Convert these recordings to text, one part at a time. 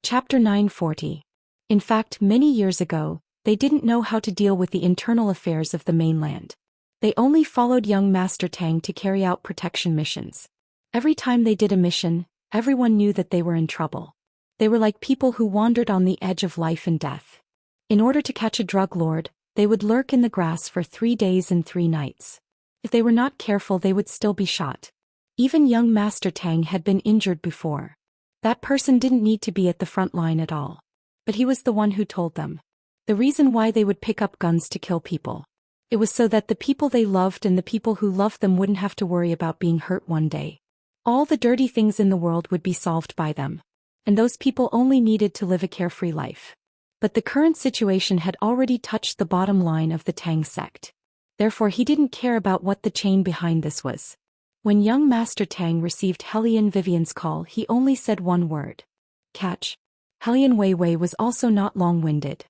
Chapter 940. In fact, many years ago, they didn't know how to deal with the internal affairs of the mainland. They only followed young Master Tang to carry out protection missions. Every time they did a mission, everyone knew that they were in trouble. They were like people who wandered on the edge of life and death. In order to catch a drug lord, they would lurk in the grass for 3 days and 3 nights. If they were not careful, they would still be shot. Even young Master Tang had been injured before. That person didn't need to be at the front line at all. But he was the one who told them. The reason why they would pick up guns to kill people. It was so that the people they loved and the people who loved them wouldn't have to worry about being hurt one day. All the dirty things in the world would be solved by them. And those people only needed to live a carefree life. But the current situation had already touched the bottom line of the Tang sect. Therefore he didn't care about what the chain behind this was. When young Master Tang received Hellion Vivian's call, he only said one word. Catch. Hellion Weiwei was also not long-winded.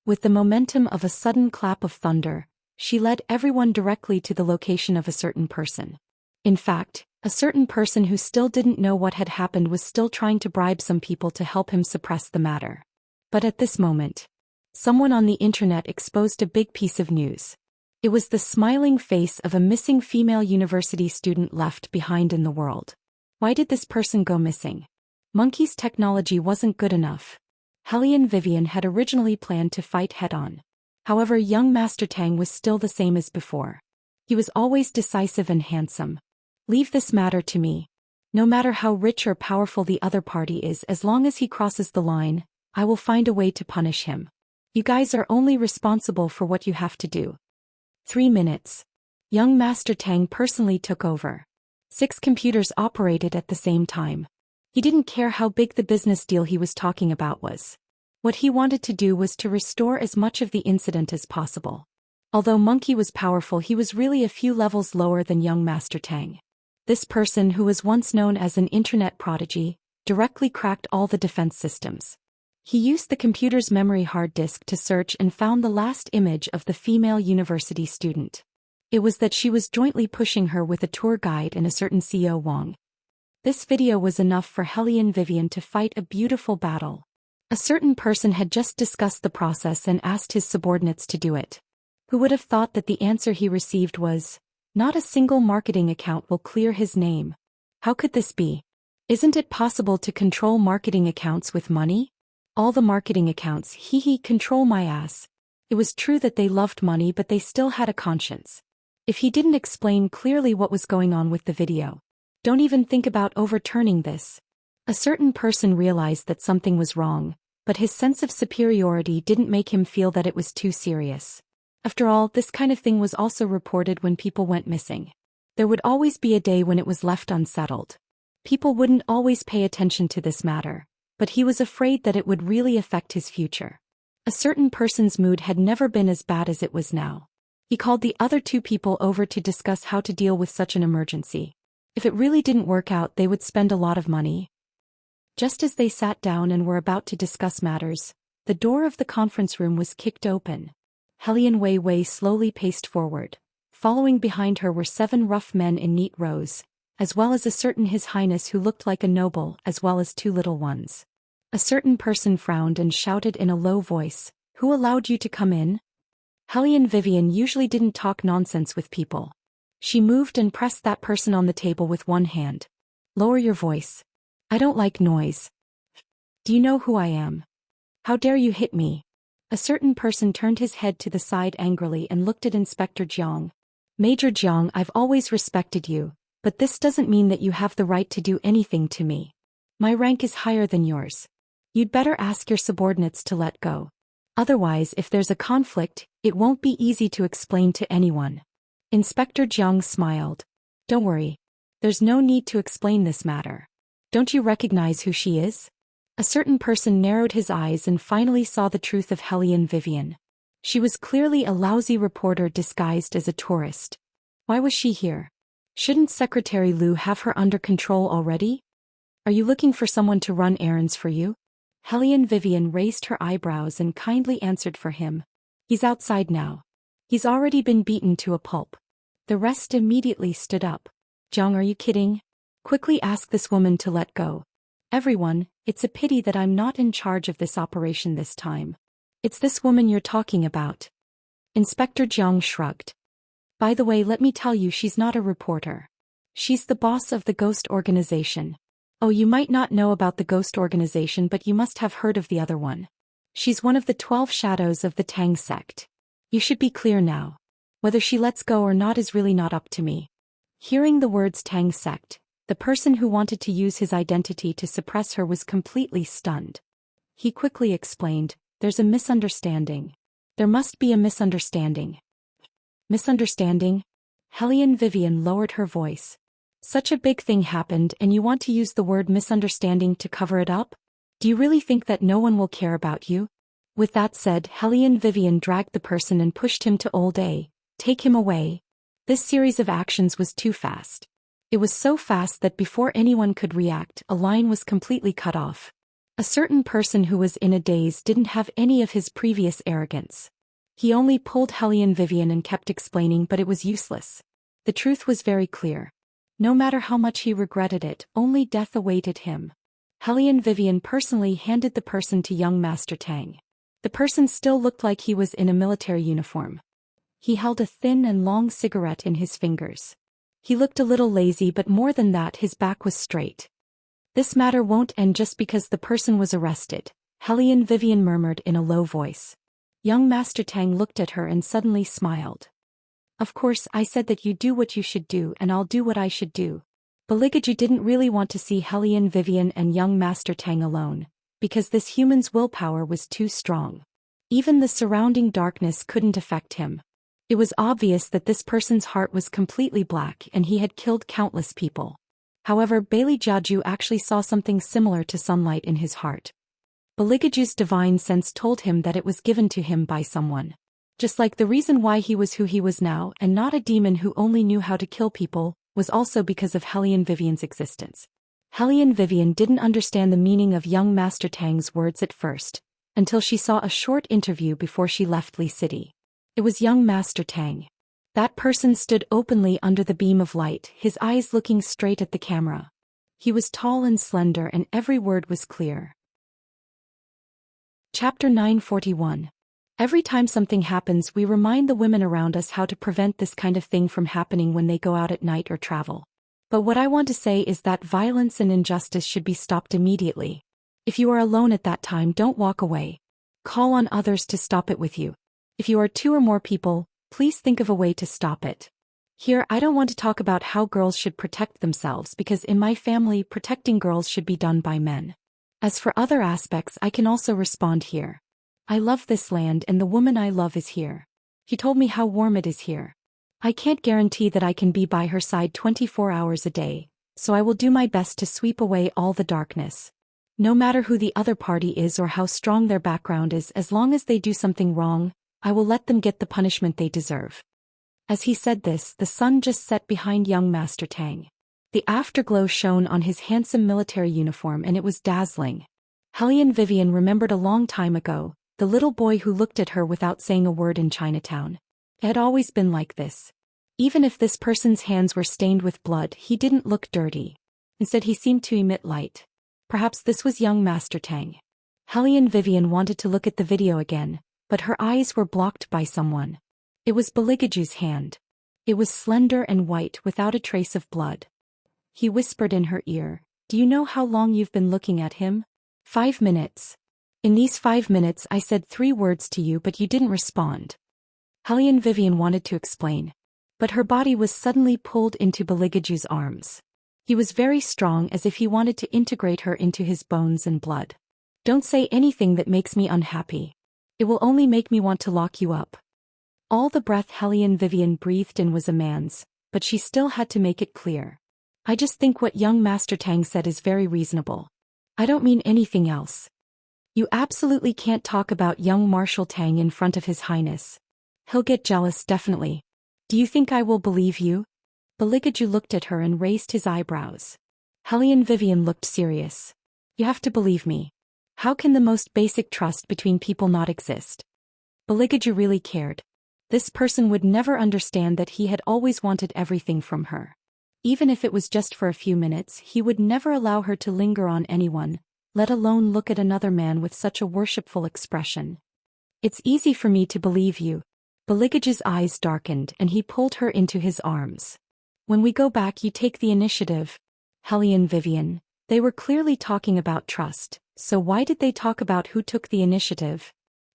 With the momentum of a sudden clap of thunder, she led everyone directly to the location of a certain person. In fact, a certain person who still didn't know what had happened was still trying to bribe some people to help him suppress the matter. But at this moment, someone on the internet exposed a big piece of news. It was the smiling face of a missing female university student left behind in the world. Why did this person go missing? Monkey's technology wasn't good enough. Hellion Vivian had originally planned to fight head-on. However, young Master Tang was still the same as before. He was always decisive and handsome. Leave this matter to me. No matter how rich or powerful the other party is, as long as he crosses the line, I will find a way to punish him. You guys are only responsible for what you have to do. 3 minutes. Young Master Tang personally took over. 6 computers operated at the same time. He didn't care how big the business deal he was talking about was. What he wanted to do was to restore as much of the incident as possible. Although Monkey was powerful, he was really a few levels lower than young Master Tang. This person, who was once known as an internet prodigy, directly cracked all the defense systems. He used the computer's memory hard disk to search and found the last image of the female university student. It was that she was jointly pushing her with a tour guide and a certain CEO Wang. This video was enough for Hellion Vivian to fight a beautiful battle. A certain person had just discussed the process and asked his subordinates to do it. Who would have thought that the answer he received was, "Not a single marketing account will clear his name." How could this be? Isn't it possible to control marketing accounts with money? All the marketing accounts, control my ass. It was true that they loved money, but they still had a conscience. If he didn't explain clearly what was going on with the video, don't even think about overturning this. A certain person realized that something was wrong, but his sense of superiority didn't make him feel that it was too serious. After all, this kind of thing was also reported when people went missing. There would always be a day when it was left unsettled. People wouldn't always pay attention to this matter, but he was afraid that it would really affect his future. A certain person's mood had never been as bad as it was now. He called the other 2 people over to discuss how to deal with such an emergency. If it really didn't work out, they would spend a lot of money. Just as they sat down and were about to discuss matters, the door of the conference room was kicked open. Hellion Weiwei slowly paced forward. Following behind her were 7 rough men in neat rows, as well as a certain His Highness who looked like a noble, as well as 2 little ones. A certain person frowned and shouted in a low voice, "Who allowed you to come in?" Hellion Vivian usually didn't talk nonsense with people. She moved and pressed that person on the table with one hand. "Lower your voice. I don't like noise. Do you know who I am? How dare you hit me?" A certain person turned his head to the side angrily and looked at Inspector Jiang. "Major Jiang, I've always respected you, but this doesn't mean that you have the right to do anything to me. My rank is higher than yours. You'd better ask your subordinates to let go. Otherwise, if there's a conflict, it won't be easy to explain to anyone." Inspector Jiang smiled. "Don't worry. There's no need to explain this matter. Don't you recognize who she is?" A certain person narrowed his eyes and finally saw the truth of Hellion Vivian. She was clearly a lousy reporter disguised as a tourist. Why was she here? Shouldn't Secretary Liu have her under control already? Are you looking for someone to run errands for you? Hellion Vivian raised her eyebrows and kindly answered for him. "He's outside now. He's already been beaten to a pulp." The rest immediately stood up. "Jiang, are you kidding? Quickly ask this woman to let go. Everyone, It's a pity that I'm not in charge of this operation this time. It's this woman you're talking about. Inspector Jiang shrugged. By the way, let me tell you, she's not a reporter. She's the boss of the ghost organization. Oh, you might not know about the ghost organization, but you must have heard of the other one. She's one of the 12 shadows of the Tang sect. You should be clear now. Whether she lets go or not is really not up to me. Hearing the words Tang sect, the person who wanted to use his identity to suppress her was completely stunned. He quickly explained, there's a misunderstanding. There must be a misunderstanding. Misunderstanding? Hellion Vivian lowered her voice. Such a big thing happened and you want to use the word misunderstanding to cover it up? Do you really think that no one will care about you? With that said, Hellion Vivian dragged the person and pushed him to Old A. Take him away. This series of actions was too fast. It was so fast that before anyone could react, a line was completely cut off. A certain person who was in a daze didn't have any of his previous arrogance. He only pulled Hellion Vivian and kept explaining, but it was useless. The truth was very clear. No matter how much he regretted it, only death awaited him. Hellion Vivian personally handed the person to young Master Tang. The person still looked like he was in a military uniform. He held a thin and long cigarette in his fingers. He looked a little lazy, but more than that, his back was straight. This matter won't end just because the person was arrested, Hellion Vivian murmured in a low voice. Young Master Tang looked at her and suddenly smiled. Of course, I said that you do what you should do and I'll do what I should do. Baligaju didn't really want to see Hellion Vivian and young Master Tang alone, because this human's willpower was too strong. Even the surrounding darkness couldn't affect him. It was obvious that this person's heart was completely black and he had killed countless people. However, Bailey Jiaju actually saw something similar to sunlight in his heart. Baligaju's divine sense told him that it was given to him by someone. Just like the reason why he was who he was now and not a demon who only knew how to kill people, was also because of Hellion Vivian's existence. Hellion Vivian didn't understand the meaning of young Master Tang's words at first, until she saw a short interview before she left Li City. It was young Master Tang. That person stood openly under the beam of light, his eyes looking straight at the camera. He was tall and slender and every word was clear. Chapter 941. Every time something happens, we remind the women around us how to prevent this kind of thing from happening when they go out at night or travel. But what I want to say is that violence and injustice should be stopped immediately. If you are alone at that time, don't walk away. Call on others to stop it with you. If you are 2 or more people, please think of a way to stop it. Here, I don't want to talk about how girls should protect themselves because in my family, protecting girls should be done by men. As for other aspects, I can also respond here. I love this land and the woman I love is here. He told me how warm it is here. I can't guarantee that I can be by her side 24 hours a day, so I will do my best to sweep away all the darkness. No matter who the other party is or how strong their background is, as long as they do something wrong, I will let them get the punishment they deserve. As he said this, the sun just set behind young Master Tang. The afterglow shone on his handsome military uniform and it was dazzling. Hellion Vivian remembered a long time ago, the little boy who looked at her without saying a word in Chinatown. It had always been like this. Even if this person's hands were stained with blood, he didn't look dirty. Instead, he seemed to emit light. Perhaps this was young Master Tang. Hellion Vivian wanted to look at the video again, but her eyes were blocked by someone. It was Baligaju's hand. It was slender and white without a trace of blood. He whispered in her ear, "Do you know how long you've been looking at him?" 5 minutes. In these 5 minutes I said 3 words to you but you didn't respond. Hellion Vivian wanted to explain, but her body was suddenly pulled into Baligaju's arms. He was very strong, as if he wanted to integrate her into his bones and blood. "Don't say anything that makes me unhappy. It will only make me want to lock you up." All the breath Hellion Vivian breathed in was a man's, but she still had to make it clear. "I just think what young Master Tang said is very reasonable. I don't mean anything else. You absolutely can't talk about young Marshal Tang in front of His Highness. He'll get jealous, definitely. Do you think I will believe you?" Baligaju looked at her and raised his eyebrows. Hellion Vivian looked serious. "You have to believe me. How can the most basic trust between people not exist?" Baligaju really cared. This person would never understand that he had always wanted everything from her. Even if it was just for a few minutes, he would never allow her to linger on anyone, let alone look at another man with such a worshipful expression. It's easy for me to believe you. Beligage's eyes darkened and he pulled her into his arms. When we go back you take the initiative. Hellion Vivian. They were clearly talking about trust, so why did they talk about who took the initiative?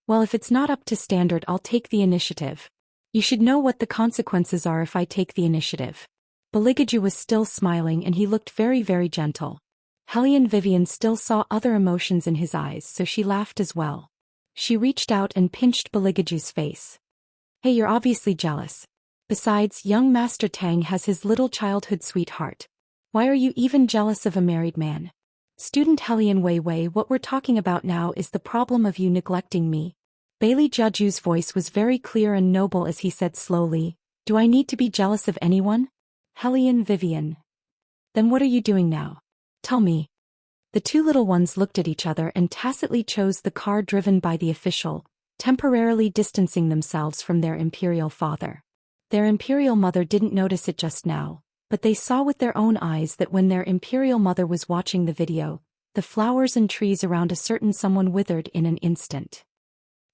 Well, if it's not up to standard I'll take the initiative. You should know what the consequences are if I take the initiative. Beligage was still smiling and he looked very, very gentle. Hellion Vivian still saw other emotions in his eyes, so she laughed as well. She reached out and pinched Beligage's face. Hey, you're obviously jealous. Besides, young Master Tang has his little childhood sweetheart. Why are you even jealous of a married man? Student Hellion Wei, what we're talking about now is the problem of you neglecting me. Bailey Juju's voice was very clear and noble as he said slowly, do I need to be jealous of anyone? Hellion Vivian. Then what are you doing now? Tell me. The two little ones looked at each other and tacitly chose the car driven by the official, temporarily distancing themselves from their imperial father. Their imperial mother didn't notice it just now, but they saw with their own eyes that when their imperial mother was watching the video, the flowers and trees around a certain someone withered in an instant.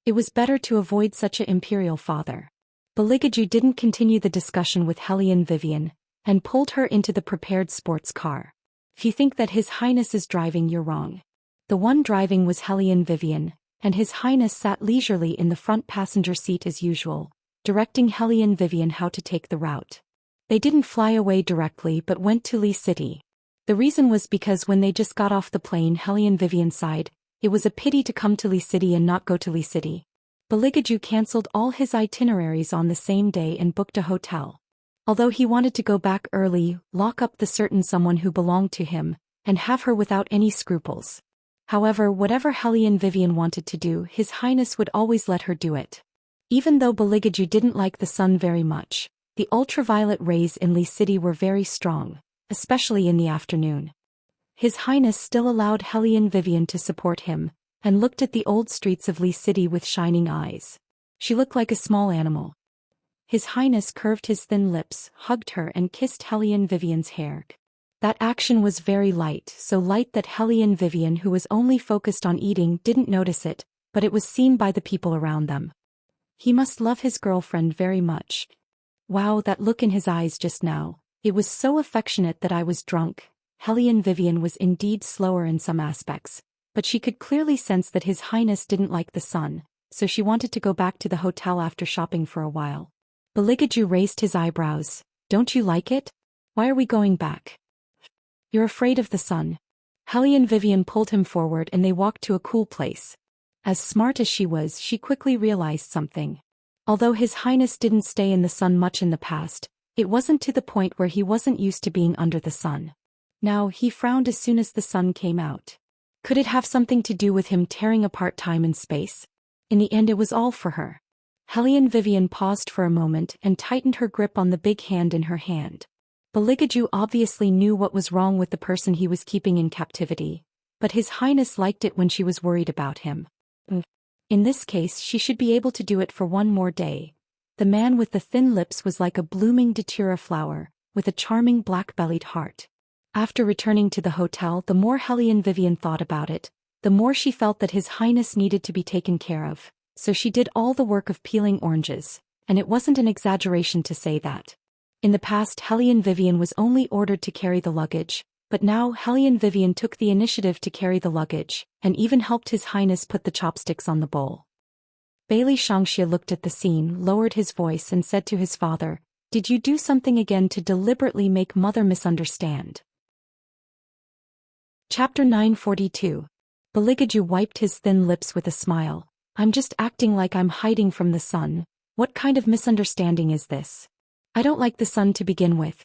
It was better to avoid such a imperial father. Beligaju didn't continue the discussion with Hellion Vivian, and pulled her into the prepared sports car. If you think that His Highness is driving, you're wrong. The one driving was Hellion Vivian, and His Highness sat leisurely in the front passenger seat as usual, directing Hellion Vivian how to take the route. They didn't fly away directly but went to Lee City. The reason was because when they just got off the plane, Hellion Vivian sighed, it was a pity to come to Lee City and not go to Lee City. Beligaju cancelled all his itineraries on the same day and booked a hotel. Although he wanted to go back early, lock up the certain someone who belonged to him, and have her without any scruples. However, whatever Hellion Vivian wanted to do, His Highness would always let her do it. Even though Beligaju didn't like the sun very much, the ultraviolet rays in Lee City were very strong, especially in the afternoon. His Highness still allowed Hellion Vivian to support him, and looked at the old streets of Lee City with shining eyes. She looked like a small animal. His Highness curved his thin lips, hugged her and kissed Hellion Vivian's hair. That action was very light, so light that Hellion Vivian, who was only focused on eating, didn't notice it, but it was seen by the people around them. He must love his girlfriend very much. Wow, that look in his eyes just now, it was so affectionate that I was drunk. Hellion Vivian was indeed slower in some aspects, but she could clearly sense that His Highness didn't like the sun, so she wanted to go back to the hotel after shopping for a while. Beligaju raised his eyebrows. Don't you like it? Why are we going back? You're afraid of the sun. Hellion Vivian pulled him forward and they walked to a cool place. As smart as she was, she quickly realized something. Although His Highness didn't stay in the sun much in the past, it wasn't to the point where he wasn't used to being under the sun. Now, he frowned as soon as the sun came out. Could it have something to do with him tearing apart time and space? In the end, it was all for her. Hellion Vivian paused for a moment and tightened her grip on the big hand in her hand. Beligaju obviously knew what was wrong with the person he was keeping in captivity, but His Highness liked it when she was worried about him. In this case, she should be able to do it for one more day. The man with the thin lips was like a blooming datura flower, with a charming black-bellied heart. After returning to the hotel, the more Hellion Vivian thought about it, the more she felt that His Highness needed to be taken care of, so she did all the work of peeling oranges, and it wasn't an exaggeration to say that. In the past, Hellion Vivian was only ordered to carry the luggage, but now Hellion Vivian took the initiative to carry the luggage, and even helped His Highness put the chopsticks on the bowl. Bailey Shangxia looked at the scene, lowered his voice and said to his father, "Did you do something again to deliberately make mother misunderstand?" Chapter 942. Beligaju wiped his thin lips with a smile. "I'm just acting like I'm hiding from the sun. What kind of misunderstanding is this? I don't like the sun to begin with."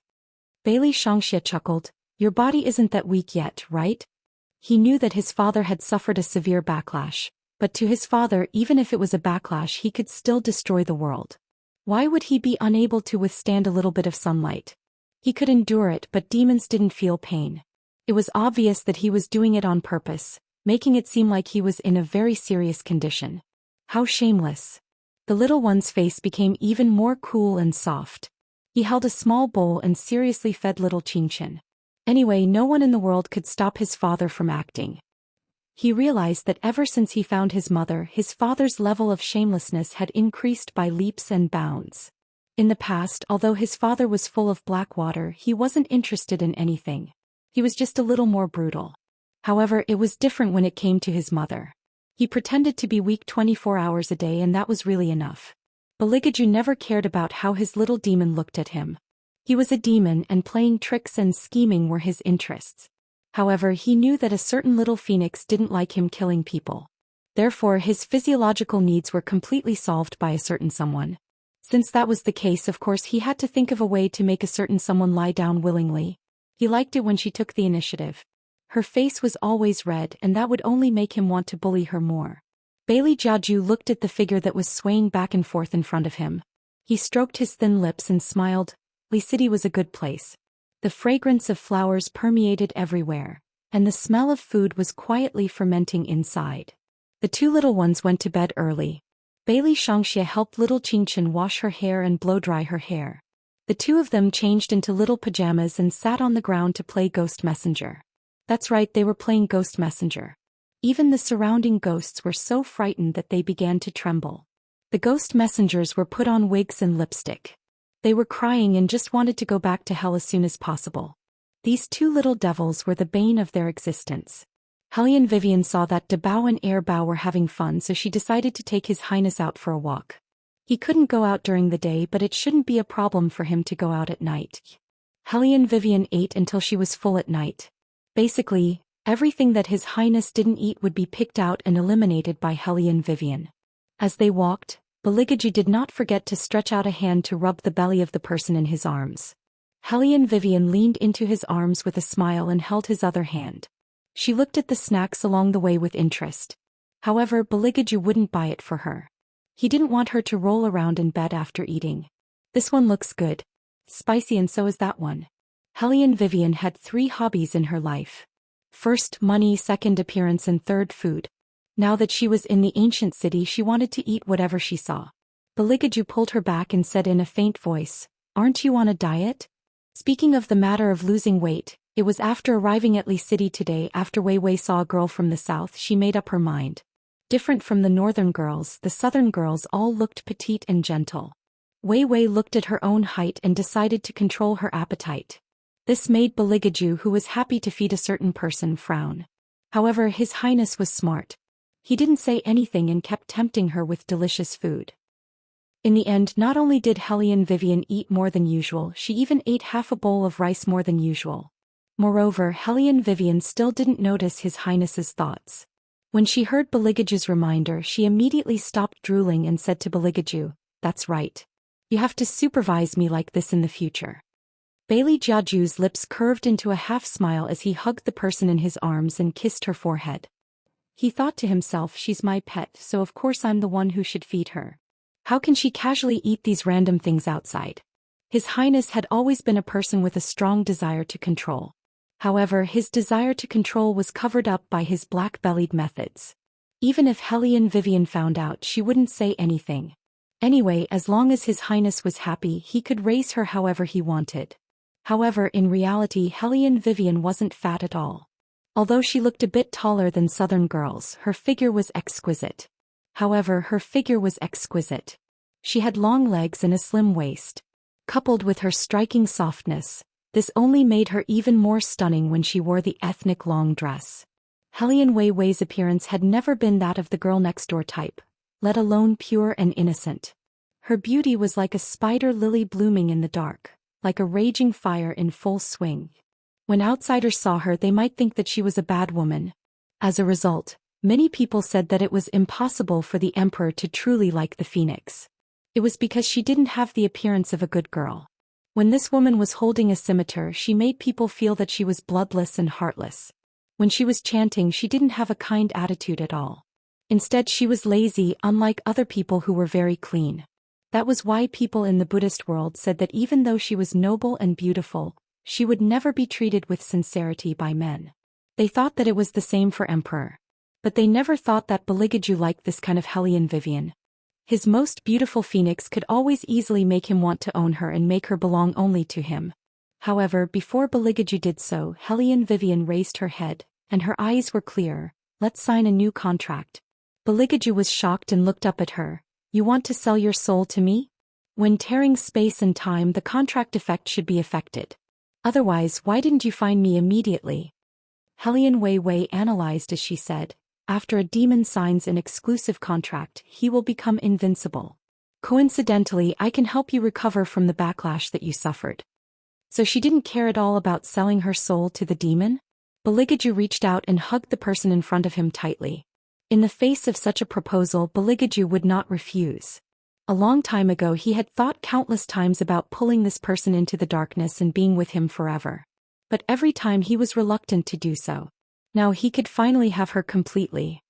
Bailey Shangxia chuckled. "Your body isn't that weak yet, right?" He knew that his father had suffered a severe backlash, but to his father, even if it was a backlash, he could still destroy the world. Why would he be unable to withstand a little bit of sunlight? He could endure it, but demons didn't feel pain. It was obvious that he was doing it on purpose, making it seem like he was in a very serious condition. How shameless. The little one's face became even more cool and soft. He held a small bowl and seriously fed little Chin Chin. Anyway, no one in the world could stop his father from acting. He realized that ever since he found his mother, his father's level of shamelessness had increased by leaps and bounds. In the past, although his father was full of black water, he wasn't interested in anything. He was just a little more brutal. However, it was different when it came to his mother. He pretended to be weak 24 hours a day, and that was really enough. Baligaju never cared about how his little demon looked at him. He was a demon, and playing tricks and scheming were his interests. However, he knew that a certain little phoenix didn't like him killing people. Therefore, his physiological needs were completely solved by a certain someone. Since that was the case, of course he had to think of a way to make a certain someone lie down willingly. He liked it when she took the initiative. Her face was always red, and that would only make him want to bully her more. Bailey Jiaju looked at the figure that was swaying back and forth in front of him. He stroked his thin lips and smiled. Lee City was a good place. The fragrance of flowers permeated everywhere, and the smell of food was quietly fermenting inside. The two little ones went to bed early. Bailey Shangxie helped little Qingchen wash her hair and blow-dry her hair. The two of them changed into little pajamas and sat on the ground to play Ghost Messenger. That's right, they were playing Ghost Messenger. Even the surrounding ghosts were so frightened that they began to tremble. The ghost messengers were put on wigs and lipstick. They were crying and just wanted to go back to hell as soon as possible. These two little devils were the bane of their existence. Hellion Vivian saw that Dabao and Air Bao were having fun, so she decided to take His Highness out for a walk. He couldn't go out during the day, but it shouldn't be a problem for him to go out at night. Hellion Vivian ate until she was full at night. Basically, everything that His Highness didn't eat would be picked out and eliminated by Hellion Vivian. As they walked, Baligaju did not forget to stretch out a hand to rub the belly of the person in his arms. Hellion Vivian leaned into his arms with a smile and held his other hand. She looked at the snacks along the way with interest. However, Baligaju wouldn't buy it for her. He didn't want her to roll around in bed after eating. This one looks good. Spicy, and so is that one. Hellion Vivian had 3 hobbies in her life. First, money, second, appearance, and third, food. Now that she was in the ancient city, she wanted to eat whatever she saw. Baligaju pulled her back and said in a faint voice, "Aren't you on a diet?" Speaking of the matter of losing weight, it was after arriving at Lee City today. After Wei Wei saw a girl from the south, she made up her mind. Different from the northern girls, the southern girls all looked petite and gentle. Wei Wei looked at her own height and decided to control her appetite. This made Baligaju, who was happy to feed a certain person, frown. However, His Highness was smart. He didn't say anything and kept tempting her with delicious food. In the end, not only did Hellion Vivian eat more than usual, she even ate half a bowl of rice more than usual. Moreover, Hellion Vivian still didn't notice His Highness's thoughts. When she heard Baligaju's reminder, she immediately stopped drooling and said to Baligaju, "That's right. You have to supervise me like this in the future." Bailey Jiaju's lips curved into a half-smile as he hugged the person in his arms and kissed her forehead. He thought to himself, she's my pet, so of course I'm the one who should feed her. How can she casually eat these random things outside? His Highness had always been a person with a strong desire to control. However, his desire to control was covered up by his black-bellied methods. Even if Hellion Vivian found out, she wouldn't say anything. Anyway, as long as His Highness was happy, he could raise her however he wanted. However, in reality, Hellion Vivian wasn't fat at all. Although she looked a bit taller than southern girls, her figure was exquisite. However, her figure was exquisite. She had long legs and a slim waist. Coupled with her striking softness, this only made her even more stunning when she wore the ethnic long dress. Hellion Wei Wei's appearance had never been that of the girl next door type, let alone pure and innocent. Her beauty was like a spider lily blooming in the dark, like a raging fire in full swing. When outsiders saw her, they might think that she was a bad woman. As a result, many people said that it was impossible for the emperor to truly like the phoenix. It was because she didn't have the appearance of a good girl. When this woman was holding a scimitar, she made people feel that she was bloodless and heartless. When she was chanting, she didn't have a kind attitude at all. Instead, she was lazy, unlike other people who were very clean. That was why people in the Buddhist world said that even though she was noble and beautiful, she would never be treated with sincerity by men. They thought that it was the same for emperor. But they never thought that Baligaju liked this kind of Hellion Vivian. His most beautiful phoenix could always easily make him want to own her and make her belong only to him. However, before Baligaju did so, Hellion Vivian raised her head, and her eyes were clear, let's sign a new contract. Beligaju was shocked and looked up at her. You want to sell your soul to me? When tearing space and time, the contract effect should be affected. Otherwise, why didn't you find me immediately? Hellion Wei Wei analyzed as she said, after a demon signs an exclusive contract, he will become invincible. Coincidentally, I can help you recover from the backlash that you suffered. So she didn't care at all about selling her soul to the demon? Beligaju reached out and hugged the person in front of him tightly. In the face of such a proposal, Beligaju would not refuse. A long time ago he had thought countless times about pulling this person into the darkness and being with him forever. But every time he was reluctant to do so. Now he could finally have her completely.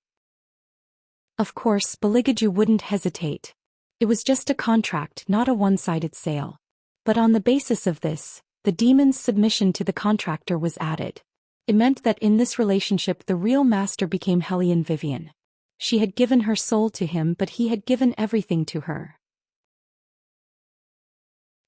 Of course, Beligaju wouldn't hesitate. It was just a contract, not a one-sided sale. But on the basis of this, the demon's submission to the contractor was added. It meant that in this relationship the real master became Hellion Vivian. She had given her soul to him, but he had given everything to her.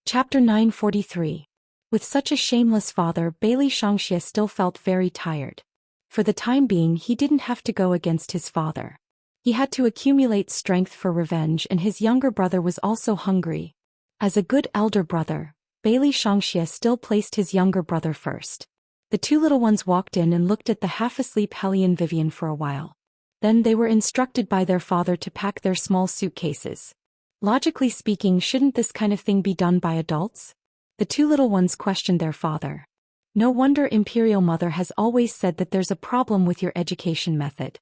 Chapter 943. With such a shameless father, Bailey Shangxie still felt very tired. For the time being he didn't have to go against his father. He had to accumulate strength for revenge, and his younger brother was also hungry. As a good elder brother, Bailey Shangxie still placed his younger brother first. The two little ones walked in and looked at the half-asleep Hellion Vivian for a while. Then they were instructed by their father to pack their small suitcases. Logically speaking, shouldn't this kind of thing be done by adults? The two little ones questioned their father. No wonder Imperial Mother has always said that there's a problem with your education method.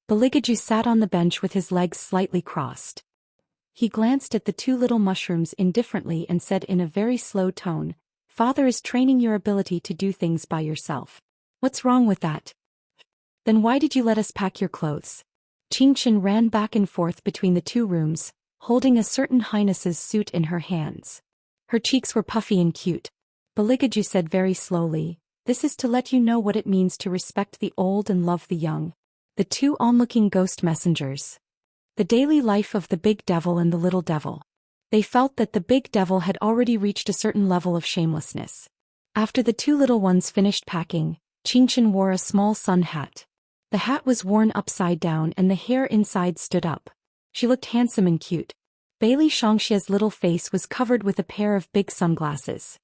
Beligaju sat on the bench with his legs slightly crossed. He glanced at the two little mushrooms indifferently and said in a very slow tone, Father is training your ability to do things by yourself. What's wrong with that? Then why did you let us pack your clothes? Qingchen ran back and forth between the two rooms, holding a certain highness's suit in her hands. Her cheeks were puffy and cute. Beligaju said very slowly, this is to let you know what it means to respect the old and love the young. The two onlooking ghost messengers. The daily life of the big devil and the little devil. They felt that the big devil had already reached a certain level of shamelessness. After the two little ones finished packing, Qingchen wore a small sun hat. The hat was worn upside down and the hair inside stood up. She looked handsome and cute. Bailey Shangxie's little face was covered with a pair of big sunglasses.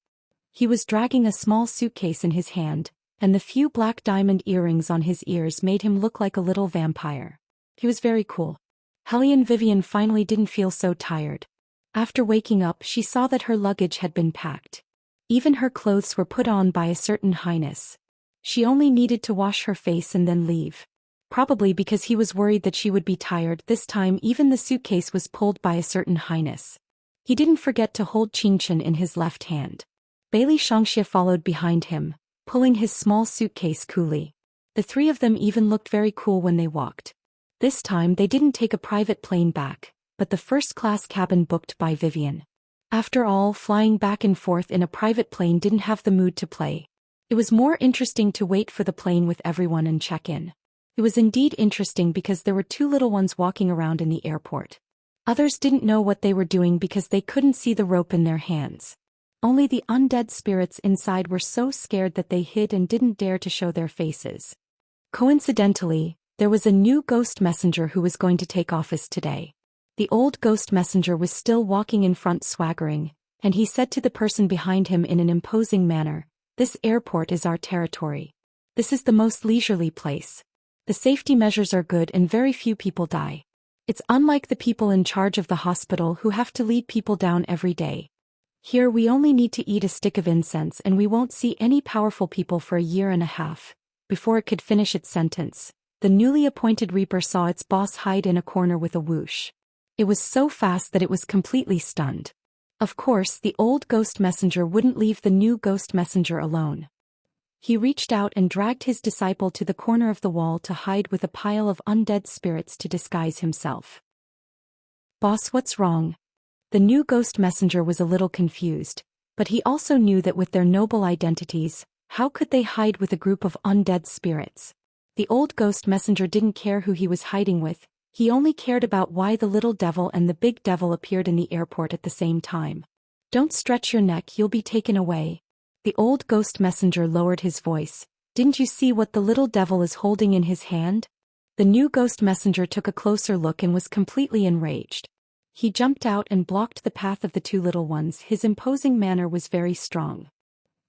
He was dragging a small suitcase in his hand, and the few black diamond earrings on his ears made him look like a little vampire. He was very cool. Hellion Vivian finally didn't feel so tired. After waking up, she saw that her luggage had been packed. Even her clothes were put on by a certain highness. She only needed to wash her face and then leave. Probably because he was worried that she would be tired this time, even the suitcase was pulled by a certain highness. He didn't forget to hold Qingchen in his left hand. Bailey Shangxie followed behind him, pulling his small suitcase coolly. The three of them even looked very cool when they walked. This time they didn't take a private plane back, but the first-class cabin booked by Vivian. After all, flying back and forth in a private plane didn't have the mood to play. It was more interesting to wait for the plane with everyone and check in. It was indeed interesting because there were two little ones walking around in the airport. Others didn't know what they were doing because they couldn't see the rope in their hands. Only the undead spirits inside were so scared that they hid and didn't dare to show their faces. Coincidentally, there was a new ghost messenger who was going to take office today. The old ghost messenger was still walking in front swaggering, and he said to the person behind him in an imposing manner, "This airport is our territory. This is the most leisurely place. The safety measures are good and very few people die. It's unlike the people in charge of the hospital who have to lead people down every day. Here we only need to eat a stick of incense and we won't see any powerful people for a year and a half." Before it could finish its sentence, the newly appointed Reaper saw its boss hide in a corner with a whoosh. It was so fast that it was completely stunned. Of course, the old ghost messenger wouldn't leave the new ghost messenger alone. He reached out and dragged his disciple to the corner of the wall to hide with a pile of undead spirits to disguise himself. "Boss, what's wrong?" The new ghost messenger was a little confused, but he also knew that with their noble identities, how could they hide with a group of undead spirits? The old ghost messenger didn't care who he was hiding with, he only cared about why the little devil and the big devil appeared in the airport at the same time. "Don't stretch your neck, you'll be taken away." The old ghost messenger lowered his voice. "Didn't you see what the little devil is holding in his hand? The new ghost messenger took a closer look and was completely enraged. He jumped out and blocked the path of the two little ones. His imposing manner was very strong.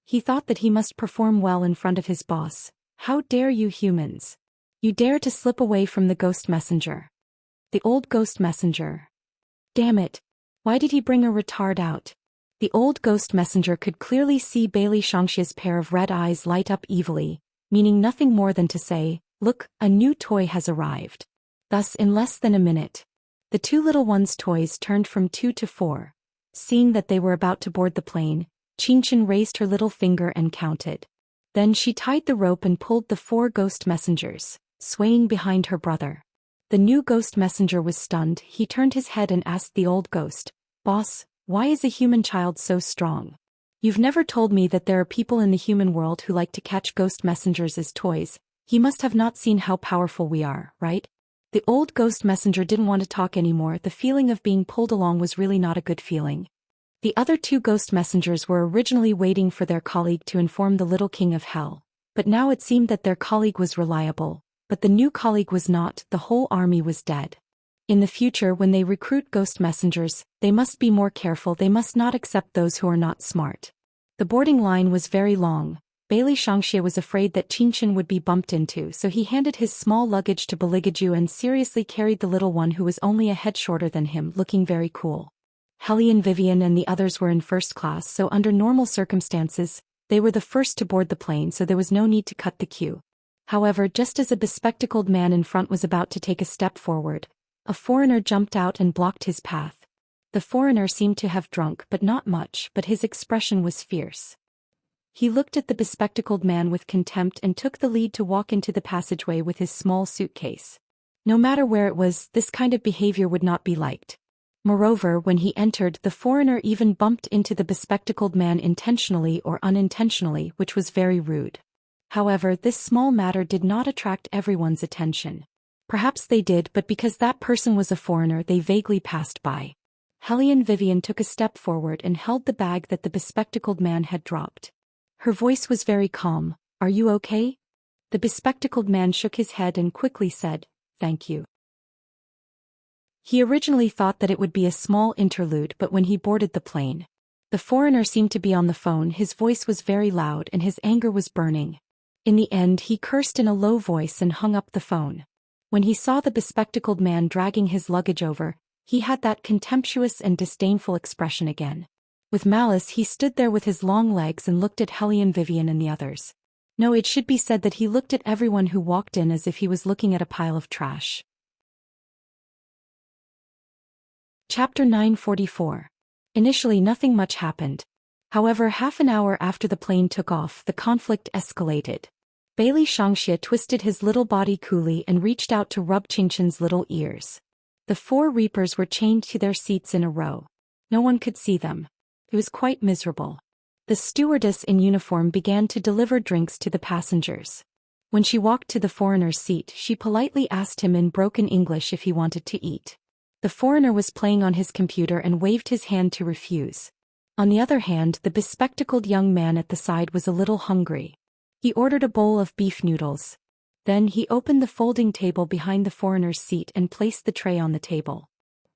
He thought that he must perform well in front of his boss. How dare you humans? You dare to slip away from the ghost messenger. The old ghost messenger. Damn it. Why did he bring a retard out? The old ghost messenger could clearly see Bailey Shangxia's pair of red eyes light up evilly, meaning nothing more than to say, "Look, a new toy has arrived." Thus, in less than a minute, the two little ones' toys turned from 2 to 4. Seeing that they were about to board the plane, Qingshan raised her little finger and counted. Then she tied the rope and pulled the 4 ghost messengers, swaying behind her brother. The new ghost messenger was stunned. He turned his head and asked the old ghost, "Boss, why is a human child so strong? You've never told me that there are people in the human world who like to catch ghost messengers as toys. He must have not seen how powerful we are, right?" The old ghost messenger didn't want to talk anymore. The feeling of being pulled along was really not a good feeling. The other 2 ghost messengers were originally waiting for their colleague to inform the little king of hell, but now it seemed that their colleague was reliable, but the new colleague was not. The whole army was dead. In the future, when they recruit ghost messengers, they must be more careful. They must not accept those who are not smart. The boarding line was very long. Bailey Shangxia was afraid that Qingshan would be bumped into, so he handed his small luggage to Beligaju and seriously carried the little one who was only a head shorter than him, looking very cool. Hellion, Vivian and the others were in first class, so under normal circumstances, they were the first to board the plane, so there was no need to cut the queue. However, just as a bespectacled man in front was about to take a step forward, a foreigner jumped out and blocked his path. The foreigner seemed to have drunk, but not much, but his expression was fierce. He looked at the bespectacled man with contempt and took the lead to walk into the passageway with his small suitcase. No matter where it was, this kind of behavior would not be liked. Moreover, when he entered, the foreigner even bumped into the bespectacled man intentionally or unintentionally, which was very rude. However, this small matter did not attract everyone's attention. Perhaps they did, but because that person was a foreigner, they vaguely passed by. Hellion Vivian took a step forward and held the bag that the bespectacled man had dropped. Her voice was very calm. "Are you okay?" The bespectacled man shook his head and quickly said, "Thank you." He originally thought that it would be a small interlude, but when he boarded the plane, the foreigner seemed to be on the phone. His voice was very loud and his anger was burning. In the end, he cursed in a low voice and hung up the phone. When he saw the bespectacled man dragging his luggage over, he had that contemptuous and disdainful expression again. With malice, he stood there with his long legs and looked at Hellion, Vivian and the others. No, it should be said that he looked at everyone who walked in as if he was looking at a pile of trash. Chapter 944. Initially nothing much happened. However, half an hour after the plane took off, the conflict escalated. Bailey Shangxia twisted his little body coolly and reached out to rub Qingshan's little ears. The 4 reapers were chained to their seats in a row. No one could see them. It was quite miserable. The stewardess in uniform began to deliver drinks to the passengers. When she walked to the foreigner's seat, she politely asked him in broken English if he wanted to eat. The foreigner was playing on his computer and waved his hand to refuse. On the other hand, the bespectacled young man at the side was a little hungry. He ordered a bowl of beef noodles. Then he opened the folding table behind the foreigner's seat and placed the tray on the table.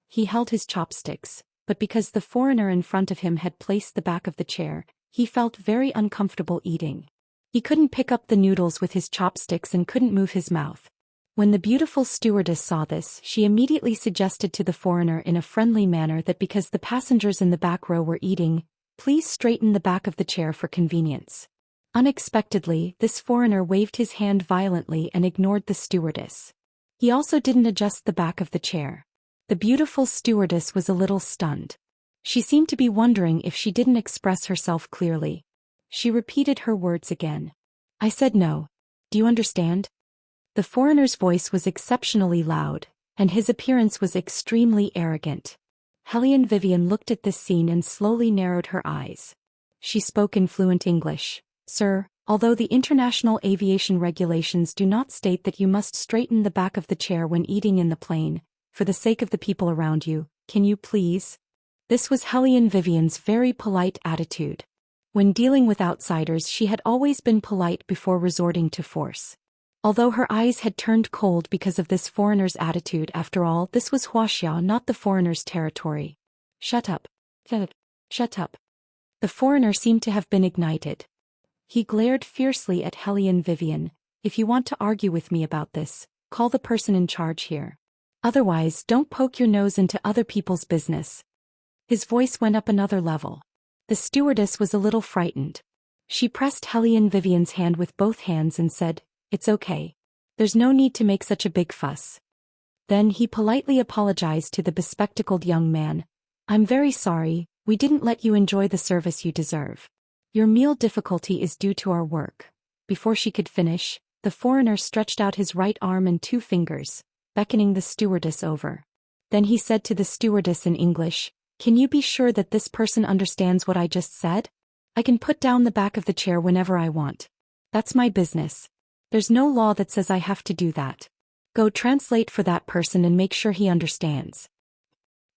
He held his chopsticks, but because the foreigner in front of him had placed the back of the chair, he felt very uncomfortable eating. He couldn't pick up the noodles with his chopsticks and couldn't move his mouth. When the beautiful stewardess saw this, she immediately suggested to the foreigner in a friendly manner that because the passengers in the back row were eating, please straighten the back of the chair for convenience. Unexpectedly, this foreigner waved his hand violently and ignored the stewardess. He also didn't adjust the back of the chair. The beautiful stewardess was a little stunned. She seemed to be wondering if she didn't express herself clearly. She repeated her words again. "I said no. Do you understand?" The foreigner's voice was exceptionally loud, and his appearance was extremely arrogant. Hellion Vivian looked at this scene and slowly narrowed her eyes. She spoke in fluent English. "Sir, although the international aviation regulations do not state that you must straighten the back of the chair when eating in the plane, for the sake of the people around you, can you please?" This was Hellion Vivian's very polite attitude. When dealing with outsiders, she had always been polite before resorting to force. Although her eyes had turned cold because of this foreigner's attitude, after all, this was Huaxia, not the foreigner's territory. Shut up. Shut up. The foreigner seemed to have been ignited. He glared fiercely at Hellion Vivian. If you want to argue with me about this, call the person in charge here. Otherwise, don't poke your nose into other people's business. His voice went up another level. The stewardess was a little frightened. She pressed Hellion Vivian's hand with both hands and said, "It's okay. There's no need to make such a big fuss." Then he politely apologized to the bespectacled young man. "I'm very sorry, we didn't let you enjoy the service you deserve. Your meal difficulty is due to our work." Before she could finish, the foreigner stretched out his right arm and 2 fingers, beckoning the stewardess over. Then he said to the stewardess in English, "Can you be sure that this person understands what I just said? I can put down the back of the chair whenever I want. That's my business. There's no law that says I have to do that. Go translate for that person and make sure he understands."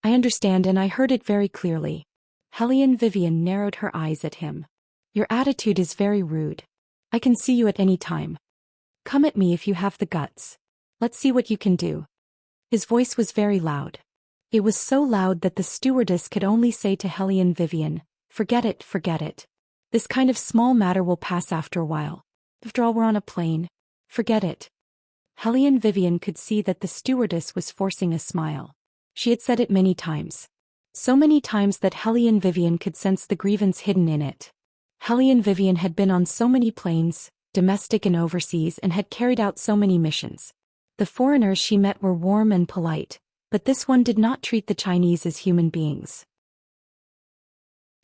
"I understand, and I heard it very clearly." Hellion Vivian narrowed her eyes at him. "Your attitude is very rude. I can see you at any time. Come at me if you have the guts. Let's see what you can do." His voice was very loud. It was so loud that the stewardess could only say to Hellion Vivian, forget it. This kind of small matter will pass after a while. After all, we're on a plane. Forget it." Hellion Vivian could see that the stewardess was forcing a smile. She had said it many times. So many times that Hellion Vivian could sense the grievance hidden in it. Hellion Vivian had been on so many planes, domestic and overseas, and had carried out so many missions. The foreigners she met were warm and polite, but this one did not treat the Chinese as human beings.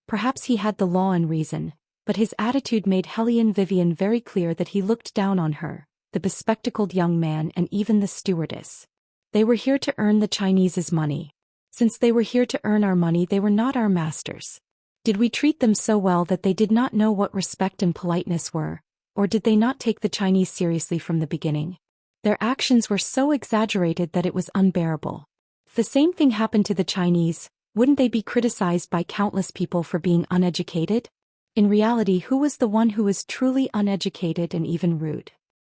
Perhaps he had the law and reason, but his attitude made Hellion Vivian very clear that he looked down on her, the bespectacled young man, and even the stewardess. They were here to earn the Chinese's money. Since they were here to earn our money, they were not our masters. Did we treat them so well that they did not know what respect and politeness were, or did they not take the Chinese seriously from the beginning? Their actions were so exaggerated that it was unbearable. If the same thing happened to the Chinese, wouldn't they be criticized by countless people for being uneducated? In reality, who was the one who was truly uneducated and even rude?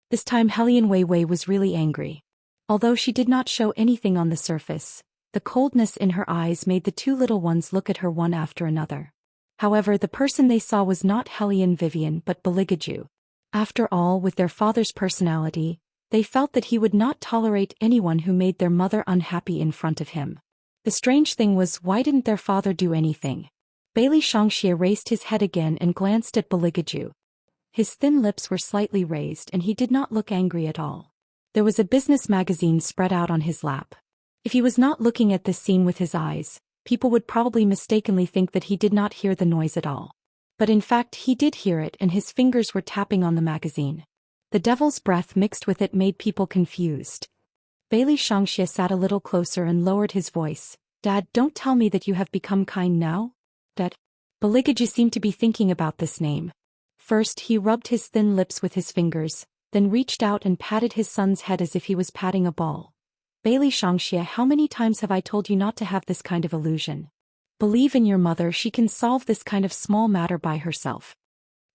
This time Hellion Weiwei was really angry. Although she did not show anything on the surface, the coldness in her eyes made the 2 little ones look at her one after another. However, the person they saw was not Hellion Vivian but Beligaju. After all, with their father's personality, they felt that he would not tolerate anyone who made their mother unhappy in front of him. The strange thing was, why didn't their father do anything? Bailey Shangxie raised his head again and glanced at Beligaju. His thin lips were slightly raised and he did not look angry at all. There was a business magazine spread out on his lap. If he was not looking at this scene with his eyes, people would probably mistakenly think that he did not hear the noise at all. But in fact he did hear it, and his fingers were tapping on the magazine. The devil's breath mixed with it made people confused. Bailey Shangxie sat a little closer and lowered his voice. "Dad, don't tell me that you have become kind now?" Dad? Beligaju seemed to be thinking about this name. First he rubbed his thin lips with his fingers, then reached out and patted his son's head as if he was patting a ball. "Bailey Shangxie, how many times have I told you not to have this kind of illusion? Believe in your mother, she can solve this kind of small matter by herself."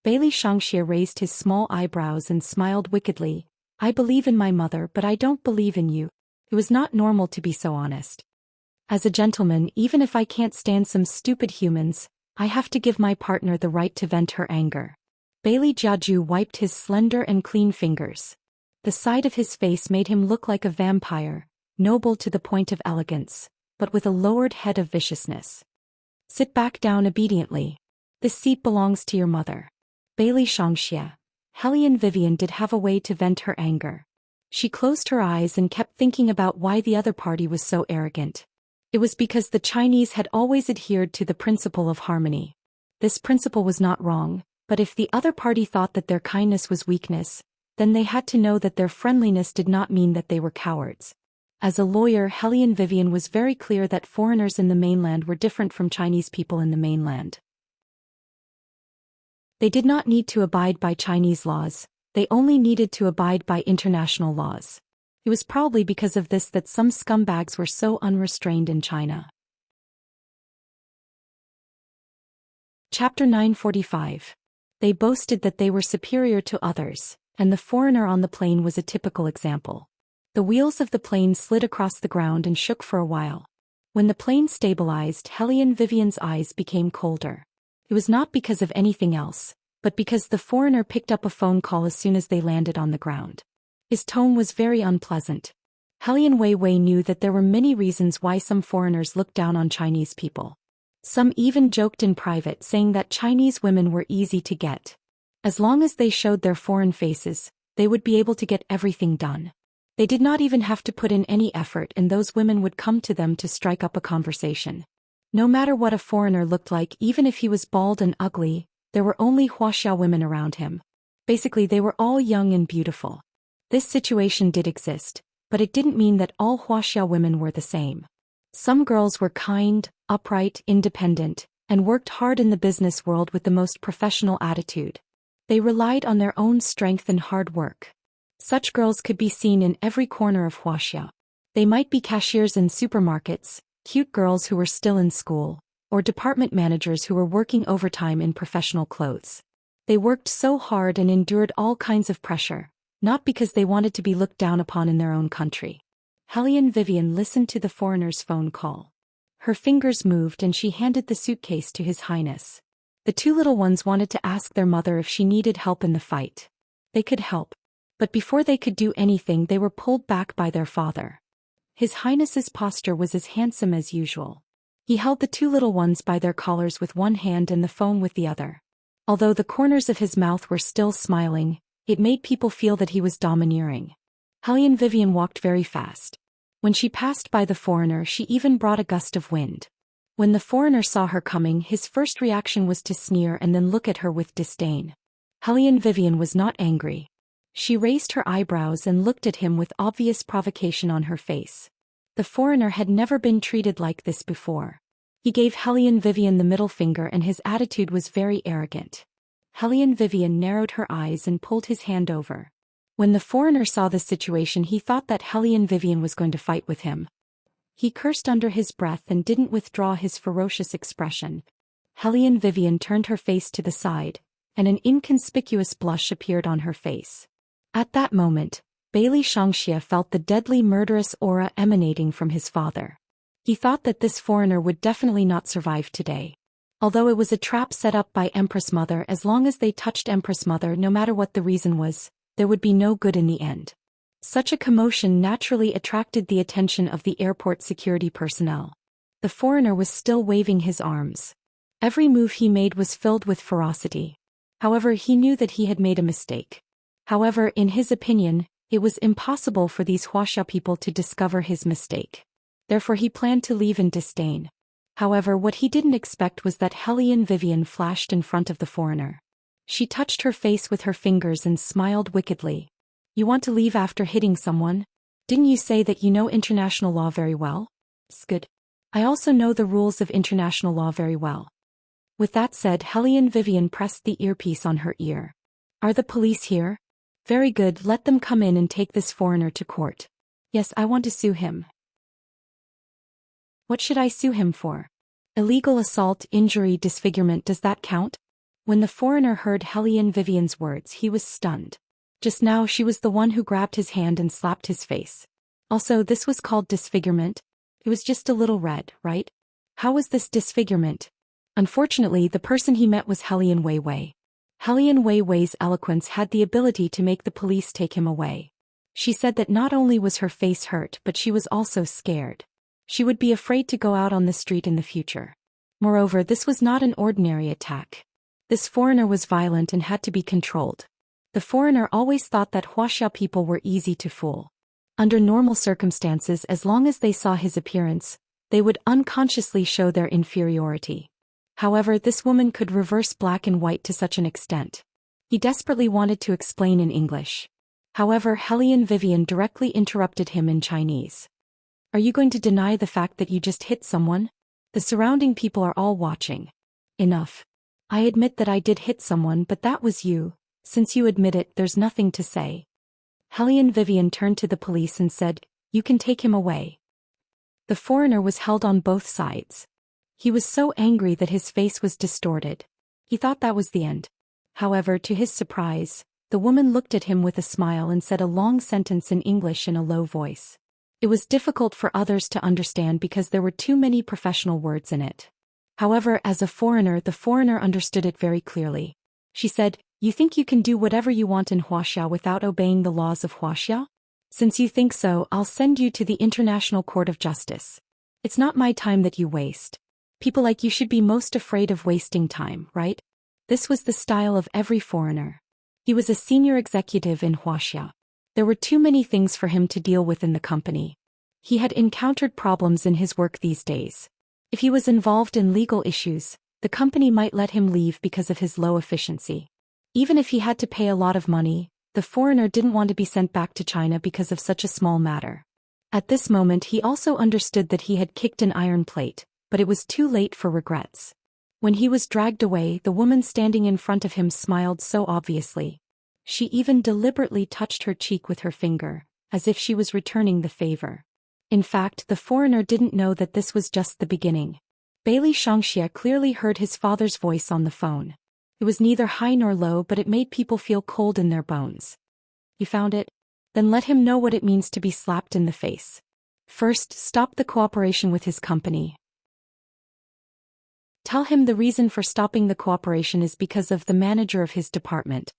Bailey Shangxie raised his small eyebrows and smiled wickedly. "I believe in my mother, but I don't believe in you." It was not normal to be so honest. "As a gentleman, even if I can't stand some stupid humans, I have to give my partner the right to vent her anger." Bailey Jiaju wiped his slender and clean fingers. The side of his face made him look like a vampire, noble to the point of elegance, but with a lowered head of viciousness. "Sit back down obediently. This seat belongs to your mother." Bailey Shangxie. Hellion Vivian did have a way to vent her anger. She closed her eyes and kept thinking about why the other party was so arrogant. It was because the Chinese had always adhered to the principle of harmony. This principle was not wrong, but if the other party thought that their kindness was weakness, then they had to know that their friendliness did not mean that they were cowards. As a lawyer, Hellion Vivian was very clear that foreigners in the mainland were different from Chinese people in the mainland. They did not need to abide by Chinese laws, they only needed to abide by international laws. It was probably because of this that some scumbags were so unrestrained in China. Chapter 945. They boasted that they were superior to others, and the foreigner on the plane was a typical example. The wheels of the plane slid across the ground and shook for a while. When the plane stabilized, Hellion Vivian's eyes became colder. It was not because of anything else, but because the foreigner picked up a phone call as soon as they landed on the ground. His tone was very unpleasant. Hellion Wei knew that there were many reasons why some foreigners looked down on Chinese people. Some even joked in private, saying that Chinese women were easy to get. As long as they showed their foreign faces, they would be able to get everything done. They did not even have to put in any effort, and those women would come to them to strike up a conversation. No matter what a foreigner looked like, even if he was bald and ugly, there were only Huaxia women around him. Basically, they were all young and beautiful. This situation did exist, but it didn't mean that all Huaxia women were the same. Some girls were kind, upright, independent, and worked hard in the business world with the most professional attitude. They relied on their own strength and hard work. Such girls could be seen in every corner of Huaxia. They might be cashiers in supermarkets, cute girls who were still in school, or department managers who were working overtime in professional clothes. They worked so hard and endured all kinds of pressure, not because they wanted to be looked down upon in their own country. Hellion Vivian listened to the foreigner's phone call. Her fingers moved and she handed the suitcase to His Highness. The two little ones wanted to ask their mother if she needed help in the fight. They could help. But before they could do anything, they were pulled back by their father. His Highness's posture was as handsome as usual. He held the two little ones by their collars with one hand and the phone with the other. Although the corners of his mouth were still smiling, it made people feel that he was domineering. Hellion Vivian walked very fast. When she passed by the foreigner, she even brought a gust of wind. When the foreigner saw her coming, his first reaction was to sneer and then look at her with disdain. Hellion Vivian was not angry. She raised her eyebrows and looked at him with obvious provocation on her face. The foreigner had never been treated like this before. He gave Hellion Vivian the middle finger and his attitude was very arrogant. Hellion Vivian narrowed her eyes and pulled his hand over. When the foreigner saw this situation, he thought that Hellion Vivian was going to fight with him. He cursed under his breath and didn't withdraw his ferocious expression. Hellion Vivian turned her face to the side, and an inconspicuous blush appeared on her face. At that moment, Bailey Shangxia felt the deadly murderous aura emanating from his father. He thought that this foreigner would definitely not survive today. Although it was a trap set up by Empress Mother, as long as they touched Empress Mother, no matter what the reason was, there would be no good in the end. Such a commotion naturally attracted the attention of the airport security personnel. The foreigner was still waving his arms. Every move he made was filled with ferocity. However, he knew that he had made a mistake. However, in his opinion, it was impossible for these Huaxia people to discover his mistake. Therefore he planned to leave in disdain. However, what he didn't expect was that Hellion Vivian flashed in front of the foreigner. She touched her face with her fingers and smiled wickedly. "You want to leave after hitting someone? Didn't you say that you know international law very well?" "Good. I also know the rules of international law very well." With that said, Hellion Vivian pressed the earpiece on her ear. "Are the police here?" "Very good, let them come in and take this foreigner to court." "Yes, I want to sue him." "What should I sue him for?" "Illegal assault, injury, disfigurement, does that count?" When the foreigner heard Hellion Vivian's words, he was stunned. Just now she was the one who grabbed his hand and slapped his face. Also, this was called disfigurement. It was just a little red, right? How was this disfigurement? Unfortunately, the person he met was Hellion Wei. Hellion Wei's eloquence had the ability to make the police take him away. She said that not only was her face hurt, but she was also scared. She would be afraid to go out on the street in the future. Moreover, this was not an ordinary attack. This foreigner was violent and had to be controlled. The foreigner always thought that Huaxia people were easy to fool. Under normal circumstances, as long as they saw his appearance, they would unconsciously show their inferiority. However, this woman could reverse black and white to such an extent. He desperately wanted to explain in English. However, Hellion Vivian directly interrupted him in Chinese. "Are you going to deny the fact that you just hit someone? The surrounding people are all watching." "Enough. I admit that I did hit someone, but that was you. Since you admit it, there's nothing to say." Hellion Vivian turned to the police and said, "You can take him away." The foreigner was held on both sides. He was so angry that his face was distorted. He thought that was the end. However, to his surprise, The woman looked at him with a smile and said a long sentence in English in a low voice. It was difficult for others to understand because there were too many professional words in it. However, as a foreigner, the foreigner understood it very clearly. She said, "You think you can do whatever you want in Huaxia without obeying the laws of Huaxia? Since you think so, I'll send you to the International Court of Justice. It's not my time that you waste. People like you should be most afraid of wasting time, right?" This was the style of every foreigner. He was a senior executive in Huaxia. There were too many things for him to deal with in the company. He had encountered problems in his work these days. If he was involved in legal issues, the company might let him leave because of his low efficiency. Even if he had to pay a lot of money, the foreigner didn't want to be sent back to China because of such a small matter. At this moment he also understood that he had kicked an iron plate, but it was too late for regrets. When he was dragged away, the woman standing in front of him smiled so obviously. She even deliberately touched her cheek with her finger, as if she was returning the favor. In fact, the foreigner didn't know that this was just the beginning. Bailey Shangxia clearly heard his father's voice on the phone. It was neither high nor low, but it made people feel cold in their bones. "You found it? Then let him know what it means to be slapped in the face. First, stop the cooperation with his company. Tell him the reason for stopping the cooperation is because of the manager of his department."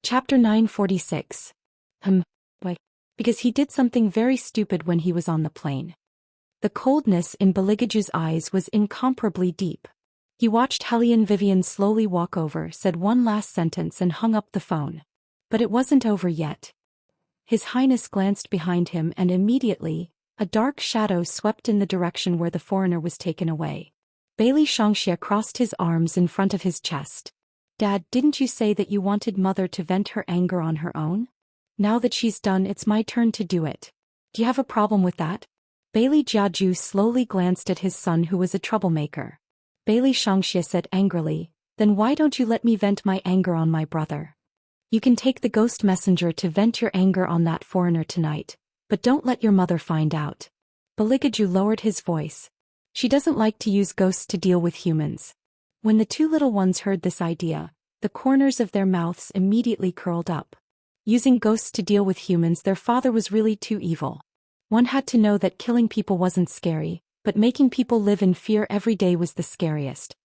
Chapter 946. Why? Because he did something very stupid when he was on the plane. The coldness in Baligaju's eyes was incomparably deep. He watched Hellion Vivian slowly walk over, said one last sentence and hung up the phone. But it wasn't over yet. His Highness glanced behind him and immediately, a dark shadow swept in the direction where the foreigner was taken away. Bailey Shangxia crossed his arms in front of his chest. "Dad, didn't you say that you wanted Mother to vent her anger on her own? Now that she's done, it's my turn to do it. Do you have a problem with that?" Bailey Jiaju slowly glanced at his son, who was a troublemaker. Bailey Shangxia said angrily, "Then why don't you let me vent my anger on my brother? You can take the ghost messenger to vent your anger on that foreigner tonight, but don't let your mother find out." Baligaju lowered his voice. "She doesn't like to use ghosts to deal with humans." When the two little ones heard this idea, the corners of their mouths immediately curled up. Using ghosts to deal with humans, their father was really too evil. One had to know that killing people wasn't scary, but making people live in fear every day was the scariest.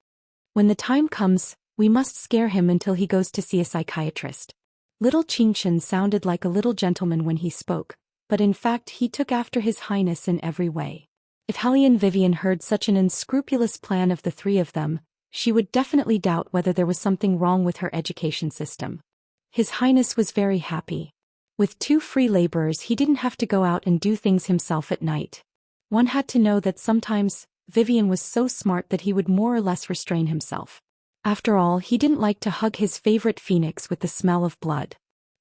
"When the time comes, we must scare him until he goes to see a psychiatrist." Little Qingchen sounded like a little gentleman when he spoke, but in fact he took after his Highness in every way. If Hellion Vivian heard such an unscrupulous plan of the three of them, she would definitely doubt whether there was something wrong with her education system. His Highness was very happy. With two free laborers, he didn't have to go out and do things himself at night. One had to know that sometimes Vivian was so smart that he would more or less restrain himself. After all, he didn't like to hug his favorite phoenix with the smell of blood.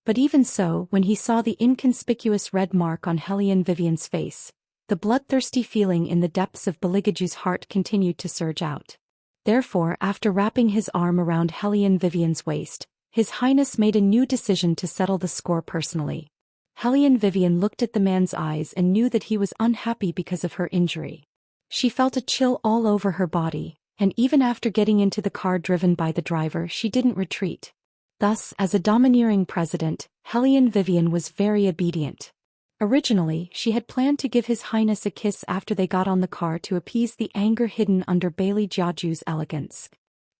But even so, when he saw the inconspicuous red mark on Hellion Vivian's face, the bloodthirsty feeling in the depths of Baligaju's heart continued to surge out. Therefore, after wrapping his arm around Hellion Vivian's waist, His Highness made a new decision to settle the score personally. Hellion Vivian looked at the man's eyes and knew that he was unhappy because of her injury. She felt a chill all over her body, and even after getting into the car driven by the driver, she didn't retreat. Thus, as a domineering president, Hellion Vivian was very obedient. Originally, she had planned to give His Highness a kiss after they got on the car to appease the anger hidden under Bailey Jiaju's elegance.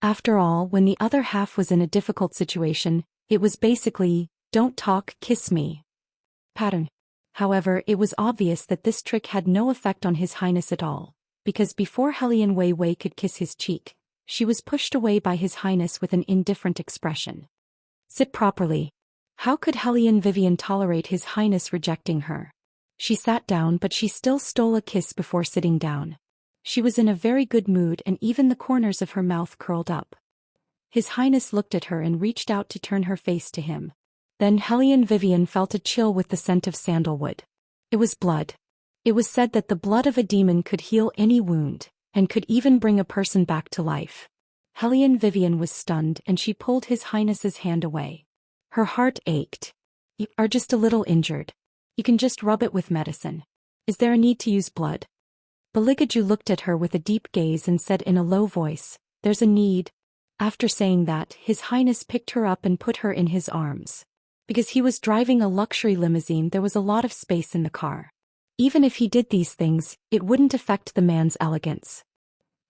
After all, when the other half was in a difficult situation, it was basically, "Don't talk, kiss me" pattern. However, it was obvious that this trick had no effect on His Highness at all, because before Hellion Wei Wei could kiss his cheek, she was pushed away by His Highness with an indifferent expression. "Sit properly." How could Hellion Vivian tolerate His Highness rejecting her? She sat down, but she still stole a kiss before sitting down. She was in a very good mood and even the corners of her mouth curled up. His Highness looked at her and reached out to turn her face to him. Then Hellion Vivian felt a chill with the scent of sandalwood. It was blood. It was said that the blood of a demon could heal any wound, and could even bring a person back to life. Hellion Vivian was stunned and she pulled His Highness's hand away. Her heart ached. "You are just a little injured. You can just rub it with medicine. Is there a need to use blood?" Baligaju looked at her with a deep gaze and said in a low voice, "There's a need." After saying that, His Highness picked her up and put her in his arms. Because he was driving a luxury limousine, there was a lot of space in the car. Even if he did these things, it wouldn't affect the man's elegance.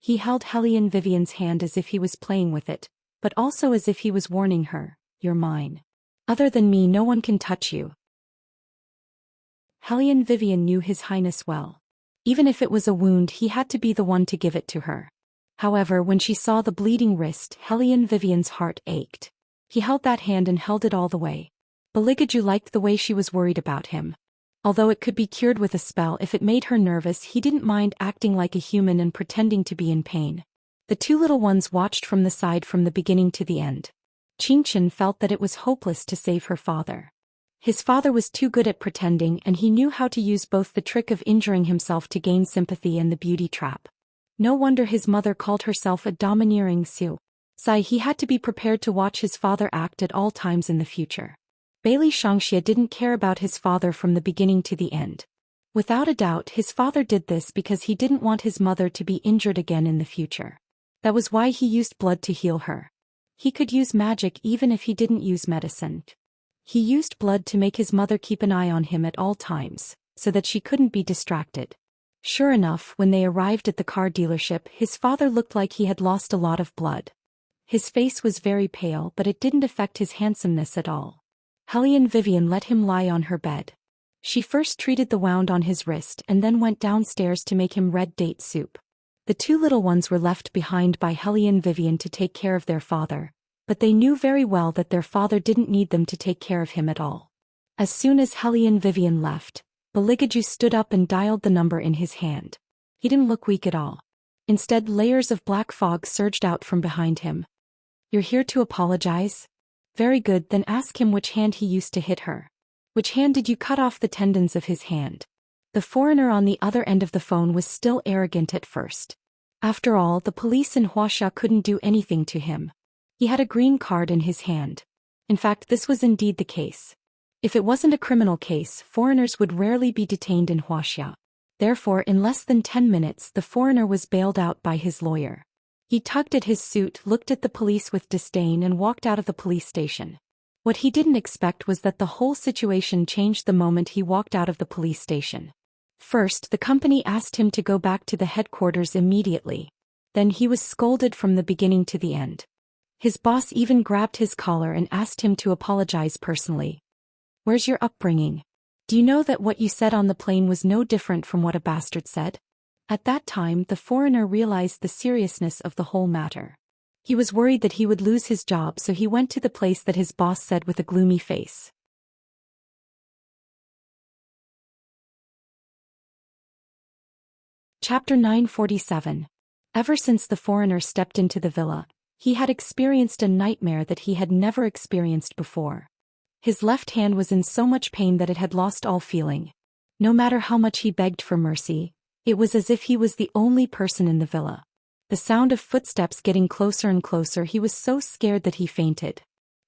He held Helene Vivian's hand as if he was playing with it, but also as if he was warning her, "You're mine. Other than me, no one can touch you." Helene Vivian knew His Highness well. Even if it was a wound, he had to be the one to give it to her. However, when she saw the bleeding wrist, Helene Vivian's heart ached. He held that hand and held it all the way. Beligaju liked the way she was worried about him. Although it could be cured with a spell if it made her nervous, he didn't mind acting like a human and pretending to be in pain. The two little ones watched from the side from the beginning to the end. Qingchen felt that it was hopeless to save her father. His father was too good at pretending, and he knew how to use both the trick of injuring himself to gain sympathy and the beauty trap. No wonder his mother called herself a domineering Su. Sai. He had to be prepared to watch his father act at all times in the future. Bailey Shangxia didn't care about his father from the beginning to the end. Without a doubt, his father did this because he didn't want his mother to be injured again in the future. That was why he used blood to heal her. He could use magic even if he didn't use medicine. He used blood to make his mother keep an eye on him at all times, so that she couldn't be distracted. Sure enough, when they arrived at the car dealership, his father looked like he had lost a lot of blood. His face was very pale, but it didn't affect his handsomeness at all. Helene Vivian let him lie on her bed. She first treated the wound on his wrist and then went downstairs to make him red date soup. The two little ones were left behind by Helene Vivian to take care of their father, but they knew very well that their father didn't need them to take care of him at all. As soon as Helene Vivian left, Beligaju stood up and dialed the number in his hand. He didn't look weak at all. Instead, layers of black fog surged out from behind him. "You're here to apologize? Very good, then ask him which hand he used to hit her. Which hand did you cut off the tendons of his hand?" The foreigner on the other end of the phone was still arrogant at first. After all, the police in Huaxia couldn't do anything to him. He had a green card in his hand. In fact, this was indeed the case. If it wasn't a criminal case, foreigners would rarely be detained in Huaxia. Therefore, in less than 10 minutes, the foreigner was bailed out by his lawyer. He tugged at his suit, looked at the police with disdain, and walked out of the police station. What he didn't expect was that the whole situation changed the moment he walked out of the police station. First, the company asked him to go back to the headquarters immediately. Then he was scolded from the beginning to the end. His boss even grabbed his collar and asked him to apologize personally. "Where's your upbringing? Do you know that what you said on the plane was no different from what a bastard said?" At that time, the foreigner realized the seriousness of the whole matter. He was worried that he would lose his job, so he went to the place that his boss said with a gloomy face. Chapter 947. Ever since the foreigner stepped into the villa, he had experienced a nightmare that he had never experienced before. His left hand was in so much pain that it had lost all feeling. No matter how much he begged for mercy, it was as if he was the only person in the villa. The sound of footsteps getting closer and closer, he was so scared that he fainted.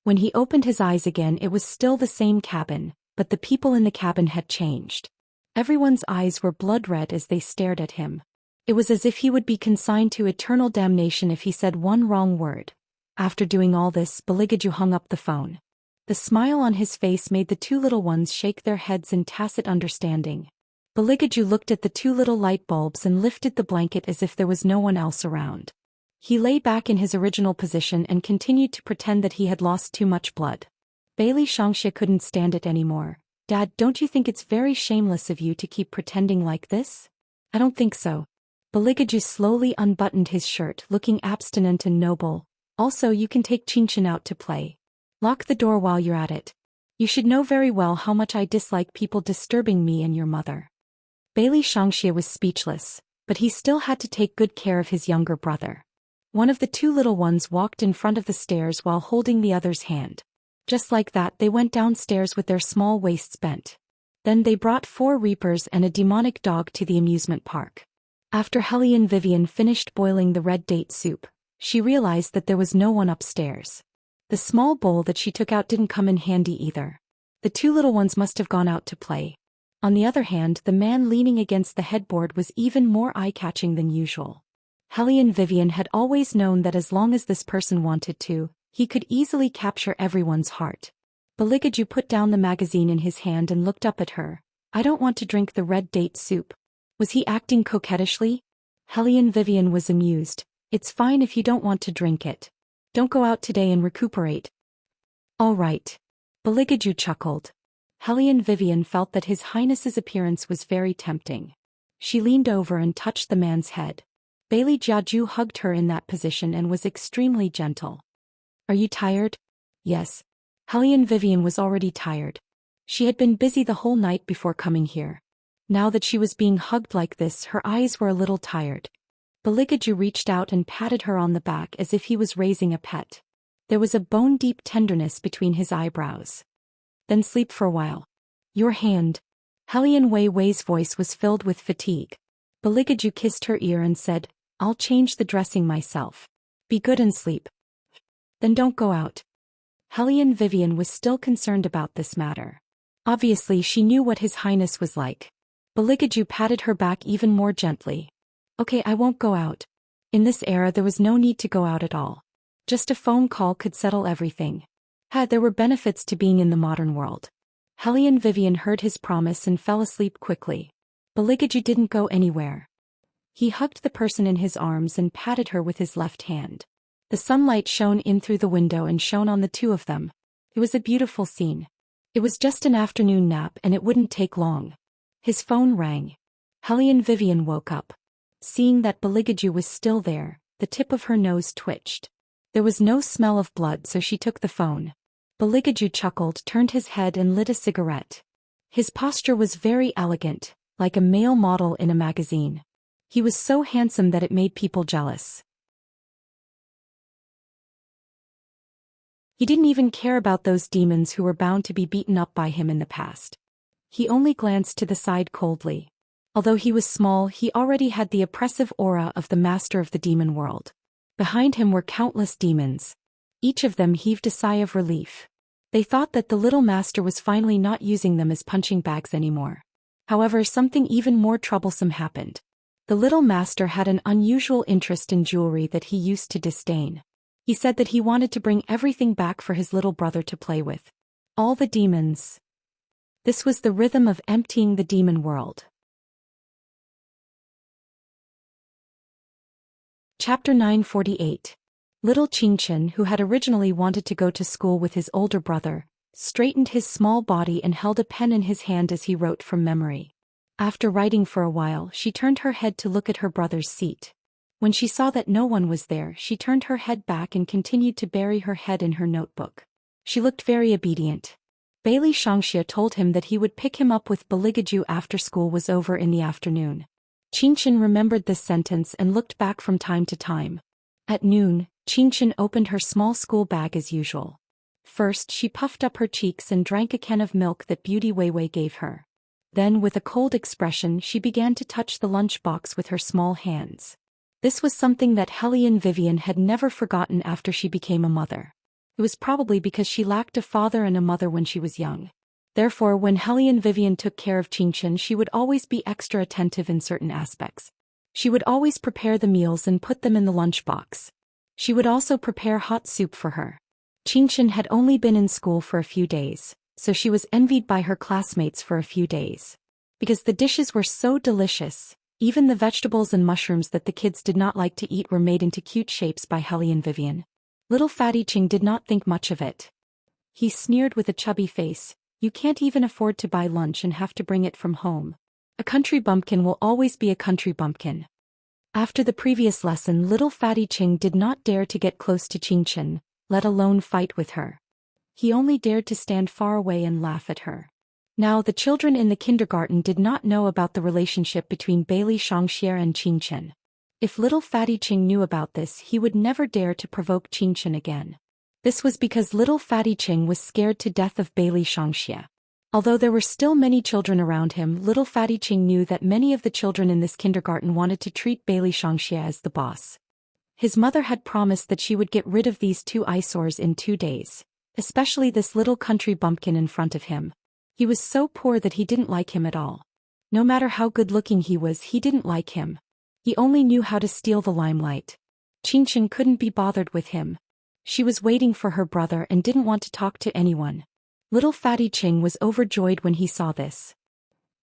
When he opened his eyes again, it was still the same cabin, but the people in the cabin had changed. Everyone's eyes were blood red as they stared at him. It was as if he would be consigned to eternal damnation if he said one wrong word. After doing all this, Beligaju hung up the phone. The smile on his face made the two little ones shake their heads in tacit understanding. Beligaju looked at the two little light bulbs and lifted the blanket as if there was no one else around. He lay back in his original position and continued to pretend that he had lost too much blood. Bailey Shangxia couldn't stand it anymore. "Dad, don't you think it's very shameless of you to keep pretending like this?" "I don't think so." Beligaju slowly unbuttoned his shirt, looking abstinent and noble. "Also, you can take Qingchen out to play. Lock the door while you're at it. You should know very well how much I dislike people disturbing me and your mother." Bailey Shangxia was speechless, but he still had to take good care of his younger brother. One of the two little ones walked in front of the stairs while holding the other's hand. Just like that, they went downstairs with their small waists bent. Then they brought 4 reapers and a demonic dog to the amusement park. After Helene Vivian finished boiling the red date soup, she realized that there was no one upstairs. The small bowl that she took out didn't come in handy either. The two little ones must have gone out to play. On the other hand, the man leaning against the headboard was even more eye-catching than usual. Hellion Vivian had always known that as long as this person wanted to, he could easily capture everyone's heart. Beligaju put down the magazine in his hand and looked up at her. I don't want to drink the red date soup. Was he acting coquettishly? Hellion Vivian was amused. It's fine if you don't want to drink it. Don't go out today and recuperate. All right. Beligaju chuckled. Hellion Vivian felt that His Highness's appearance was very tempting. She leaned over and touched the man's head. Bailey Jiaju hugged her in that position and was extremely gentle. Are you tired? Yes. Hellion Vivian was already tired. She had been busy the whole night before coming here. Now that she was being hugged like this, her eyes were a little tired. Beligaju reached out and patted her on the back as if he was raising a pet. There was a bone-deep tenderness between his eyebrows. Then sleep for a while. Your hand. Hellion Wei Wei's voice was filled with fatigue. Beligaju kissed her ear and said, I'll change the dressing myself. Be good and sleep. Then don't go out. Hellion Vivian was still concerned about this matter. Obviously she knew what His Highness was like. Beligaju patted her back even more gently. Okay, I won't go out. In this era there was no need to go out at all. Just a phone call could settle everything. There were benefits to being in the modern world. Hellion Vivian heard his promise and fell asleep quickly. Beligaju didn't go anywhere. He hugged the person in his arms and patted her with his left hand. The sunlight shone in through the window and shone on the two of them. It was a beautiful scene. It was just an afternoon nap and it wouldn't take long. His phone rang. Hellion Vivian woke up. Seeing that Beligaju was still there, the tip of her nose twitched. There was no smell of blood, so she took the phone. Beligaju chuckled, turned his head and lit a cigarette. His posture was very elegant, like a male model in a magazine. He was so handsome that it made people jealous. He didn't even care about those demons who were bound to be beaten up by him in the past. He only glanced to the side coldly. Although he was small, he already had the oppressive aura of the master of the demon world. Behind him were countless demons. Each of them heaved a sigh of relief. They thought that the little master was finally not using them as punching bags anymore. However, something even more troublesome happened. The little master had an unusual interest in jewelry that he used to disdain. He said that he wanted to bring everything back for his little brother to play with. All the demons. This was the rhythm of emptying the demon world. Chapter 948. Little Qinchin, who had originally wanted to go to school with his older brother, straightened his small body and held a pen in his hand as he wrote from memory. After writing for a while, she turned her head to look at her brother's seat. When she saw that no one was there, she turned her head back and continued to bury her head in her notebook. She looked very obedient. Bailey Shangxia told him that he would pick him up with Beligaju after school was over in the afternoon. Qinchin remembered this sentence and looked back from time to time. At noon, Qinchin opened her small school bag as usual. First, she puffed up her cheeks and drank a can of milk that Beauty Weiwei gave her. Then, with a cold expression, she began to touch the lunchbox with her small hands. This was something that Hellion Vivian had never forgotten after she became a mother. It was probably because she lacked a father and a mother when she was young. Therefore, when Hellion Vivian took care of Qinchin, she would always be extra attentive in certain aspects. She would always prepare the meals and put them in the lunchbox. She would also prepare hot soup for her. Qinchin had only been in school for a few days, so she was envied by her classmates for a few days. Because the dishes were so delicious, even the vegetables and mushrooms that the kids did not like to eat were made into cute shapes by Hellion Vivian. Little Fatty Ching did not think much of it. He sneered with a chubby face, "You can't even afford to buy lunch and have to bring it from home. A country bumpkin will always be a country bumpkin." After the previous lesson, little Fatty Ching did not dare to get close to Qinchin, let alone fight with her. He only dared to stand far away and laugh at her. Now the children in the kindergarten did not know about the relationship between Bailey Shangxia and Qinchin. If little Fatty Ching knew about this, he would never dare to provoke Qinchin again. This was because little Fatty Ching was scared to death of Bailey Shangxia. Although there were still many children around him, little Fatty Ching knew that many of the children in this kindergarten wanted to treat Bailey Shangxia as the boss. His mother had promised that she would get rid of these two eyesores in 2 days, especially this little country bumpkin in front of him. He was so poor that he didn't like him at all. No matter how good-looking he was, he didn't like him. He only knew how to steal the limelight. Qingchen couldn't be bothered with him. She was waiting for her brother and didn't want to talk to anyone. Little Fatty Ching was overjoyed when he saw this.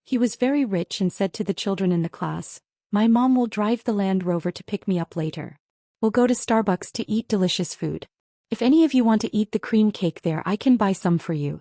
He was very rich and said to the children in the class, "My mom will drive the Land Rover to pick me up later. We'll go to Starbucks to eat delicious food. If any of you want to eat the cream cake there, I can buy some for you."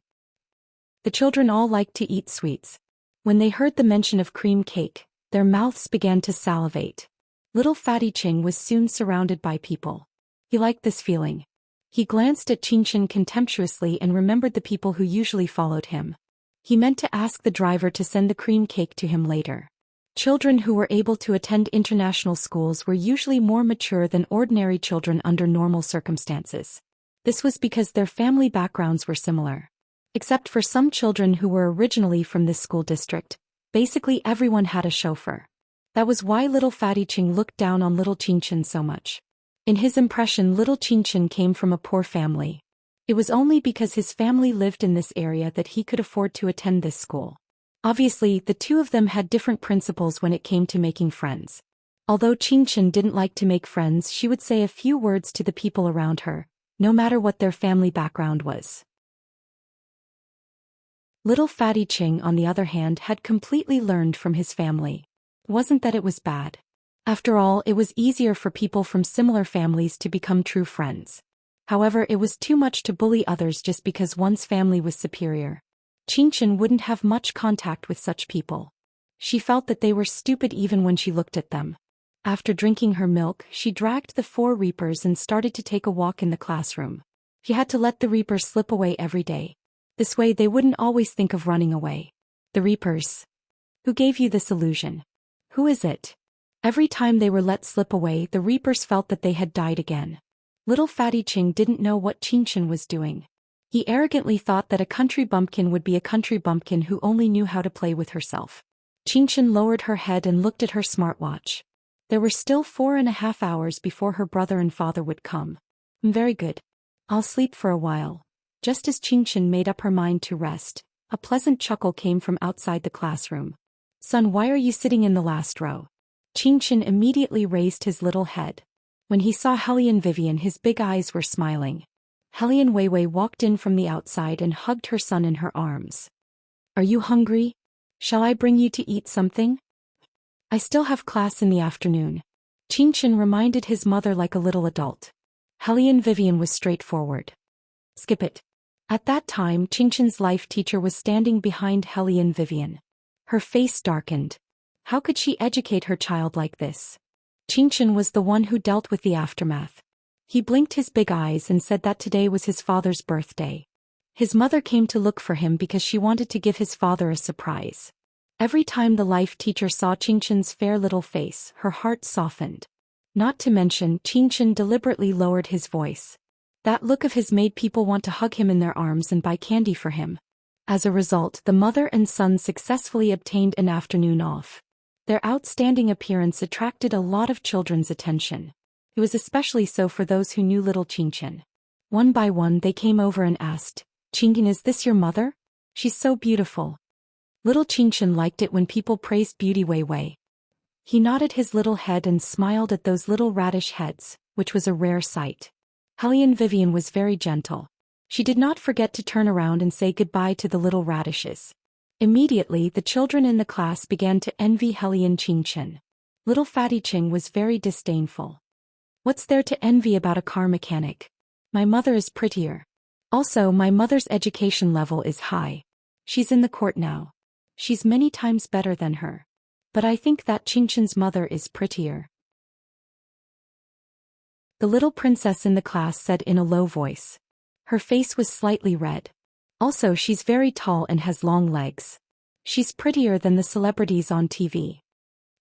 The children all liked to eat sweets. When they heard the mention of cream cake, their mouths began to salivate. Little Fatty Ching was soon surrounded by people. He liked this feeling. He glanced at Qingchen contemptuously and remembered the people who usually followed him. He meant to ask the driver to send the cream cake to him later. Children who were able to attend international schools were usually more mature than ordinary children under normal circumstances. This was because their family backgrounds were similar. Except for some children who were originally from this school district, basically everyone had a chauffeur. That was why little Fatty Ching looked down on little Qingchen so much. In his impression, little Qingchen came from a poor family. It was only because his family lived in this area that he could afford to attend this school. Obviously, the two of them had different principles when it came to making friends. Although Qingchen didn't like to make friends, she would say a few words to the people around her, no matter what their family background was. Little Fatty Ching, on the other hand, had completely learned from his family. It wasn't that it was bad. After all, it was easier for people from similar families to become true friends. However, it was too much to bully others just because one's family was superior. Qingchen wouldn't have much contact with such people. She felt that they were stupid even when she looked at them. After drinking her milk, she dragged the 4 reapers and started to take a walk in the classroom. She had to let the reapers slip away every day. This way they wouldn't always think of running away. The reapers. Who gave you this illusion? Who is it? Every time they were let slip away, the reapers felt that they had died again. Little Fatty Ching didn't know what Qingchen was doing. He arrogantly thought that a country bumpkin would be a country bumpkin who only knew how to play with herself. Qingchen lowered her head and looked at her smartwatch. There were still 4.5 hours before her brother and father would come. Very good. I'll sleep for a while. Just as Qingchen made up her mind to rest, a pleasant chuckle came from outside the classroom. "Son, why are you sitting in the last row?" Qingchen immediately raised his little head. When he saw Hellion Vivian, his big eyes were smiling. Hellion Weiwei walked in from the outside and hugged her son in her arms. "Are you hungry? Shall I bring you to eat something?" "I still have class in the afternoon." Qingchen reminded his mother like a little adult. Hellion Vivian was straightforward. "Skip it." At that time, Qingchen's life teacher was standing behind Hellion Vivian. Her face darkened. How could she educate her child like this? Qingchen was the one who dealt with the aftermath. He blinked his big eyes and said that today was his father's birthday. His mother came to look for him because she wanted to give his father a surprise. Every time the life teacher saw Qingchen's fair little face, her heart softened. Not to mention, Qingchen deliberately lowered his voice. That look of his made people want to hug him in their arms and buy candy for him. As a result, the mother and son successfully obtained an afternoon off. Their outstanding appearance attracted a lot of children's attention. It was especially so for those who knew little Qingchen. One by one they came over and asked, "Qingchen, is this your mother? She's so beautiful." Little Qingchen liked it when people praised Beauty Weiwei. He nodded his little head and smiled at those little radish heads, which was a rare sight. Hellion Vivian was very gentle. She did not forget to turn around and say goodbye to the little radishes. Immediately, the children in the class began to envy Hellion Qingchen. Little Fatty Ching was very disdainful. "What's there to envy about a car mechanic? My mother is prettier. Also, my mother's education level is high. She's in the court now. She's many times better than her. But I think that Qingchen's mother is prettier." The little princess in the class said in a low voice. Her face was slightly red. "Also, she's very tall and has long legs. She's prettier than the celebrities on TV."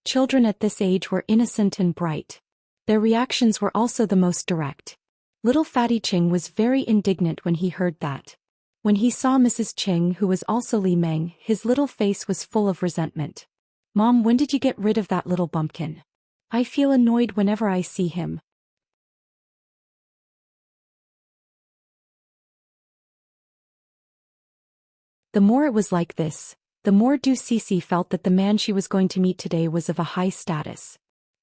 Children at this age were innocent and bright. Their reactions were also the most direct. Little Fatty Ching was very indignant when he heard that. When he saw Mrs. Ching, who was also Li Meng, his little face was full of resentment. "Mom, when did you get rid of that little bumpkin? I feel annoyed whenever I see him." The more it was like this, the more Du Cece felt that the man she was going to meet today was of a high status.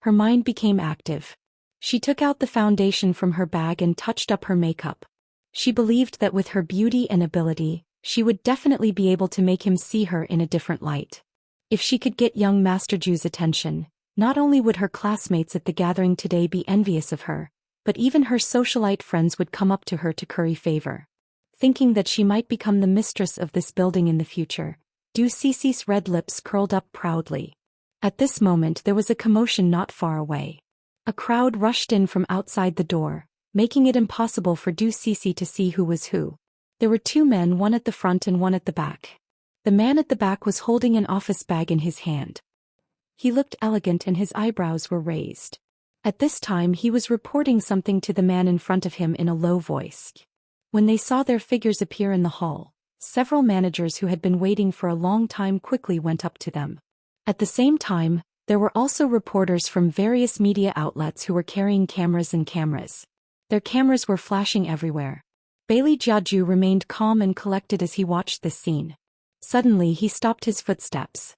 Her mind became active. She took out the foundation from her bag and touched up her makeup. She believed that with her beauty and ability, she would definitely be able to make him see her in a different light. If she could get young Master Ju's attention, not only would her classmates at the gathering today be envious of her, but even her socialite friends would come up to her to curry favor. Thinking that she might become the mistress of this building in the future, Du Cece's red lips curled up proudly. At this moment there was a commotion not far away. A crowd rushed in from outside the door, making it impossible for Du Cece to see who was who. There were two men, one at the front and one at the back. The man at the back was holding an office bag in his hand. He looked elegant and his eyebrows were raised. At this time he was reporting something to the man in front of him in a low voice. When they saw their figures appear in the hall, several managers who had been waiting for a long time quickly went up to them. At the same time, there were also reporters from various media outlets who were carrying cameras and cameras. Their cameras were flashing everywhere. Bailey Jiaju remained calm and collected as he watched this scene. Suddenly he stopped his footsteps.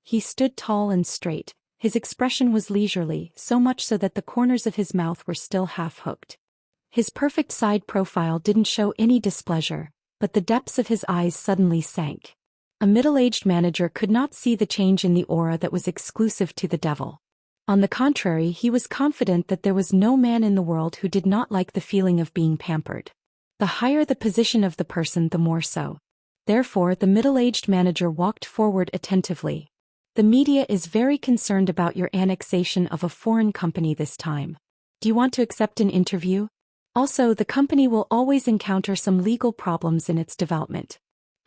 He stood tall and straight. His expression was leisurely, so much so that the corners of his mouth were still half-hooked. His perfect side profile didn't show any displeasure, but the depths of his eyes suddenly sank. A middle-aged manager could not see the change in the aura that was exclusive to the devil. On the contrary, he was confident that there was no man in the world who did not like the feeling of being pampered. The higher the position of the person, the more so. Therefore, the middle-aged manager walked forward attentively. The media is very concerned about your annexation of a foreign company this time. Do you want to accept an interview? Also, the company will always encounter some legal problems in its development.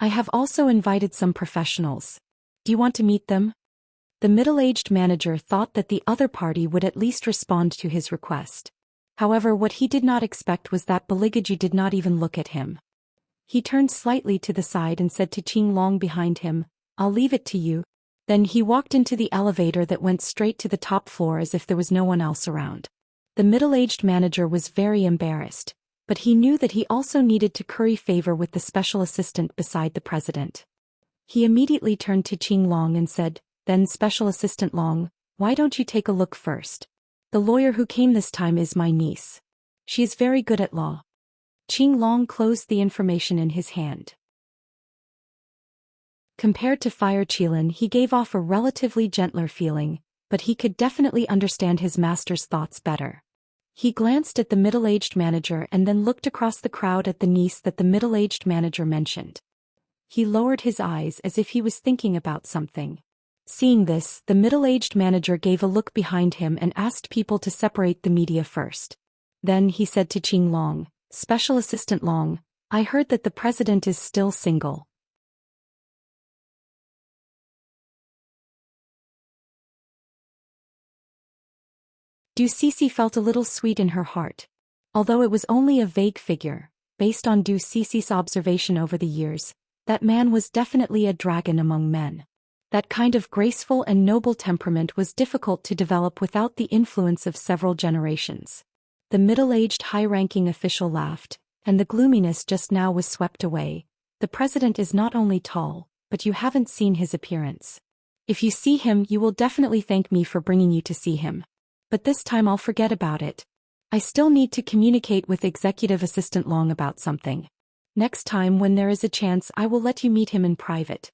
I have also invited some professionals. Do you want to meet them? The middle-aged manager thought that the other party would at least respond to his request. However, what he did not expect was that Baligaju did not even look at him. He turned slightly to the side and said to Qing Long behind him, "I'll leave it to you." Then he walked into the elevator that went straight to the top floor as if there was no one else around. The middle-aged manager was very embarrassed, but he knew that he also needed to curry favor with the special assistant beside the president. He immediately turned to Qing Long and said, "Then Special Assistant Long, why don't you take a look first? The lawyer who came this time is my niece. She is very good at law." Qing Long closed the information in his hand. Compared to Fire Qilin, he gave off a relatively gentler feeling, but he could definitely understand his master's thoughts better. He glanced at the middle-aged manager and then looked across the crowd at the niece that the middle-aged manager mentioned. He lowered his eyes as if he was thinking about something. Seeing this, the middle-aged manager gave a look behind him and asked people to separate the media first. Then he said to Qing Long, "Special Assistant Long, I heard that the president is still single." Du Cece felt a little sweet in her heart. Although it was only a vague figure, based on Du Cece's observation over the years, that man was definitely a dragon among men. That kind of graceful and noble temperament was difficult to develop without the influence of several generations. The middle-aged high-ranking official laughed, and the gloominess just now was swept away. "The president is not only tall, but you haven't seen his appearance. If you see him, you will definitely thank me for bringing you to see him. But this time I'll forget about it. I still need to communicate with Executive Assistant Long about something. Next time when there is a chance I will let you meet him in private."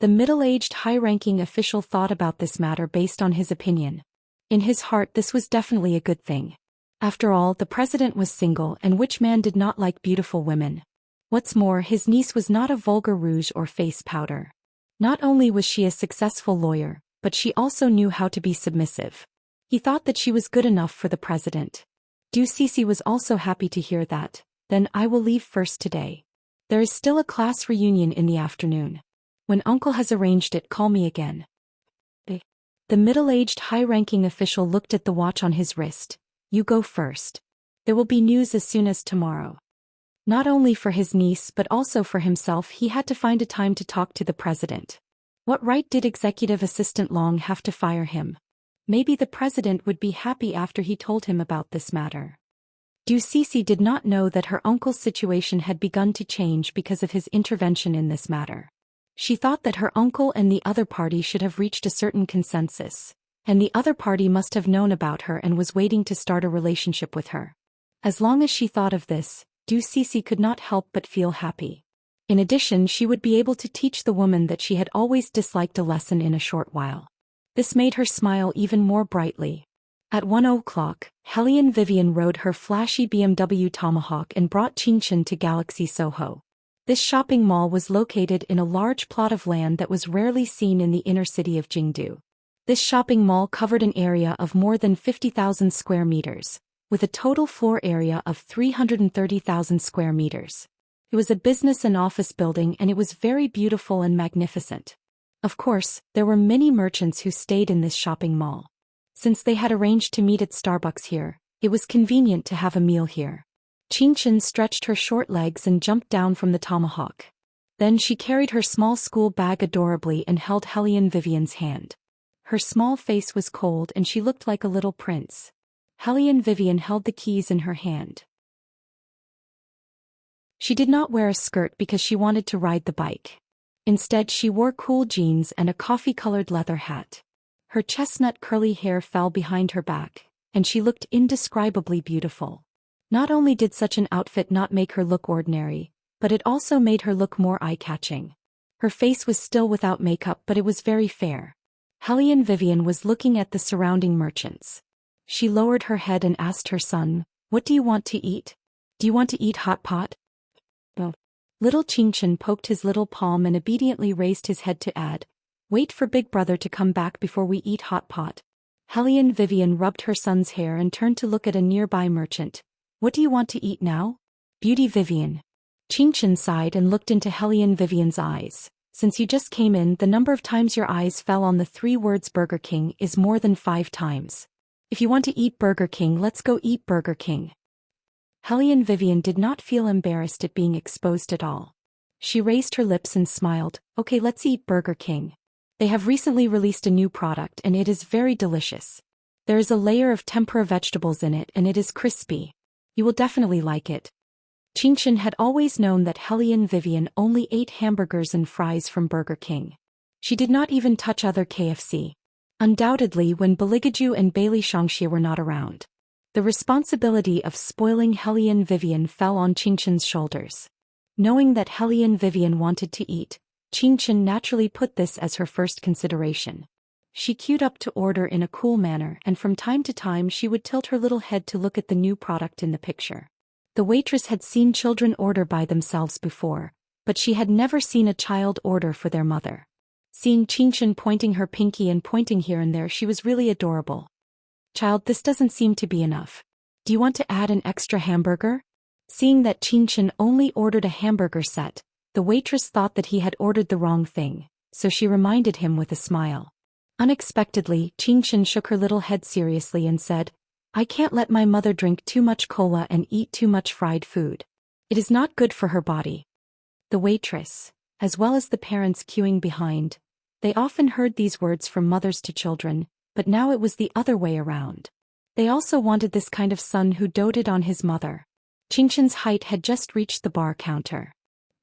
The middle-aged high-ranking official thought about this matter based on his opinion. In his heart this was definitely a good thing. After all, the president was single, and which man did not like beautiful women? What's more, his niece was not a vulgar rouge or face powder. Not only was she a successful lawyer, but she also knew how to be submissive. He thought that she was good enough for the president. Du Cece was also happy to hear that. "Then I will leave first today. There is still a class reunion in the afternoon. When uncle has arranged it, call me again." The middle-aged high-ranking official looked at the watch on his wrist. "You go first. There will be news as soon as tomorrow." Not only for his niece but also for himself, he had to find a time to talk to the president. What right did Executive Assistant Long have to fire him? Maybe the president would be happy after he told him about this matter. Du Cece did not know that her uncle's situation had begun to change because of his intervention in this matter. She thought that her uncle and the other party should have reached a certain consensus. And the other party must have known about her and was waiting to start a relationship with her. As long as she thought of this, Du Cece could not help but feel happy. In addition, she would be able to teach the woman that she had always disliked a lesson in a short while. This made her smile even more brightly. At 1 o'clock, Hellion Vivian rode her flashy BMW Tomahawk and brought Qingshan to Galaxy Soho. This shopping mall was located in a large plot of land that was rarely seen in the inner city of Jingdu. This shopping mall covered an area of more than 50,000 square meters, with a total floor area of 330,000 square meters. It was a business and office building, and it was very beautiful and magnificent. Of course, there were many merchants who stayed in this shopping mall. Since they had arranged to meet at Starbucks here, it was convenient to have a meal here. Qingshan stretched her short legs and jumped down from the tomahawk. Then she carried her small school bag adorably and held Hellion Vivian's hand. Her small face was cold and she looked like a little prince. Hellion Vivian held the keys in her hand. She did not wear a skirt because she wanted to ride the bike. Instead, she wore cool jeans and a coffee-colored leather hat. Her chestnut curly hair fell behind her back, and she looked indescribably beautiful. Not only did such an outfit not make her look ordinary, but it also made her look more eye-catching. Her face was still without makeup, but it was very fair. Hellion Vivian was looking at the surrounding merchants. She lowered her head and asked her son, "What do you want to eat? Do you want to eat hot pot?" Oh. Little Qingshan poked his little palm and obediently raised his head to add, "Wait for Big Brother to come back before we eat hot pot." Hellion Vivian rubbed her son's hair and turned to look at a nearby merchant. "What do you want to eat now?" "Beauty Vivian." Qingshan sighed and looked into Hellion Vivian's eyes. "Since you just came in, the number of times your eyes fell on the 3 words Burger King is more than 5 times. If you want to eat Burger King, let's go eat Burger King." Hellion Vivian did not feel embarrassed at being exposed at all. She raised her lips and smiled. "Okay, let's eat Burger King. They have recently released a new product and it is very delicious. There is a layer of tempura vegetables in it and it is crispy. You will definitely like it." Qingshan had always known that Hellion Vivian only ate hamburgers and fries from Burger King. She did not even touch other KFC. Undoubtedly, when Beligaju and Bailey Shangxie were not around, the responsibility of spoiling Hellion Vivian fell on Qingshan's shoulders. Knowing that Hellion Vivian wanted to eat, Qingshan naturally put this as her first consideration. She queued up to order in a cool manner, and from time to time she would tilt her little head to look at the new product in the picture. The waitress had seen children order by themselves before, but she had never seen a child order for their mother. Seeing Qingshan pointing her pinky and pointing here and there, she was really adorable. "Child, this doesn't seem to be enough. Do you want to add an extra hamburger?" Seeing that Qingshan only ordered a hamburger set, the waitress thought that he had ordered the wrong thing, so she reminded him with a smile. Unexpectedly, Qingshan shook her little head seriously and said, "I can't let my mother drink too much cola and eat too much fried food. It is not good for her body." The waitress, as well as the parents queuing behind, they often heard these words from mothers to children, but now it was the other way around. They also wanted this kind of son who doted on his mother. Qingshan's height had just reached the bar counter.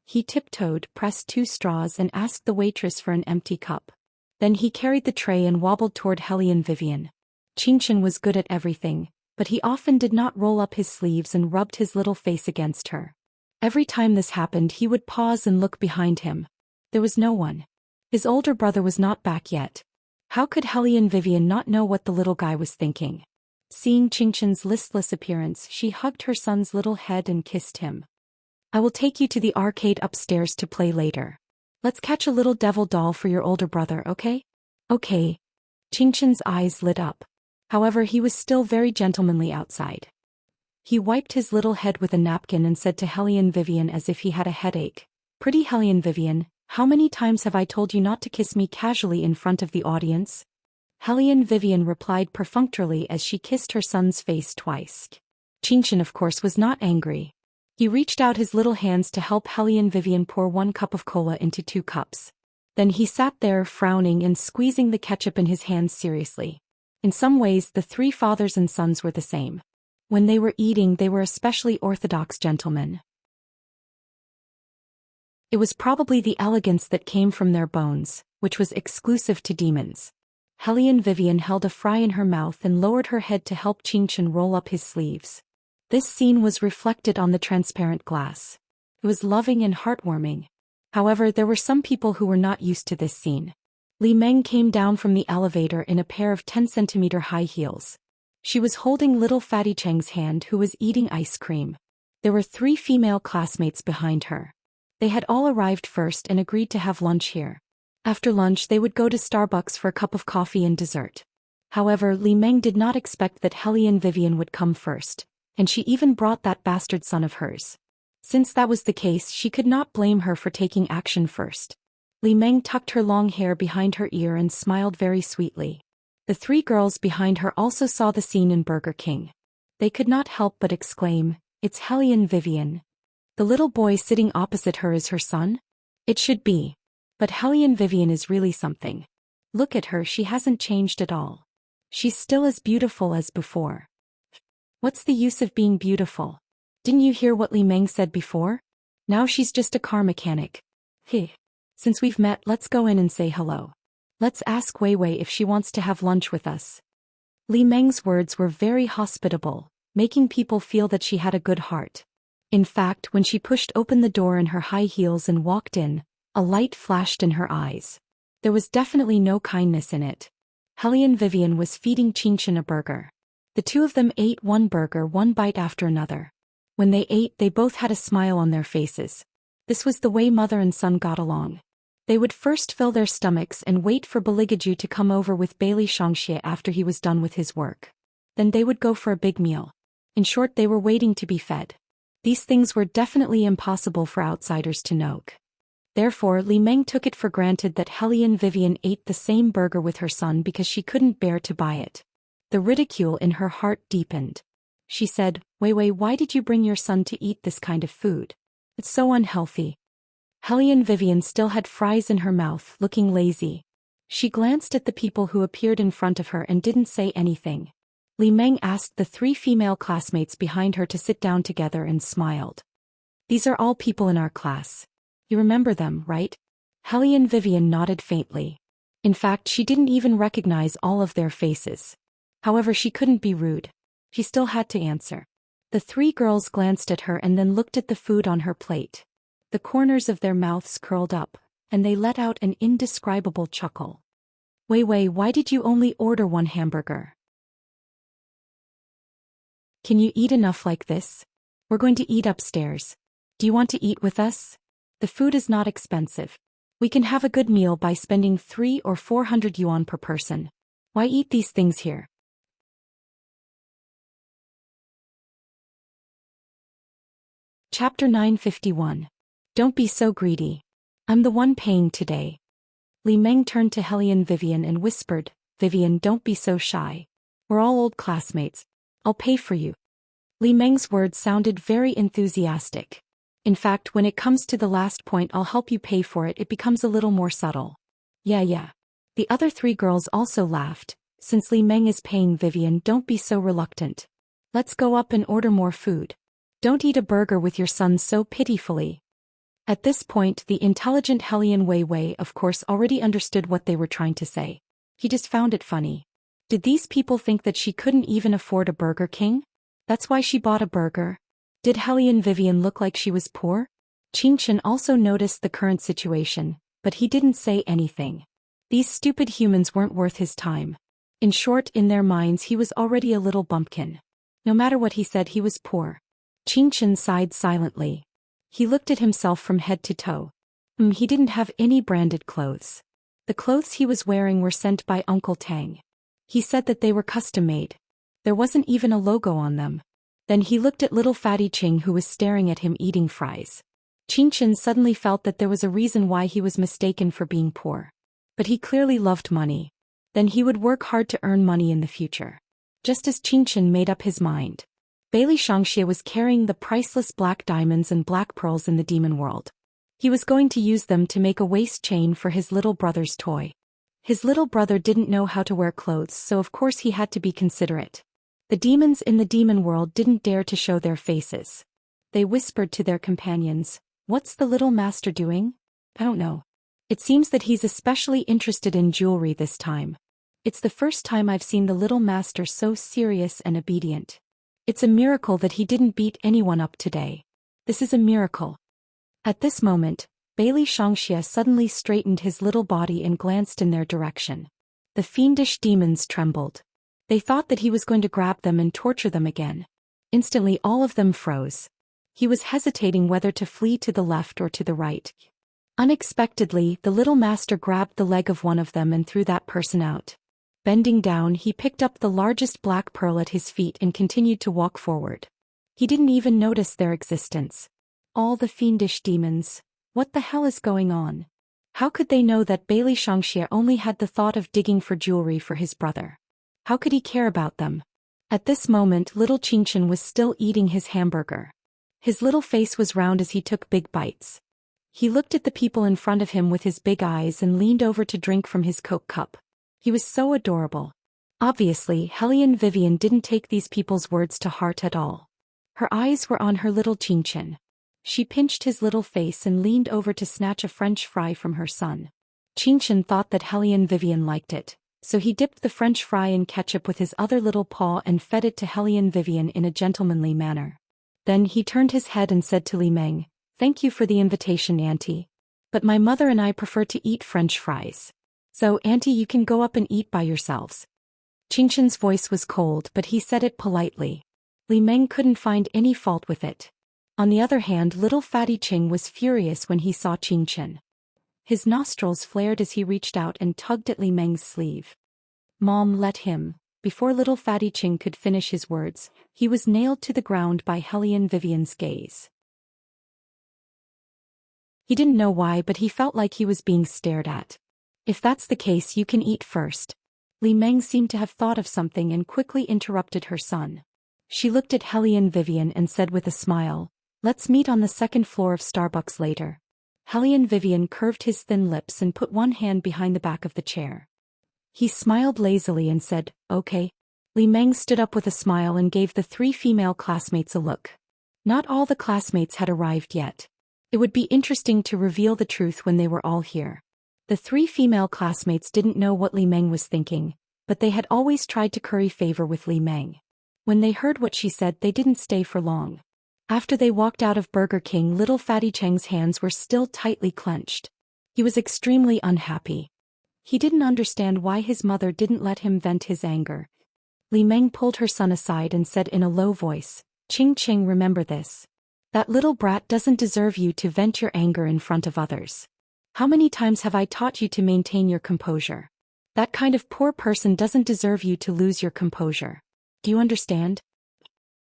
He tiptoed, pressed 2 straws and asked the waitress for an empty cup. Then he carried the tray and wobbled toward Hellion Vivian. Qingshan was good at everything, but he often did not roll up his sleeves and rubbed his little face against her. Every time this happened, he would pause and look behind him. There was no one. His older brother was not back yet. How could Hellion Vivian not know what the little guy was thinking? Seeing Qingshan's listless appearance, she hugged her son's little head and kissed him. "I will take you to the arcade upstairs to play later. Let's catch a little devil doll for your older brother, okay?" "Okay." Qingshan's eyes lit up. However, he was still very gentlemanly outside. He wiped his little head with a napkin and said to Hellion Vivian as if he had a headache, "Pretty Hellion Vivian, how many times have I told you not to kiss me casually in front of the audience?" Hellion Vivian replied perfunctorily as she kissed her son's face twice. Qingshan, of course, was not angry. He reached out his little hands to help Hellion Vivian pour 1 cup of cola into 2 cups. Then he sat there frowning and squeezing the ketchup in his hands seriously. In some ways, the 3 fathers and sons were the same. When they were eating, they were especially orthodox gentlemen. It was probably the elegance that came from their bones, which was exclusive to demons. Hellion Vivian held a fry in her mouth and lowered her head to help Qingchen roll up his sleeves. This scene was reflected on the transparent glass. It was loving and heartwarming. However, there were some people who were not used to this scene. Li Meng came down from the elevator in a pair of 10-centimeter high heels. She was holding little Fatty Cheng's hand, who was eating ice cream. There were 3 female classmates behind her. They had all arrived first and agreed to have lunch here. After lunch they would go to Starbucks for a cup of coffee and dessert. However, Li Meng did not expect that Hellion Vivian would come first, and she even brought that bastard son of hers. Since that was the case, she could not blame her for taking action first. Li Meng tucked her long hair behind her ear and smiled very sweetly. The 3 girls behind her also saw the scene in Burger King. They could not help but exclaim, "It's Hellion Vivian. The little boy sitting opposite her is her son? It should be. But Hellion Vivian is really something. Look at her, she hasn't changed at all. She's still as beautiful as before." What's the use of being beautiful? Didn't you hear what Li Meng said before? Now she's just a car mechanic. Hey. Since we've met, let's go in and say hello. Let's ask Wei Wei if she wants to have lunch with us. Li Meng's words were very hospitable, making people feel that she had a good heart. In fact, when she pushed open the door in her high heels and walked in, a light flashed in her eyes. There was definitely no kindness in it. Hellion Vivian was feeding Qingchen a burger. The 2 of them ate one burger one bite after another. When they ate, they both had a smile on their faces. This was the way mother and son got along. They would first fill their stomachs and wait for Beligaju to come over with Bailey Shangxie after he was done with his work. Then they would go for a big meal. In short, they were waiting to be fed. These things were definitely impossible for outsiders to know. Therefore, Li Meng took it for granted that Hellion Vivian ate the same burger with her son because she couldn't bear to buy it. The ridicule in her heart deepened. She said, "Wei Wei, why did you bring your son to eat this kind of food? It's so unhealthy." Hellion Vivian still had fries in her mouth, looking lazy. She glanced at the people who appeared in front of her and didn't say anything. Li Meng asked the 3 female classmates behind her to sit down together and smiled. "These are all people in our class. You remember them, right?" Hellion Vivian nodded faintly. In fact, she didn't even recognize all of their faces. However, she couldn't be rude. She still had to answer. The 3 girls glanced at her and then looked at the food on her plate. The corners of their mouths curled up, and they let out an indescribable chuckle. "Wei Wei, why did you only order 1 hamburger? Can you eat enough like this? We're going to eat upstairs. Do you want to eat with us? The food is not expensive. We can have a good meal by spending 300 or 400 yuan per person. Why eat these things here?" Chapter 951. Don't be so greedy. I'm the one paying today. Li Meng turned to Hellion Vivian and whispered, "Vivian, don't be so shy. We're all old classmates. I'll pay for you." Li Meng's words sounded very enthusiastic. In fact, when it comes to the last point, "I'll help you pay for it," it becomes a little more subtle. Yeah. The other 3 girls also laughed. "Since Li Meng is paying, Vivian, don't be so reluctant. Let's go up and order more food. Don't eat a burger with your son so pitifully." At this point, the intelligent Hellion Wei Wei of course already understood what they were trying to say. He just found it funny. Did these people think that she couldn't even afford a Burger King? That's why she bought a burger? Did Hellion Vivian look like she was poor? Qingchen also noticed the current situation, but he didn't say anything. These stupid humans weren't worth his time. In short, in their minds he was already a little bumpkin. No matter what he said, he was poor. Qingchen sighed silently. He looked at himself from head to toe. He didn't have any branded clothes. The clothes he was wearing were sent by Uncle Tang. He said that they were custom-made. There wasn't even a logo on them. Then he looked at little Fatty Ching, who was staring at him eating fries. Qingchen suddenly felt that there was a reason why he was mistaken for being poor. But he clearly loved money. Then he would work hard to earn money in the future. Just as Qingchen made up his mind, Bailey Shangxie was carrying the priceless black diamonds and black pearls in the demon world. He was going to use them to make a waist chain for his little brother's toy. His little brother didn't know how to wear clothes, so of course he had to be considerate. The demons in the demon world didn't dare to show their faces. They whispered to their companions, "What's the little master doing? I don't know. It seems that he's especially interested in jewelry this time." It's the first time I've seen the little master so serious and obedient. It's a miracle that he didn't beat anyone up today. This is a miracle. At this moment, Bailey Shangxia suddenly straightened his little body and glanced in their direction. The fiendish demons trembled. They thought that he was going to grab them and torture them again. Instantly all of them froze. He was hesitating whether to flee to the left or to the right. Unexpectedly, the little master grabbed the leg of one of them and threw that person out. Bending down, he picked up the largest black pearl at his feet and continued to walk forward. He didn't even notice their existence. All the fiendish demons. What the hell is going on? How could they know that Bailey Shangxia only had the thought of digging for jewelry for his brother? How could he care about them? At this moment, little Qingshan was still eating his hamburger. His little face was round as he took big bites. He looked at the people in front of him with his big eyes and leaned over to drink from his Coke cup. He was so adorable. Obviously, Hellion Vivian didn't take these people's words to heart at all. Her eyes were on her little Qingshan. She pinched his little face and leaned over to snatch a French fry from her son. Qingshan thought that Hellion Vivian liked it, so he dipped the French fry in ketchup with his other little paw and fed it to Hellion Vivian in a gentlemanly manner. Then he turned his head and said to Li Meng, "Thank you for the invitation, Auntie. But my mother and I prefer to eat French fries. So, Auntie, you can go up and eat by yourselves." Qingshan's voice was cold, but he said it politely. Li Meng couldn't find any fault with it. On the other hand, little Fatty Ching was furious when he saw Qingshan. His nostrils flared as he reached out and tugged at Li Meng's sleeve. "Mom, let him." Before little Fatty Ching could finish his words, he was nailed to the ground by Hellion Vivian's gaze. He didn't know why, but he felt like he was being stared at. "If that's the case, you can eat first." Li Meng seemed to have thought of something and quickly interrupted her son. She looked at Hellion Vivian and said with a smile, "Let's meet on the second floor of Starbucks later." Hellion Vivian curved his thin lips and put one hand behind the back of the chair. He smiled lazily and said, "Okay." Li Meng stood up with a smile and gave the 3 female classmates a look. Not all the classmates had arrived yet. It would be interesting to reveal the truth when they were all here. The 3 female classmates didn't know what Li Meng was thinking, but they had always tried to curry favor with Li Meng. When they heard what she said, they didn't stay for long. After they walked out of Burger King, little Fatty Cheng's hands were still tightly clenched. He was extremely unhappy. He didn't understand why his mother didn't let him vent his anger. Li Meng pulled her son aside and said in a low voice, Ching, remember this. That little brat doesn't deserve you to vent your anger in front of others. How many times have I taught you to maintain your composure? That kind of poor person doesn't deserve you to lose your composure. Do you understand?"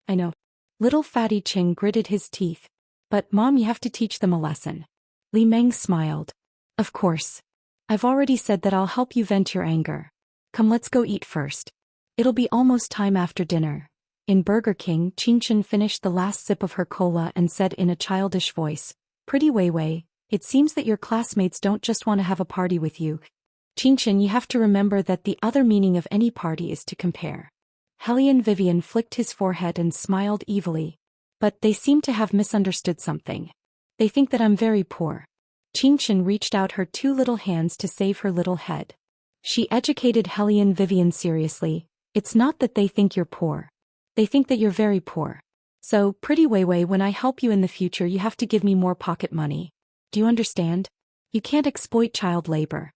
"I know." Little Fatty Ching gritted his teeth. "But Mom, you have to teach them a lesson." Li Meng smiled. "Of course. I've already said that I'll help you vent your anger. Come, let's go eat first. It'll be almost time after dinner." In Burger King, Qingshan finished the last sip of her cola and said in a childish voice, "Pretty Wei, it seems that your classmates don't just want to have a party with you. Qingshan, you have to remember that the other meaning of any party is to compare." Hellion Vivian flicked his forehead and smiled evilly. "But they seem to have misunderstood something. They think that I'm very poor." Qingshan reached out her 2 little hands to save her little head. She educated Hellion Vivian seriously. "It's not that they think you're poor. They think that you're very poor. So, Pretty Wei, when I help you in the future, you have to give me more pocket money. Do you understand? You can't exploit child labor.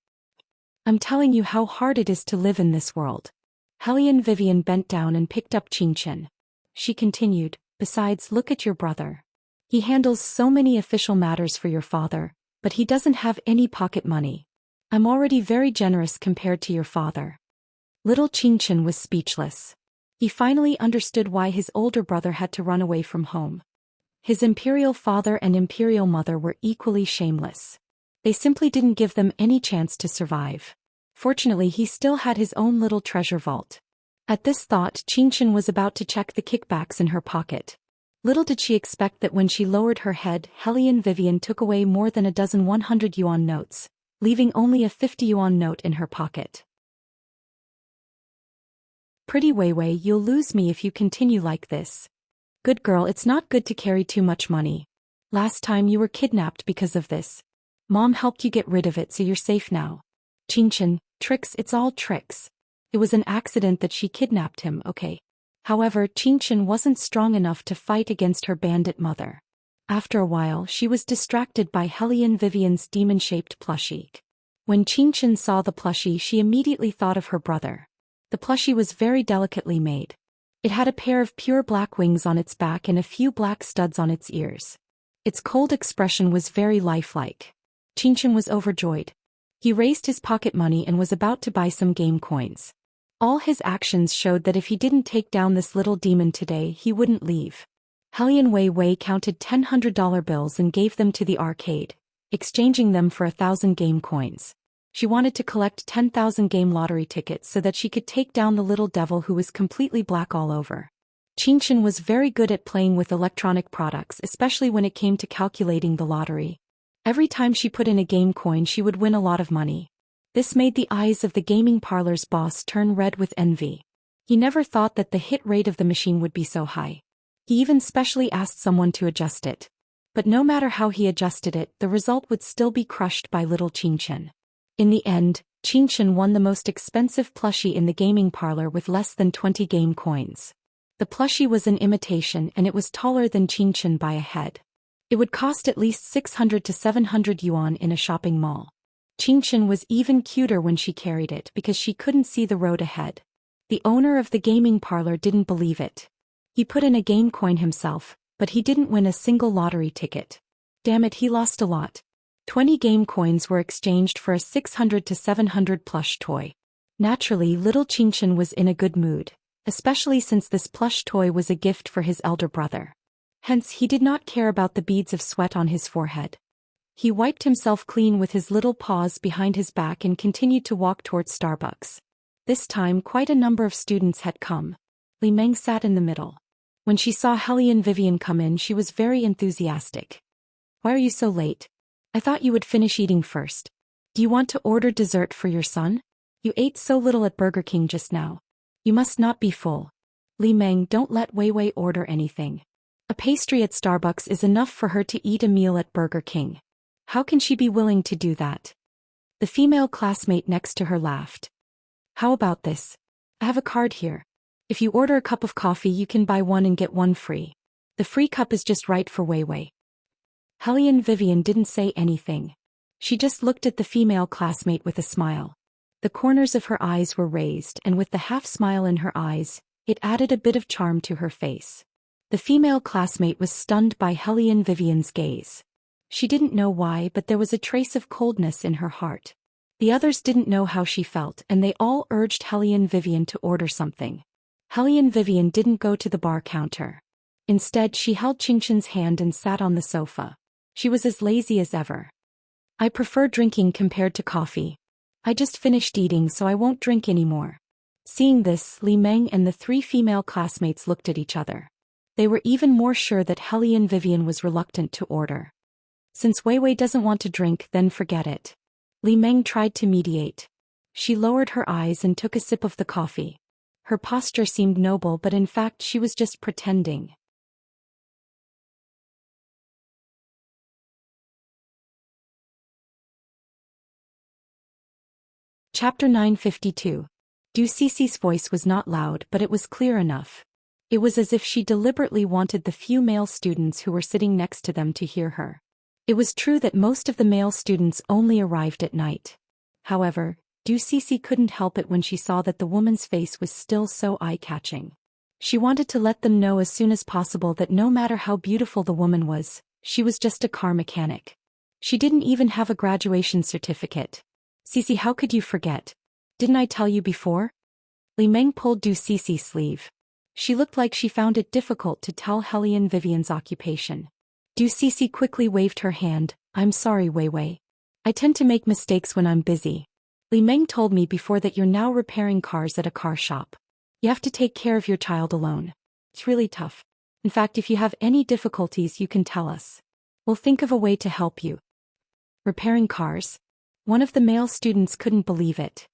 I'm telling you how hard it is to live in this world." Hellion Vivian bent down and picked up Qingshan. She continued, "Besides, look at your brother. He handles so many official matters for your father, but he doesn't have any pocket money. I'm already very generous compared to your father." Little Qingshan was speechless. He finally understood why his older brother had to run away from home. His imperial father and imperial mother were equally shameless. They simply didn't give them any chance to survive. Fortunately, he still had his own little treasure vault. At this thought, Qingshan was about to check the kickbacks in her pocket. Little did she expect that when she lowered her head, Hellion Vivian took away more than a dozen 100 yuan notes, leaving only a 50 yuan note in her pocket. "Pretty Wei, you'll lose me if you continue like this. Good girl, it's not good to carry too much money. Last time you were kidnapped because of this. Mom helped you get rid of it, so you're safe now. Qingshan, tricks, it's all tricks. It was an accident that she kidnapped him, okay? However, Qingchen wasn't strong enough to fight against her bandit mother. After a while, she was distracted by Hellion Vivian's demon-shaped plushie. When Qingchen saw the plushie, she immediately thought of her brother. The plushie was very delicately made. It had a pair of pure black wings on its back and a few black studs on its ears. Its cold expression was very lifelike. Qingchen was overjoyed. He raised his pocket money and was about to buy some game coins. All his actions showed that if he didn't take down this little demon today, he wouldn't leave. Hellion Wei Wei counted $100 bills and gave them to the arcade, exchanging them for 1,000 game coins. She wanted to collect 10,000 game lottery tickets so that she could take down the little devil who was completely black all over. Qingchen was very good at playing with electronic products, especially when it came to calculating the lottery. Every time she put in a game coin, she would win a lot of money. This made the eyes of the gaming parlor's boss turn red with envy. He never thought that the hit rate of the machine would be so high. He even specially asked someone to adjust it. But no matter how he adjusted it, the result would still be crushed by little Qingchen. In the end, Qingchen won the most expensive plushie in the gaming parlor with less than 20 game coins. The plushie was an imitation and it was taller than Qingchen by a head. It would cost at least 600 to 700 yuan in a shopping mall. Qingchen was even cuter when she carried it because she couldn't see the road ahead. The owner of the gaming parlor didn't believe it. He put in a game coin himself, but he didn't win a single lottery ticket. Damn it, he lost a lot. 20 game coins were exchanged for a 600 to 700 plush toy. Naturally, little Qingchen was in a good mood, especially since this plush toy was a gift for his elder brother. Hence, he did not care about the beads of sweat on his forehead. He wiped himself clean with his little paws behind his back and continued to walk towards Starbucks. This time, quite a number of students had come. Li Meng sat in the middle. When she saw Hellion Vivian come in, she was very enthusiastic. "Why are you so late? I thought you would finish eating first. Do you want to order dessert for your son? You ate so little at Burger King just now. You must not be full." "Li Meng, don't let Wei Wei order anything. A pastry at Starbucks is enough for her to eat a meal at Burger King. How can she be willing to do that?" The female classmate next to her laughed. "How about this? I have a card here. If you order a cup of coffee, you can buy one and get one free. The free cup is just right for Wei Wei." Hellion Vivian didn't say anything. She just looked at the female classmate with a smile. The corners of her eyes were raised, and with the half-smile in her eyes, it added a bit of charm to her face. The female classmate was stunned by Hellion Vivian's gaze. She didn't know why, but there was a trace of coldness in her heart. The others didn't know how she felt, and they all urged Hellion Vivian to order something. Hellion Vivian didn't go to the bar counter. Instead, she held Qingchen's hand and sat on the sofa. She was as lazy as ever. "I prefer drinking compared to coffee. I just finished eating, so I won't drink anymore." Seeing this, Li Meng and the 3 female classmates looked at each other. They were even more sure that Hellion Vivian was reluctant to order. "Since Wei Wei doesn't want to drink, then forget it." Li Meng tried to mediate. She lowered her eyes and took a sip of the coffee. Her posture seemed noble, but in fact she was just pretending. Chapter 952. Du Cici's voice was not loud, but it was clear enough. It was as if she deliberately wanted the few male students who were sitting next to them to hear her. It was true that most of the male students only arrived at night. However, Du Cici couldn't help it when she saw that the woman's face was still so eye-catching. She wanted to let them know as soon as possible that no matter how beautiful the woman was, she was just a car mechanic. She didn't even have a graduation certificate. "Cici, how could you forget? Didn't I tell you before?" Li Meng pulled Du Cici's sleeve. She looked like she found it difficult to tell Hellion Vivian's occupation. Du Cici quickly waved her hand. "I'm sorry, Wei Wei. I tend to make mistakes when I'm busy. Li Meng told me before that you're now repairing cars at a car shop. You have to take care of your child alone. It's really tough. In fact, if you have any difficulties, you can tell us. We'll think of a way to help you." "Repairing cars?" One of the male students couldn't believe it.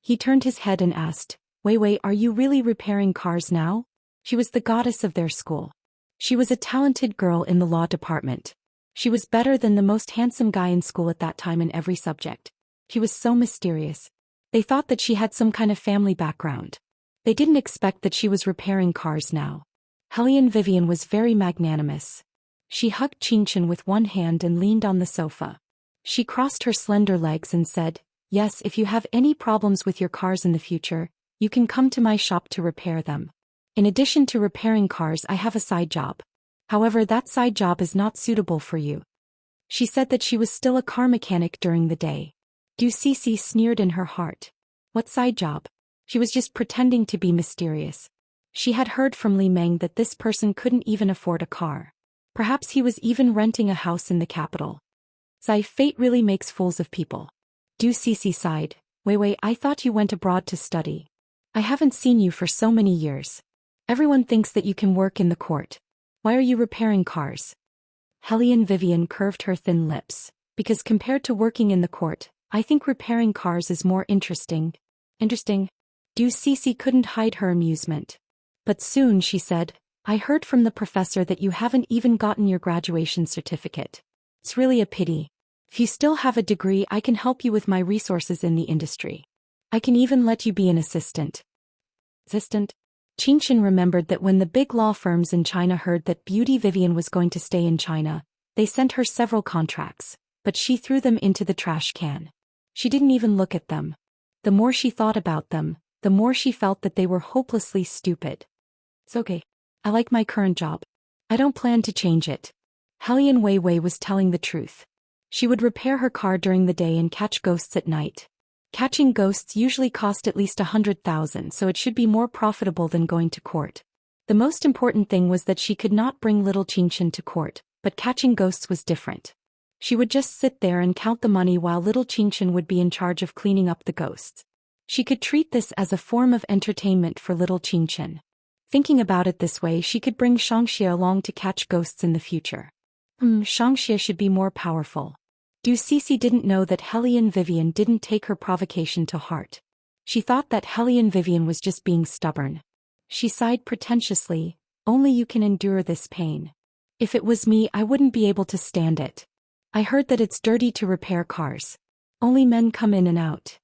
He turned his head and asked, "Wei Wei, are you really repairing cars now?" She was the goddess of their school. She was a talented girl in the law department. She was better than the most handsome guy in school at that time in every subject. He was so mysterious. They thought that she had some kind of family background. They didn't expect that she was repairing cars now. Hellion Vivian was very magnanimous. She hugged Qingshan with one hand and leaned on the sofa. She crossed her slender legs and said, "Yes, if you have any problems with your cars in the future, you can come to my shop to repair them. In addition to repairing cars, I have a side job. However, that side job is not suitable for you." She said that she was still a car mechanic during the day. Du Cece sneered in her heart. What side job? She was just pretending to be mysterious. She had heard from Li Meng that this person couldn't even afford a car. Perhaps he was even renting a house in the capital. Fate really makes fools of people. Du Cece sighed. Wei, I thought you went abroad to study. I haven't seen you for so many years. Everyone thinks that you can work in the court. Why are you repairing cars? Hellion Vivian curved her thin lips. Because compared to working in the court, I think repairing cars is more interesting. Interesting? Du Cece couldn't hide her amusement. But soon she said, I heard from the professor that you haven't even gotten your graduation certificate. It's really a pity. If you still have a degree, I can help you with my resources in the industry. I can even let you be an assistant. Assistant? Qingshan remembered that when the big law firms in China heard that Beauty Vivian was going to stay in China, they sent her several contracts, but she threw them into the trash can. She didn't even look at them. The more she thought about them, the more she felt that they were hopelessly stupid. It's okay. I like my current job. I don't plan to change it. Hellion Wei was telling the truth. She would repair her car during the day and catch ghosts at night. Catching ghosts usually cost at least 100,000, so it should be more profitable than going to court. The most important thing was that she could not bring little Qingshan to court, but catching ghosts was different. She would just sit there and count the money while little Qingshan would be in charge of cleaning up the ghosts. She could treat this as a form of entertainment for little Qingshan. Thinking about it this way, she could bring Shangxie along to catch ghosts in the future. Shangxie should be more powerful. Du Cece didn't know that Hellion Vivian didn't take her provocation to heart. She thought that Hellion Vivian was just being stubborn. She sighed pretentiously, only you can endure this pain. If it was me, I wouldn't be able to stand it. I heard that it's dirty to repair cars. Only men come in and out.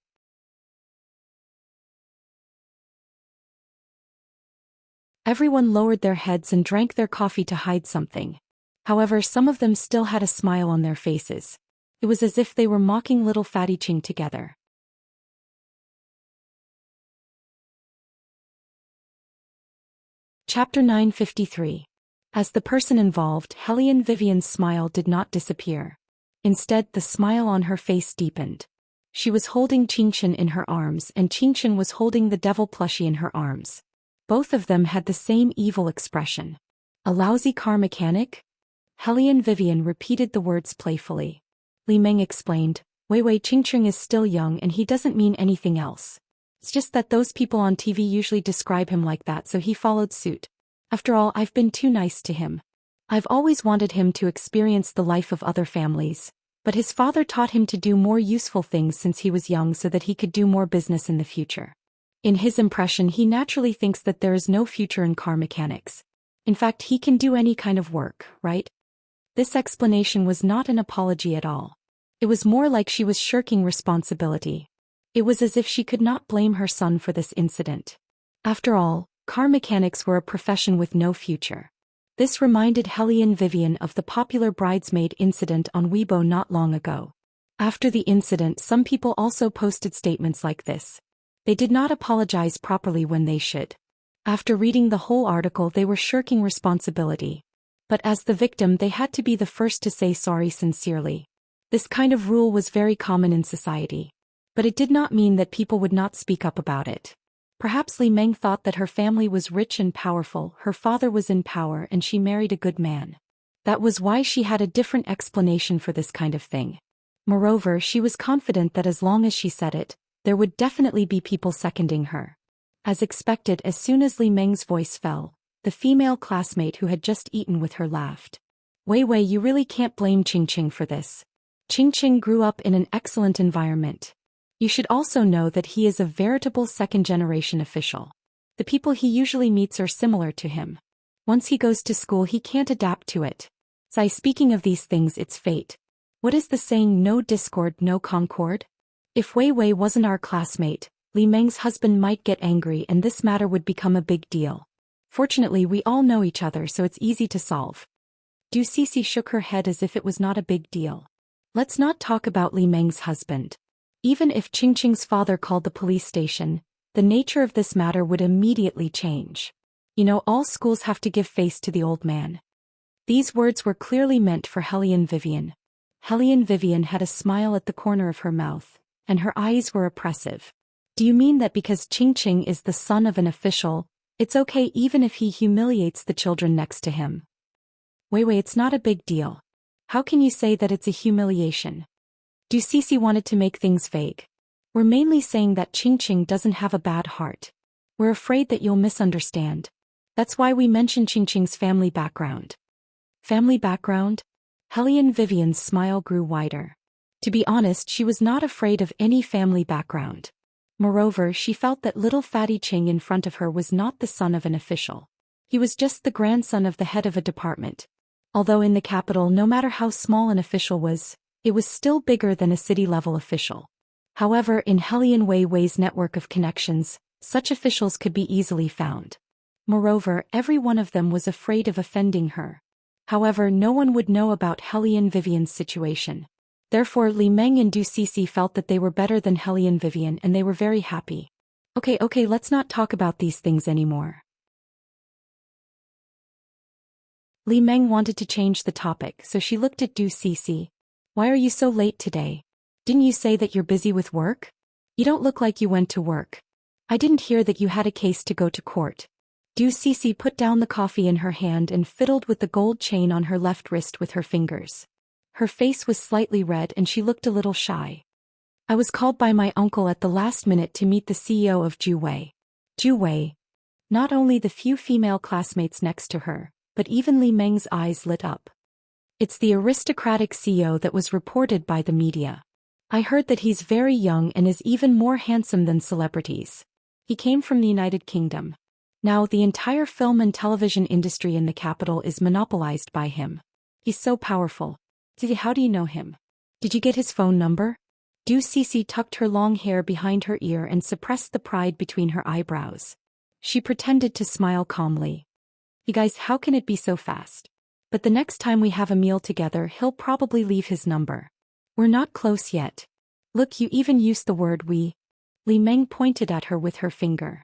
Everyone lowered their heads and drank their coffee to hide something. However, some of them still had a smile on their faces. It was as if they were mocking little Fatty Ching together. Chapter 953. As the person involved, Hellion Vivian's smile did not disappear. Instead, the smile on her face deepened. She was holding Qingshan in her arms, and Qingshan was holding the devil plushie in her arms. Both of them had the same evil expression. A lousy car mechanic? Hellion Vivian repeated the words playfully. Li Meng explained, Wei Qingshan is still young and he doesn't mean anything else. It's just that those people on TV usually describe him like that, so he followed suit. After all, I've been too nice to him. I've always wanted him to experience the life of other families, but his father taught him to do more useful things since he was young so that he could do more business in the future. In his impression, he naturally thinks that there is no future in car mechanics. In fact, he can do any kind of work, right? This explanation was not an apology at all. It was more like she was shirking responsibility. It was as if she could not blame her son for this incident. After all, car mechanics were a profession with no future. This reminded Hellion Vivian of the popular bridesmaid incident on Weibo not long ago. After the incident, some people also posted statements like this. They did not apologize properly when they should. After reading the whole article, they were shirking responsibility. But as the victim, they had to be the first to say sorry sincerely. This kind of rule was very common in society. But it did not mean that people would not speak up about it. Perhaps Li Meng thought that her family was rich and powerful, her father was in power, and she married a good man. That was why she had a different explanation for this kind of thing. Moreover, she was confident that as long as she said it, there would definitely be people seconding her. As expected, as soon as Li Meng's voice fell, the female classmate who had just eaten with her laughed. Wei, you really can't blame Qingshan for this. Qingshan grew up in an excellent environment. You should also know that he is a veritable second-generation official. The people he usually meets are similar to him. Once he goes to school, he can't adapt to it. Speaking of these things, it's fate. What is the saying, no discord, no concord? If Wei Wei wasn't our classmate, Li Meng's husband might get angry and this matter would become a big deal. Fortunately, we all know each other, so it's easy to solve. Du Cece shook her head as if it was not a big deal. Let's not talk about Li Meng's husband. Even if Qingqing's father called the police station, the nature of this matter would immediately change. You know, all schools have to give face to the old man. These words were clearly meant for Hellion Vivian. Hellion Vivian had a smile at the corner of her mouth, and her eyes were oppressive. Do you mean that because Qingqing is the son of an official, it's okay even if he humiliates the children next to him? Wei, it's not a big deal. How can you say that it's a humiliation? Du Cece wanted to make things vague. We're mainly saying that Qingqing doesn't have a bad heart. We're afraid that you'll misunderstand. That's why we mentioned Qingqing's family background. Family background? Hellion Vivian's smile grew wider. To be honest, she was not afraid of any family background. Moreover, she felt that little fatty Qing in front of her was not the son of an official. He was just the grandson of the head of a department. Although in the capital, no matter how small an official was, it was still bigger than a city-level official. However, in Hellion Wei Wei's network of connections, such officials could be easily found. Moreover, every one of them was afraid of offending her. However, no one would know about Hellion Vivian's situation. Therefore, Li Meng and Du Cece felt that they were better than Hellion Vivian and they were very happy. Okay, let's not talk about these things anymore. Li Meng wanted to change the topic, so she looked at Du Cece. Why are you so late today? Didn't you say that you're busy with work? You don't look like you went to work. I didn't hear that you had a case to go to court. Du Cece put down the coffee in her hand and fiddled with the gold chain on her left wrist with her fingers. Her face was slightly red and she looked a little shy. I was called by my uncle at the last minute to meet the CEO of Ju Wei. Ju Wei. Not only the few female classmates next to her, but even Li Meng's eyes lit up. It's the aristocratic CEO that was reported by the media. I heard that he's very young and is even more handsome than celebrities. He came from the United Kingdom. Now the entire film and television industry in the capital is monopolized by him. He's so powerful. How do you know him? Did you get his phone number? Du Cece tucked her long hair behind her ear and suppressed the pride between her eyebrows. She pretended to smile calmly. You guys, how can it be so fast? But the next time we have a meal together, he'll probably leave his number. We're not close yet. Look, you even used the word we. Li Meng pointed at her with her finger.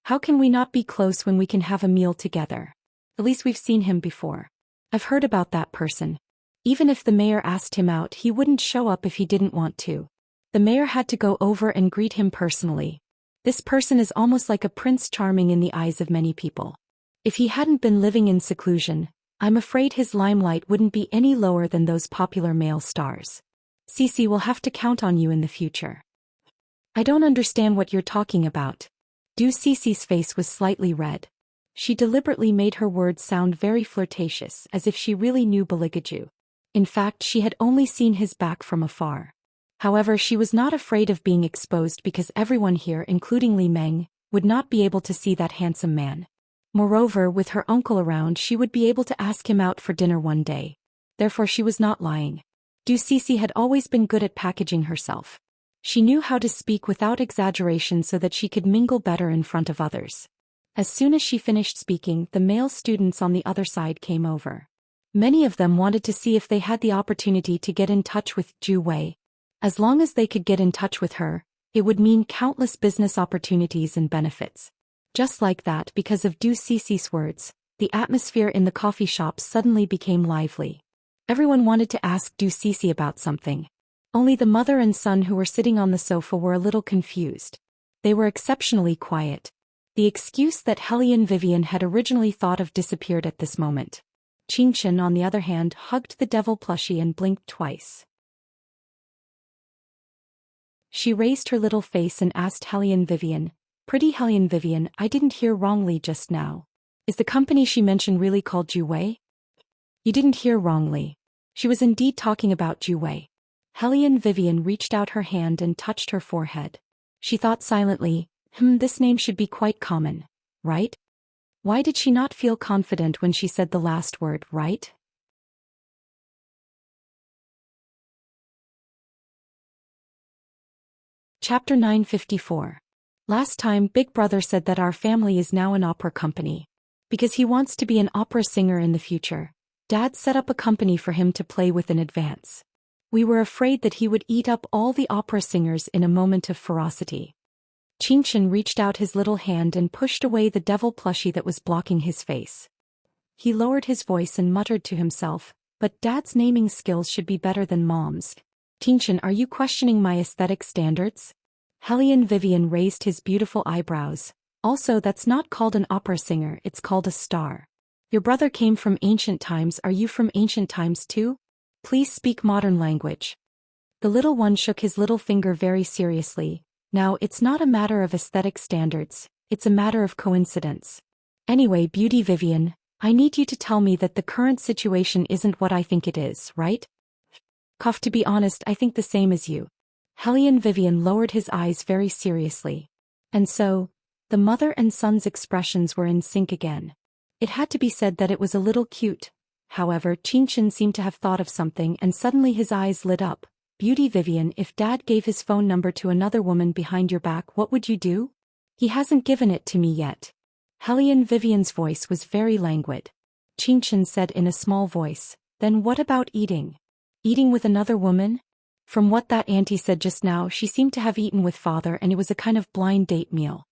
How can we not be close when we can have a meal together? At least we've seen him before. I've heard about that person. Even if the mayor asked him out, he wouldn't show up if he didn't want to. The mayor had to go over and greet him personally. This person is almost like a Prince Charming in the eyes of many people. If he hadn't been living in seclusion, I'm afraid his limelight wouldn't be any lower than those popular male stars. Cece will have to count on you in the future. I don't understand what you're talking about. Du Cece's face was slightly red. She deliberately made her words sound very flirtatious, as if she really knew Baligaju. In fact, she had only seen his back from afar. However, she was not afraid of being exposed because everyone here, including Li Meng, would not be able to see that handsome man. Moreover, with her uncle around, she would be able to ask him out for dinner one day. Therefore, she was not lying. Du Cece had always been good at packaging herself. She knew how to speak without exaggeration so that she could mingle better in front of others. As soon as she finished speaking, the male students on the other side came over. Many of them wanted to see if they had the opportunity to get in touch with Ju Wei. As long as they could get in touch with her, it would mean countless business opportunities and benefits. Just like that, because of Du Cece's words, the atmosphere in the coffee shop suddenly became lively. Everyone wanted to ask Du Cece about something. Only the mother and son who were sitting on the sofa were a little confused. They were exceptionally quiet. The excuse that Hellion Vivian had originally thought of disappeared at this moment. Qingqin, on the other hand, hugged the devil plushie and blinked twice. She raised her little face and asked Hellion Vivian, "Pretty Hellion Vivian, I didn't hear wrongly just now. Is the company she mentioned really called Ju Wei?" "You didn't hear wrongly. She was indeed talking about Ju Wei." Hellion Vivian reached out her hand and touched her forehead. She thought silently, this name should be quite common, right? Why did she not feel confident when she said the last word, right? Chapter 954. Last time Big Brother said that our family is now an opera company. Because he wants to be an opera singer in the future, Dad set up a company for him to play with in advance. We were afraid that he would eat up all the opera singers in a moment of ferocity. Qingshan reached out his little hand and pushed away the devil plushie that was blocking his face. He lowered his voice and muttered to himself, but Dad's naming skills should be better than Mom's. Qingshan, are you questioning my aesthetic standards? Hellion Vivian raised his beautiful eyebrows. Also, that's not called an opera singer, it's called a star. Your brother came from ancient times, are you from ancient times too? Please speak modern language. The little one shook his little finger very seriously. Now, it's not a matter of aesthetic standards, it's a matter of coincidence. Anyway, Beauty Vivian, I need you to tell me that the current situation isn't what I think it is, right? Cough, to be honest, I think the same as you. Hellion Vivian lowered his eyes very seriously. And so, the mother and son's expressions were in sync again. It had to be said that it was a little cute. However, Qingshan seemed to have thought of something and suddenly his eyes lit up. Beauty Vivian, if Dad gave his phone number to another woman behind your back, what would you do? He hasn't given it to me yet. Hellion Vivian's voice was very languid. Qingshan said in a small voice, then what about eating? Eating with another woman? From what that auntie said just now, she seemed to have eaten with father and it was a kind of blind date meal.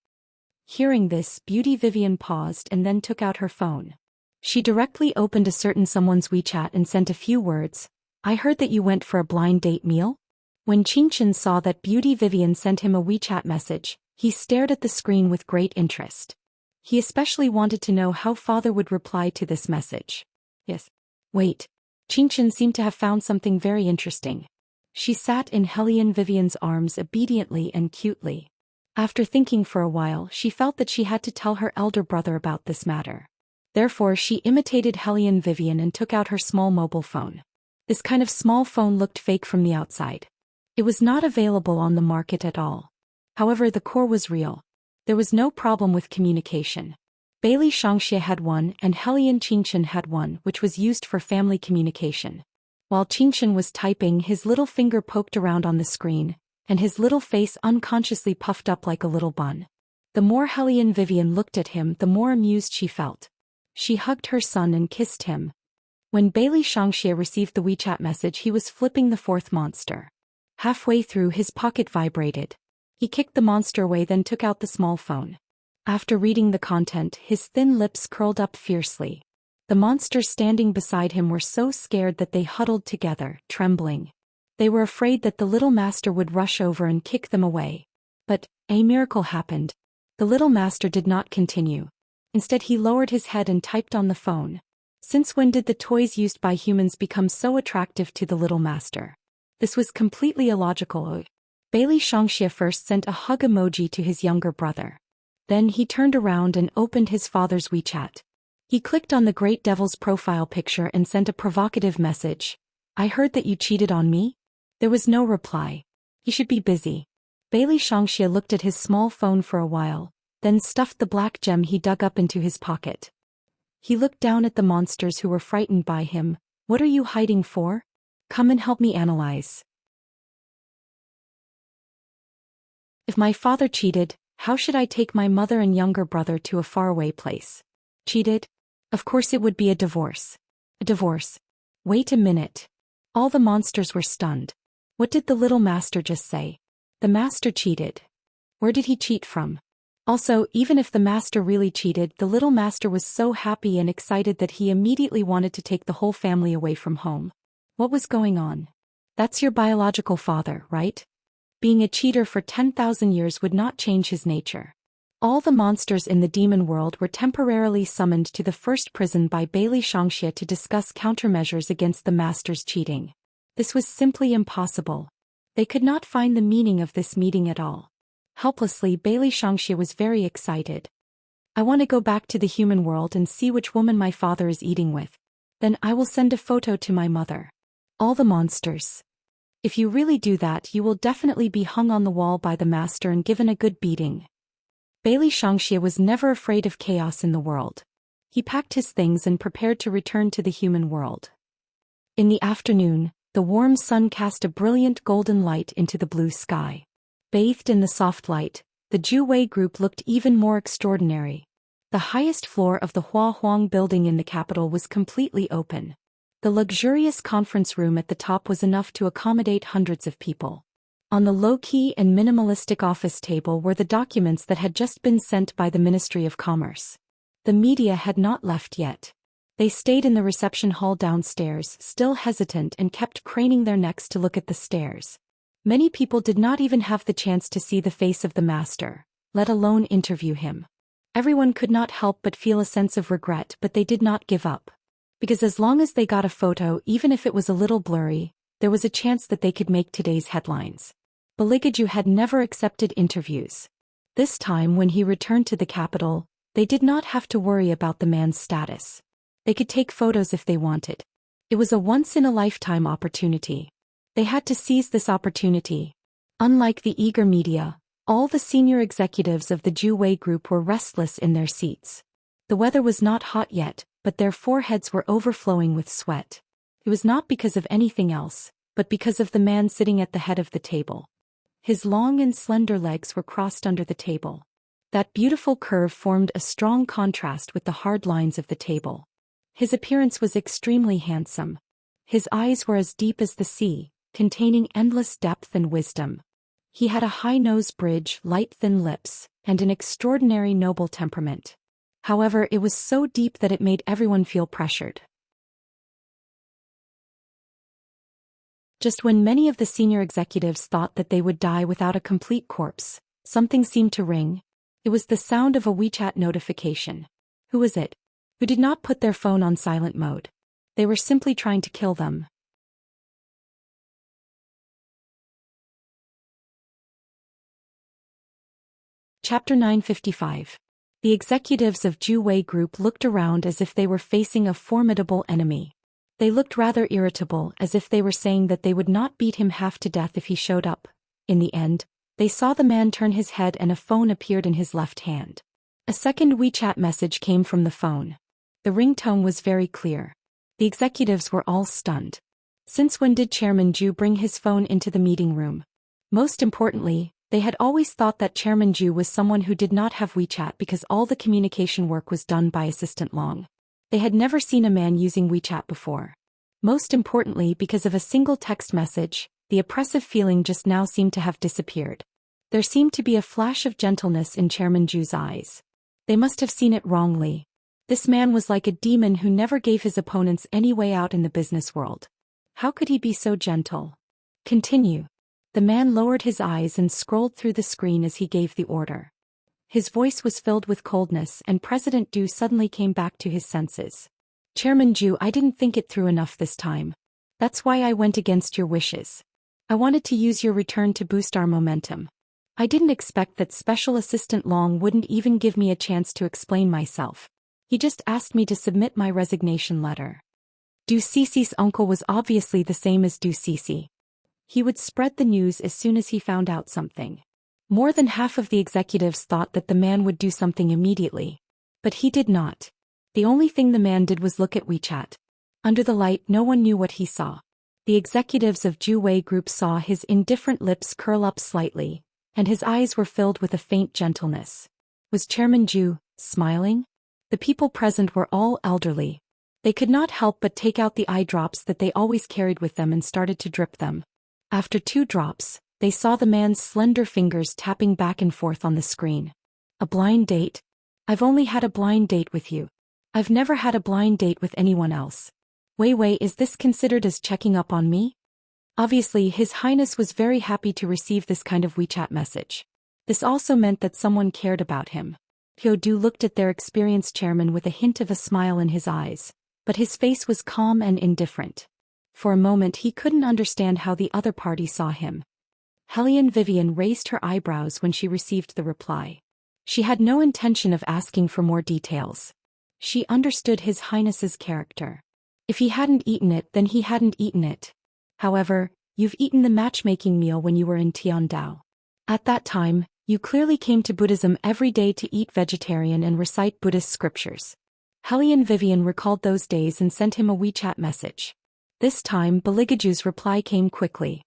Hearing this, Beauty Vivian paused and then took out her phone. She directly opened a certain someone's WeChat and sent a few words. I heard that you went for a blind date meal? When Qingshan saw that Beauty Vivian sent him a WeChat message, he stared at the screen with great interest. He especially wanted to know how father would reply to this message. Yes. Wait. Qingshan seemed to have found something very interesting. She sat in Hellion Vivian's arms obediently and cutely. After thinking for a while, she felt that she had to tell her elder brother about this matter. Therefore, she imitated Hellion Vivian and took out her small mobile phone. This kind of small phone looked fake from the outside. It was not available on the market at all. However, the core was real. There was no problem with communication. Bailey Shangxie had one and Hellion Qingshan had one, which was used for family communication. While Qingshan was typing, his little finger poked around on the screen, and his little face unconsciously puffed up like a little bun. The more Hellion Vivian looked at him, the more amused she felt. She hugged her son and kissed him. When Bailey Shangxie received the WeChat message, he was flipping the fourth monster. Halfway through, his pocket vibrated. He kicked the monster away, then took out the small phone. After reading the content, his thin lips curled up fiercely. The monsters standing beside him were so scared that they huddled together, trembling. They were afraid that the little master would rush over and kick them away. But a miracle happened. The little master did not continue. Instead, he lowered his head and typed on the phone. Since when did the toys used by humans become so attractive to the little master? This was completely illogical. Bailey Shangxie first sent a hug emoji to his younger brother. Then he turned around and opened his father's WeChat. He clicked on the Great Devil's profile picture and sent a provocative message. I heard that you cheated on me? There was no reply. He should be busy. Bailey Shangxie looked at his small phone for a while, then stuffed the black gem he dug up into his pocket. He looked down at the monsters who were frightened by him. What are you hiding for? Come and help me analyze. If my father cheated, how should I take my mother and younger brother to a faraway place? Cheated? Of course it would be a divorce. A divorce. Wait a minute. All the monsters were stunned. What did the little master just say? The master cheated. Where did he cheat from? Also, even if the master really cheated, the little master was so happy and excited that he immediately wanted to take the whole family away from home. What was going on? That's your biological father, right? Being a cheater for 10,000 years would not change his nature. All the monsters in the demon world were temporarily summoned to the first prison by Bailey Shangxie to discuss countermeasures against the master's cheating. This was simply impossible. They could not find the meaning of this meeting at all. Helplessly, Bailey Shangxie was very excited. I want to go back to the human world and see which woman my father is eating with. Then I will send a photo to my mother. All the monsters. If you really do that, you will definitely be hung on the wall by the master and given a good beating. Bailey Shangxie was never afraid of chaos in the world. He packed his things and prepared to return to the human world. In the afternoon, the warm sun cast a brilliant golden light into the blue sky. Bathed in the soft light, the Ju-Wei group looked even more extraordinary. The highest floor of the Hua Huang building in the capital was completely open. The luxurious conference room at the top was enough to accommodate hundreds of people. On the low-key and minimalistic office table were the documents that had just been sent by the Ministry of Commerce. The media had not left yet. They stayed in the reception hall downstairs, still hesitant and kept craning their necks to look at the stairs. Many people did not even have the chance to see the face of the master, let alone interview him. Everyone could not help but feel a sense of regret, but they did not give up. Because as long as they got a photo, even if it was a little blurry, there was a chance that they could make today's headlines. Baligaju had never accepted interviews. This time when he returned to the capital, they did not have to worry about the man's status. They could take photos if they wanted. It was a once-in-a-lifetime opportunity. They had to seize this opportunity. Unlike the eager media, all the senior executives of the Ju-Wei group were restless in their seats. The weather was not hot yet, but their foreheads were overflowing with sweat. It was not because of anything else, but because of the man sitting at the head of the table. His long and slender legs were crossed under the table. That beautiful curve formed a strong contrast with the hard lines of the table. His appearance was extremely handsome. His eyes were as deep as the sea, containing endless depth and wisdom. He had a high nose bridge, light thin lips, and an extraordinary noble temperament. However, it was so deep that it made everyone feel pressured. Just when many of the senior executives thought that they would die without a complete corpse, something seemed to ring. It was the sound of a WeChat notification. Who was it? Who did not put their phone on silent mode? They were simply trying to kill them. Chapter 955. The executives of Ju-Wei Group looked around as if they were facing a formidable enemy. They looked rather irritable, as if they were saying that they would not beat him half to death if he showed up. In the end, they saw the man turn his head and a phone appeared in his left hand. A second WeChat message came from the phone. The ringtone was very clear. The executives were all stunned. Since when did Chairman Ju bring his phone into the meeting room? Most importantly, they had always thought that Chairman Ju was someone who did not have WeChat because all the communication work was done by Assistant Long. They had never seen a man using WeChat before. Most importantly, because of a single text message, the oppressive feeling just now seemed to have disappeared. There seemed to be a flash of gentleness in Chairman Ju's eyes. They must have seen it wrongly. This man was like a demon who never gave his opponents any way out in the business world. How could he be so gentle? Continue. The man lowered his eyes and scrolled through the screen as he gave the order. His voice was filled with coldness, and President Du suddenly came back to his senses. Chairman Ju, I didn't think it through enough this time. That's why I went against your wishes. I wanted to use your return to boost our momentum. I didn't expect that Special Assistant Long wouldn't even give me a chance to explain myself. He just asked me to submit my resignation letter. Du Cici's uncle was obviously the same as Du Cici. He would spread the news as soon as he found out something. More than half of the executives thought that the man would do something immediately. But he did not. The only thing the man did was look at WeChat. Under the light, no one knew what he saw. The executives of Ju-Wei Group saw his indifferent lips curl up slightly, and his eyes were filled with a faint gentleness. Was Chairman Ju smiling? The people present were all elderly. They could not help but take out the eye drops that they always carried with them and started to drip them. After 2 drops, they saw the man's slender fingers tapping back and forth on the screen. A blind date? I've only had a blind date with you. I've never had a blind date with anyone else. Wei, is this considered as checking up on me? Obviously, His Highness was very happy to receive this kind of WeChat message. This also meant that someone cared about him. Hyo Du looked at their experienced chairman with a hint of a smile in his eyes, but his face was calm and indifferent. For a moment he couldn't understand how the other party saw him. Hellion Vivian raised her eyebrows when she received the reply. She had no intention of asking for more details. She understood His Highness's character. If he hadn't eaten it, then he hadn't eaten it. However, you've eaten the matchmaking meal when you were in Tiandao. At that time, you clearly came to Buddhism every day to eat vegetarian and recite Buddhist scriptures. Hellion Vivian recalled those days and sent him a WeChat message. This time, Baligaju's reply came quickly.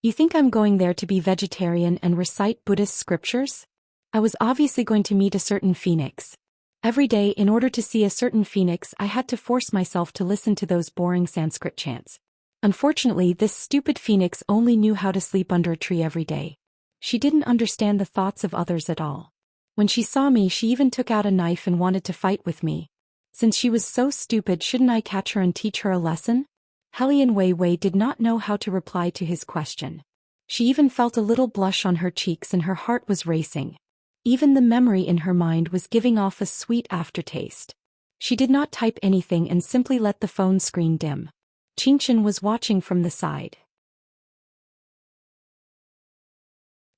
You think I'm going there to be vegetarian and recite Buddhist scriptures? I was obviously going to meet a certain phoenix. Every day, in order to see a certain phoenix, I had to force myself to listen to those boring Sanskrit chants. Unfortunately, this stupid phoenix only knew how to sleep under a tree every day. She didn't understand the thoughts of others at all. When she saw me, she even took out a knife and wanted to fight with me. Since she was so stupid, shouldn't I catch her and teach her a lesson? Hellion Wei Wei did not know how to reply to his question. She even felt a little blush on her cheeks and her heart was racing. Even the memory in her mind was giving off a sweet aftertaste. She did not type anything and simply let the phone screen dim. Qingchen was watching from the side.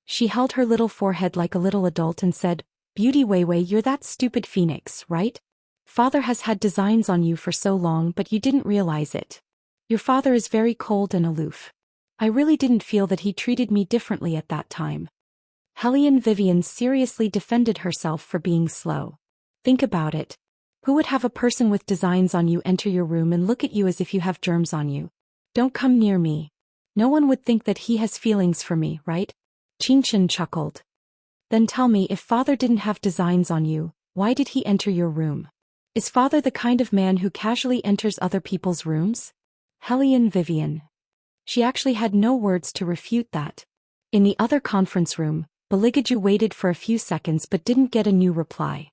She held her little forehead like a little adult and said, "Beauty Wei Wei, you're that stupid phoenix, right? Father has had designs on you for so long, but you didn't realize it. Your father is very cold and aloof. I really didn't feel that he treated me differently at that time." Hellion Vivian seriously defended herself for being slow. Think about it. Who would have a person with designs on you enter your room and look at you as if you have germs on you? Don't come near me. No one would think that he has feelings for me, right? Qingchen chuckled. Then tell me, if father didn't have designs on you, why did he enter your room? Is father the kind of man who casually enters other people's rooms? Hellion Vivian. She actually had no words to refute that. In the other conference room, Beligaju waited for a few seconds but didn't get a new reply.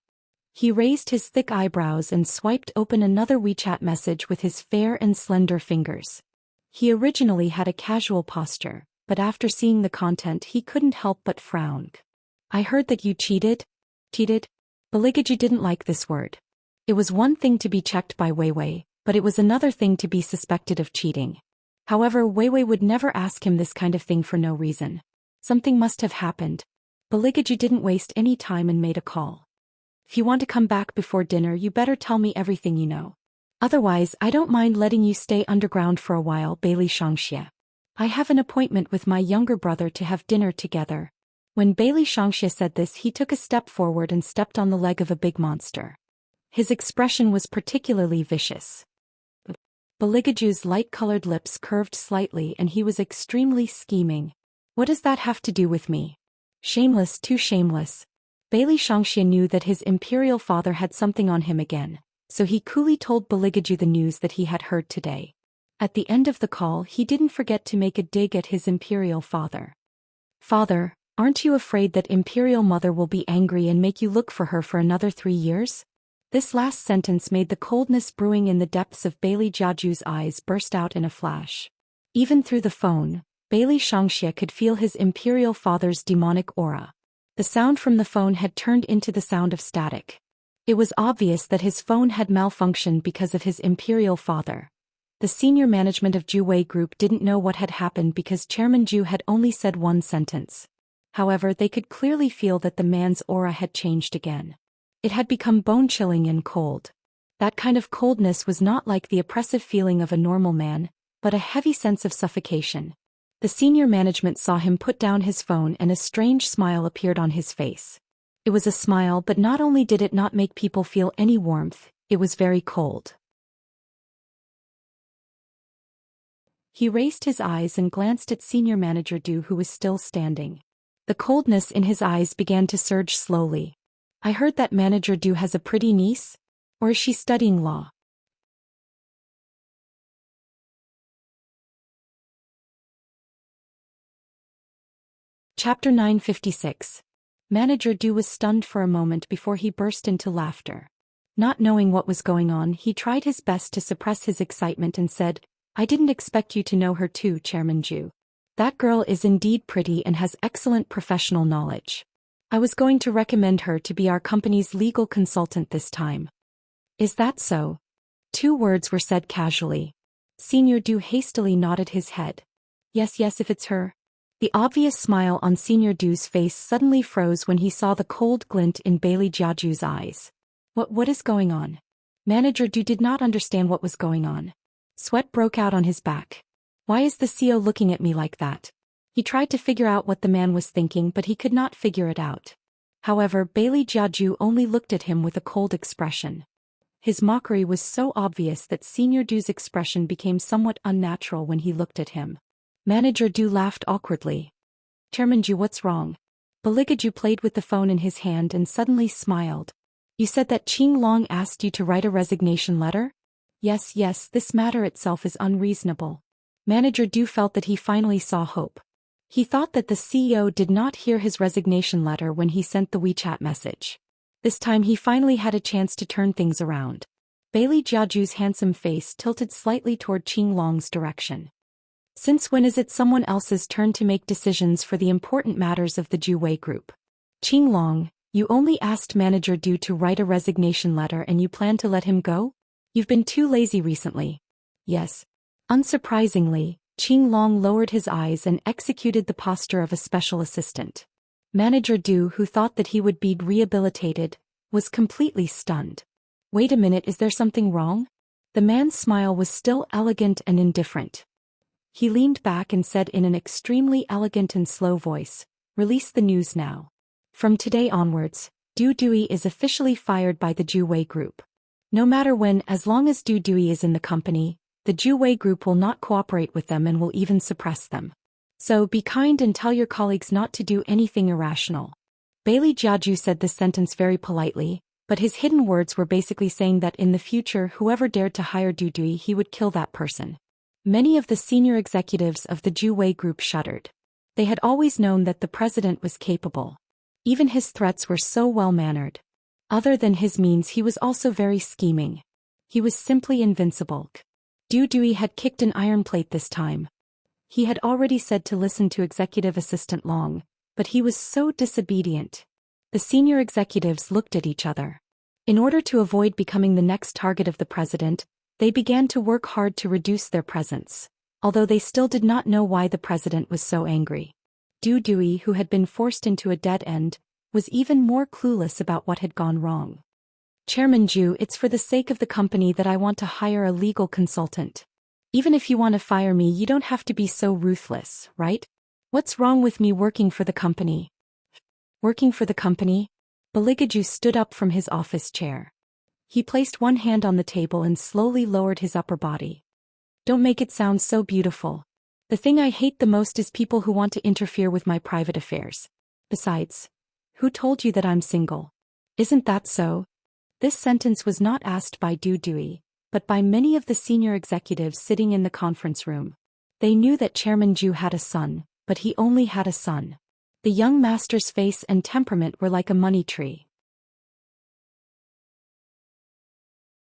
He raised his thick eyebrows and swiped open another WeChat message with his fair and slender fingers. He originally had a casual posture, but after seeing the content he couldn't help but frown. "I heard that you cheated?" Cheated? Beligaju didn't like this word. It was one thing to be checked by Wei Wei, but it was another thing to be suspected of cheating. However, Wei Wei would never ask him this kind of thing for no reason. Something must have happened. Beligaju didn't waste any time and made a call. "If you want to come back before dinner, you better tell me everything you know. Otherwise, I don't mind letting you stay underground for a while." Bailey Shangxie. "I have an appointment with my younger brother to have dinner together." When Bailey Shangxie said this, he took a step forward and stepped on the leg of a big monster. His expression was particularly vicious. Beligaju's light-colored lips curved slightly and he was extremely scheming. "What does that have to do with me?" Shameless, too shameless. Bailey Shangxie knew that his imperial father had something on him again, so he coolly told Beligaju the news that he had heard today. At the end of the call, he didn't forget to make a dig at his imperial father. "Father, aren't you afraid that imperial mother will be angry and make you look for her for another 3 years?" This last sentence made the coldness brewing in the depths of Bailey Jiaju's eyes burst out in a flash. Even through the phone, Bailey Shangxie could feel his imperial father's demonic aura. The sound from the phone had turned into the sound of static. It was obvious that his phone had malfunctioned because of his imperial father. The senior management of Ju Wei Group didn't know what had happened because Chairman Ju had only said one sentence. However, they could clearly feel that the man's aura had changed again. It had become bone-chilling and cold. That kind of coldness was not like the oppressive feeling of a normal man, but a heavy sense of suffocation. The senior management saw him put down his phone and a strange smile appeared on his face. It was a smile, but not only did it not make people feel any warmth, it was very cold. He raised his eyes and glanced at Senior Manager Du, who was still standing. The coldness in his eyes began to surge slowly. "I heard that Manager Du has a pretty niece? Or is she studying law?" Chapter 956. Manager Du was stunned for a moment before he burst into laughter. Not knowing what was going on, he tried his best to suppress his excitement and said, "I didn't expect you to know her too, Chairman Ju. That girl is indeed pretty and has excellent professional knowledge. I was going to recommend her to be our company's legal consultant this time." "Is that so?" 2 words were said casually. Senior Du hastily nodded his head. Yes, if it's her." The obvious smile on Senior Du's face suddenly froze when he saw the cold glint in Bailey Jiaju's eyes. What is going on?" Manager Du did not understand what was going on. Sweat broke out on his back. "Why is the CEO looking at me like that?" He tried to figure out what the man was thinking, but he could not figure it out. However, Bailey Jiaju only looked at him with a cold expression. His mockery was so obvious that Senior Du's expression became somewhat unnatural when he looked at him. Manager Du laughed awkwardly. Chairman Ju, what's wrong? Baligaju played with the phone in his hand and suddenly smiled. You said that Qing Long asked you to write a resignation letter? Yes, this matter itself is unreasonable. Manager Du felt that he finally saw hope. He thought that the CEO did not hear his resignation letter when he sent the WeChat message. This time he finally had a chance to turn things around. Bailey Jiaju's handsome face tilted slightly toward Qing Long's direction. Since when is it someone else's turn to make decisions for the important matters of the Ju Wei Group? Qing Long, you only asked Manager Du to write a resignation letter and you plan to let him go? You've been too lazy recently. Yes. Unsurprisingly, Qing Long lowered his eyes and executed the posture of a special assistant. Manager Du, who thought that he would be rehabilitated, was completely stunned. Wait a minute, is there something wrong? The man's smile was still elegant and indifferent. He leaned back and said in an extremely elegant and slow voice, "Release the news now. From today onwards, Du Dui is officially fired by the Ju Wei Group. No matter when, as long as Du Dui is in the company, the Ju Wei Group will not cooperate with them and will even suppress them. So be kind and tell your colleagues not to do anything irrational." Bailey Jiaju said this sentence very politely, but his hidden words were basically saying that in the future whoever dared to hire Du Dui, he would kill that person. Many of the senior executives of the Ju Wei Group shuddered. They had always known that the president was capable. Even his threats were so well-mannered. Other than his means, he was also very scheming. He was simply invincible. Du Dui had kicked an iron plate this time. He had already said to listen to Executive Assistant Long, but he was so disobedient. The senior executives looked at each other. In order to avoid becoming the next target of the president, they began to work hard to reduce their presence, although they still did not know why the president was so angry. Du Dui, who had been forced into a dead end, was even more clueless about what had gone wrong. Chairman Ju, it's for the sake of the company that I want to hire a legal consultant. Even if you want to fire me, you don't have to be so ruthless, right? What's wrong with me working for the company? Working for the company? Baligaju stood up from his office chair. He placed one hand on the table and slowly lowered his upper body. Don't make it sound so beautiful. The thing I hate the most is people who want to interfere with my private affairs. Besides, who told you that I'm single? Isn't that so? This sentence was not asked by Du Dui, but by many of the senior executives sitting in the conference room. They knew that Chairman Ju had a son, but he only had a son. The young master's face and temperament were like a money tree.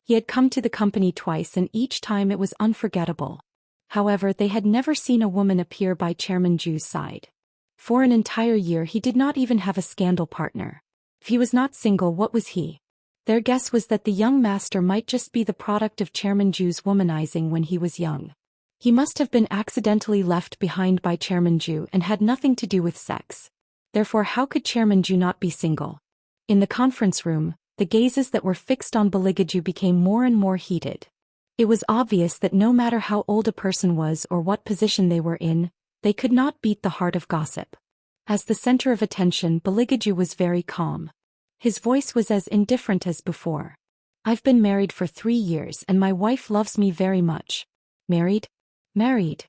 He had come to the company twice and each time it was unforgettable. However, they had never seen a woman appear by Chairman Ju's side. For an entire year he did not even have a scandal partner. If he was not single, what was he? Their guess was that the young master might just be the product of Chairman Ju's womanizing when he was young. He must have been accidentally left behind by Chairman Ju and had nothing to do with sex. Therefore, how could Chairman Ju not be single? In the conference room, the gazes that were fixed on Baligaju became more and more heated. It was obvious that no matter how old a person was or what position they were in, they could not beat the heart of gossip. As the center of attention, Baligaju was very calm. His voice was as indifferent as before. I've been married for 3 years and my wife loves me very much. Married? Married.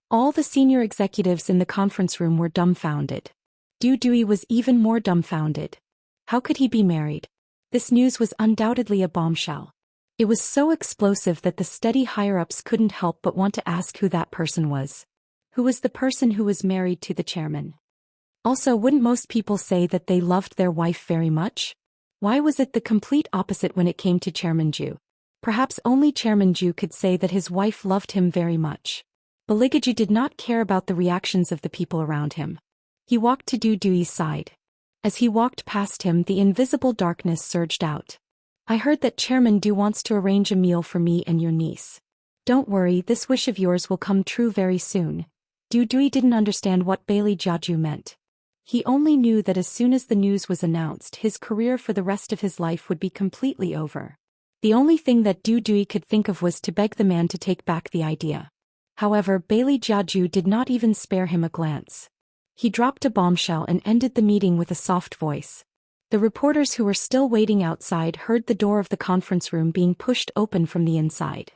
All the senior executives in the conference room were dumbfounded. Du Dui was even more dumbfounded. How could he be married? This news was undoubtedly a bombshell. It was so explosive that the steady higher-ups couldn't help but want to ask who that person was. Who was the person who was married to the chairman? Also, wouldn't most people say that they loved their wife very much? Why was it the complete opposite when it came to Chairman Ju? Perhaps only Chairman Ju could say that his wife loved him very much. Baligaju did not care about the reactions of the people around him. He walked to Du Dui's side. As he walked past him, the invisible darkness surged out. I heard that Chairman Du wants to arrange a meal for me and your niece. Don't worry, this wish of yours will come true very soon. Du Dui didn't understand what Bailey Jiaju meant. He only knew that as soon as the news was announced, his career for the rest of his life would be completely over. The only thing that Du Dui could think of was to beg the man to take back the idea. However, Bailey Jiaju did not even spare him a glance. He dropped a bombshell and ended the meeting with a soft voice. The reporters who were still waiting outside heard the door of the conference room being pushed open from the inside.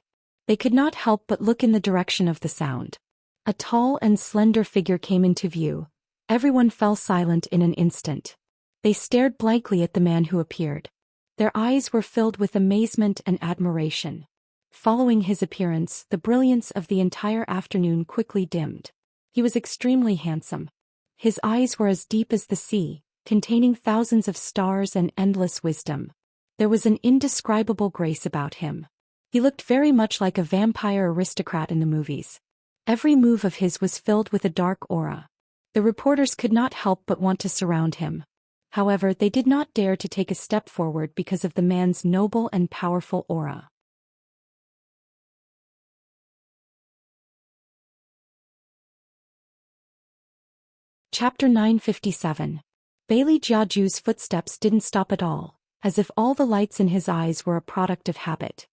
They could not help but look in the direction of the sound. A tall and slender figure came into view. Everyone fell silent in an instant. They stared blankly at the man who appeared. Their eyes were filled with amazement and admiration. Following his appearance, the brilliance of the entire afternoon quickly dimmed. He was extremely handsome. His eyes were as deep as the sea, containing thousands of stars and endless wisdom. There was an indescribable grace about him. He looked very much like a vampire aristocrat in the movies. Every move of his was filled with a dark aura. The reporters could not help but want to surround him. However, they did not dare to take a step forward because of the man's noble and powerful aura. Chapter 957. Bailey Jiaju's footsteps didn't stop at all, as if all the lights in his eyes were a product of habit.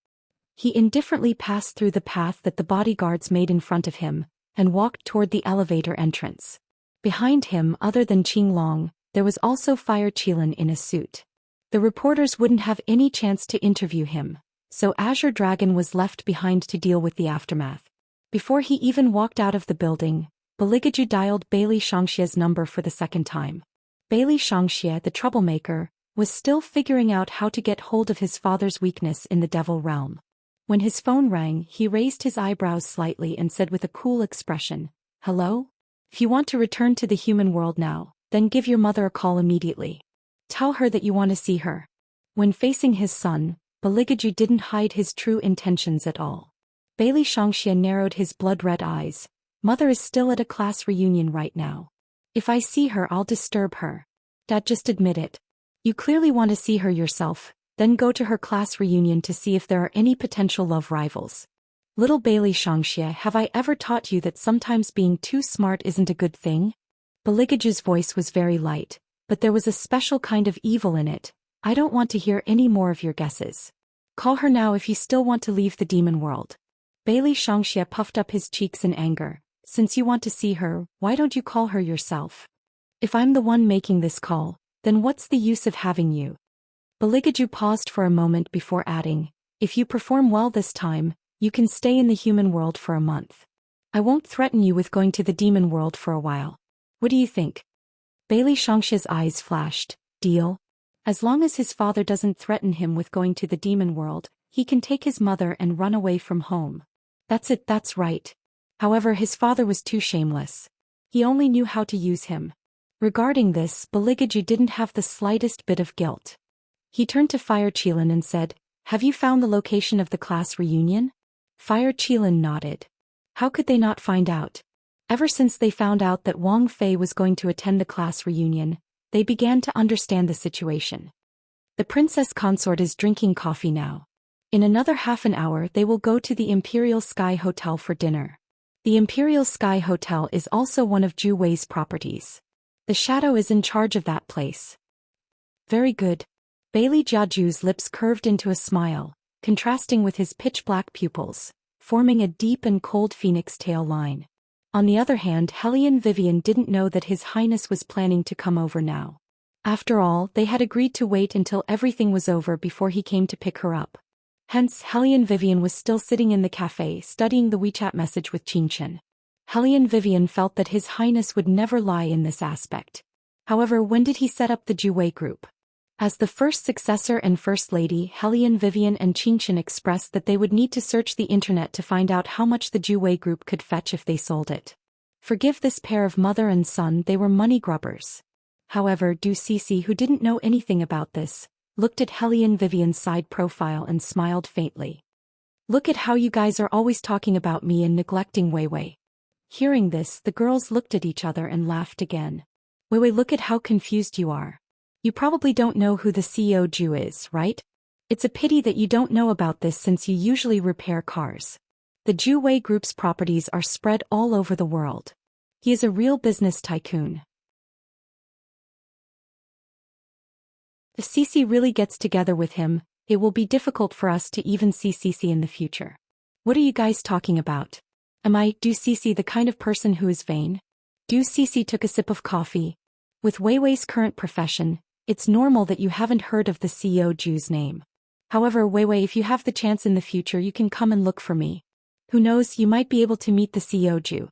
He indifferently passed through the path that the bodyguards made in front of him, and walked toward the elevator entrance. Behind him, other than Qing Long, there was also Fire Qilin in a suit. The reporters wouldn't have any chance to interview him, so Azure Dragon was left behind to deal with the aftermath. Before he even walked out of the building, Baligaju dialed Bailey Shangxie's number for the second time. Bailey Shangxie, the troublemaker, was still figuring out how to get hold of his father's weakness in the devil realm. When his phone rang, he raised his eyebrows slightly and said with a cool expression, "Hello? If you want to return to the human world now, then give your mother a call immediately. Tell her that you want to see her." When facing his son, Baligaju didn't hide his true intentions at all. Bailey Shangxie narrowed his blood-red eyes. "Mother is still at a class reunion right now. If I see her, I'll disturb her. Dad, just admit it. You clearly want to see her yourself, then go to her class reunion to see if there are any potential love rivals. Little Bailey Shangxie, have I ever taught you that sometimes being too smart isn't a good thing?" Baligaju's voice was very light, but there was a special kind of evil in it. "I don't want to hear any more of your guesses. Call her now if you still want to leave the demon world." Bailey Shangxie puffed up his cheeks in anger. "Since you want to see her, why don't you call her yourself? If I'm the one making this call, then what's the use of having you?" Baligaju paused for a moment before adding, "If you perform well this time, you can stay in the human world for a month. I won't threaten you with going to the demon world for a while. What do you think?" Bailey Shangxie's eyes flashed. "Deal? As long as his father doesn't threaten him with going to the demon world, he can take his mother and run away from home. That's it, that's right." However, his father was too shameless. He only knew how to use him. Regarding this, Baligaju didn't have the slightest bit of guilt. He turned to Fire Qilin and said, "Have you found the location of the class reunion?" Fire Qilin nodded. How could they not find out? Ever since they found out that Wang Fei was going to attend the class reunion, they began to understand the situation. The Princess Consort is drinking coffee now. In another half an hour they will go to the Imperial Sky Hotel for dinner. The Imperial Sky Hotel is also one of Zhu Wei's properties. The Shadow is in charge of that place. Very good. Bailey Jiaju's lips curved into a smile, contrasting with his pitch-black pupils, forming a deep and cold phoenix tail line. On the other hand, Hellion Vivian didn't know that His Highness was planning to come over now. After all, they had agreed to wait until everything was over before he came to pick her up. Hence, Hellion Vivian was still sitting in the cafe studying the WeChat message with Qingchen. Hellion Vivian felt that His Highness would never lie in this aspect. However, when did he set up the Zhu Wei group? As the first successor and first lady, Hellion Vivian and Qingchen expressed that they would need to search the internet to find out how much the Zhu Wei group could fetch if they sold it. Forgive this pair of mother and son, they were money grubbers. However, Du Cece, who didn't know anything about this, looked at Hellion Vivian's side profile and smiled faintly. "Look at how you guys are always talking about me and neglecting Wei Wei." Hearing this, the girls looked at each other and laughed again. "Wei Wei, look at how confused you are. You probably don't know who the CEO Zhu is, right? It's a pity that you don't know about this since you usually repair cars. The Zhu Wei Group's properties are spread all over the world. He is a real business tycoon. If Cece really gets together with him, it will be difficult for us to even see Cece in the future." "What are you guys talking about? Am I, Du Cece, the kind of person who is vain?" Du Cece took a sip of coffee. With Wei Wei's current profession, it's normal that you haven't heard of the CEO Zhu's name. However, Wei Wei, if you have the chance in the future, you can come and look for me. Who knows, you might be able to meet the CEO Zhu.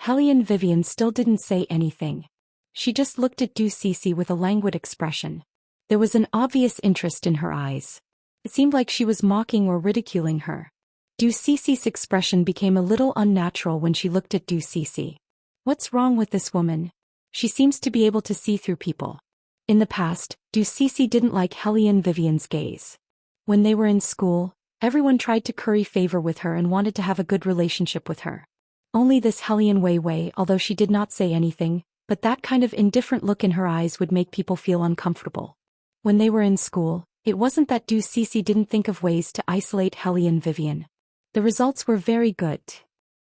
Hellion Vivian still didn't say anything. She just looked at Du Cece with a languid expression. There was an obvious interest in her eyes. It seemed like she was mocking or ridiculing her. Du Cece's expression became a little unnatural when she looked at Du Cece. What's wrong with this woman? She seems to be able to see through people. In the past, Du Cece didn't like Hellion Vivian's gaze. When they were in school, everyone tried to curry favor with her and wanted to have a good relationship with her. Only this Hellion Wei, although she did not say anything, but that kind of indifferent look in her eyes would make people feel uncomfortable. When they were in school, it wasn't that Du Cece didn't think of ways to isolate Hellion Vivian. The results were very good.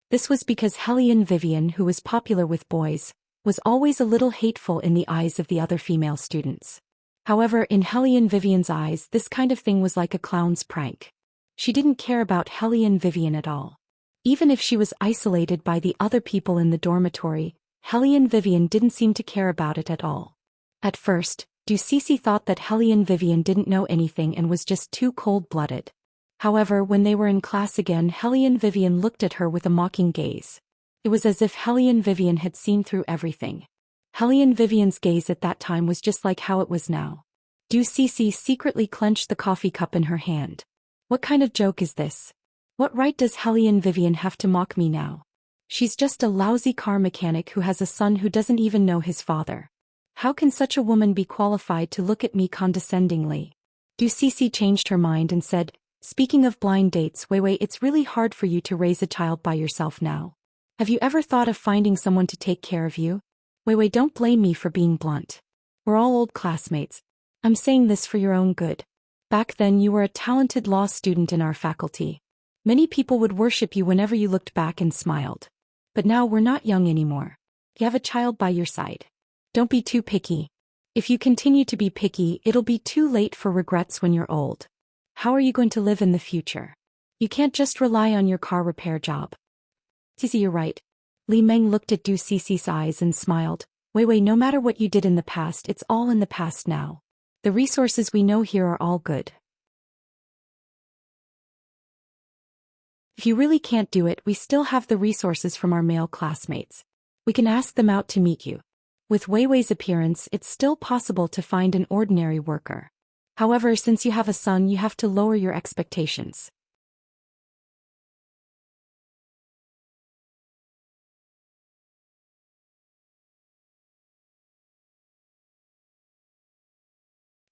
This was because Hellion Vivian, who was popular with boys, was always a little hateful in the eyes of the other female students. However, in Hellion Vivian's eyes, this kind of thing was like a clown's prank. She didn't care about Hellion Vivian at all. Even if she was isolated by the other people in the dormitory, Hellion Vivian didn't seem to care about it at all. At first, Du Cece thought that Hellion Vivian didn't know anything and was just too cold-blooded. However, when they were in class again, Hellion Vivian looked at her with a mocking gaze. It was as if Hellion Vivian had seen through everything. Hellion Vivian's gaze at that time was just like how it was now. Du Cece secretly clenched the coffee cup in her hand. What kind of joke is this? What right does Hellion Vivian have to mock me now? She's just a lousy car mechanic who has a son who doesn't even know his father. How can such a woman be qualified to look at me condescendingly? Du Cece changed her mind and said, "Speaking of blind dates, Wei, it's really hard for you to raise a child by yourself now. Have you ever thought of finding someone to take care of you? Wei, don't blame me for being blunt. We're all old classmates. I'm saying this for your own good. Back then you were a talented law student in our faculty. Many people would worship you whenever you looked back and smiled. But now we're not young anymore. You have a child by your side. Don't be too picky. If you continue to be picky, it'll be too late for regrets when you're old. How are you going to live in the future? You can't just rely on your car repair job." "Cece, you're right." Li Meng looked at Du Cece's eyes and smiled. Wei, no matter what you did in the past, it's all in the past now. The resources we know here are all good. If you really can't do it, we still have the resources from our male classmates. We can ask them out to meet you. With Wei's appearance, it's still possible to find an ordinary worker. However, since you have a son, you have to lower your expectations.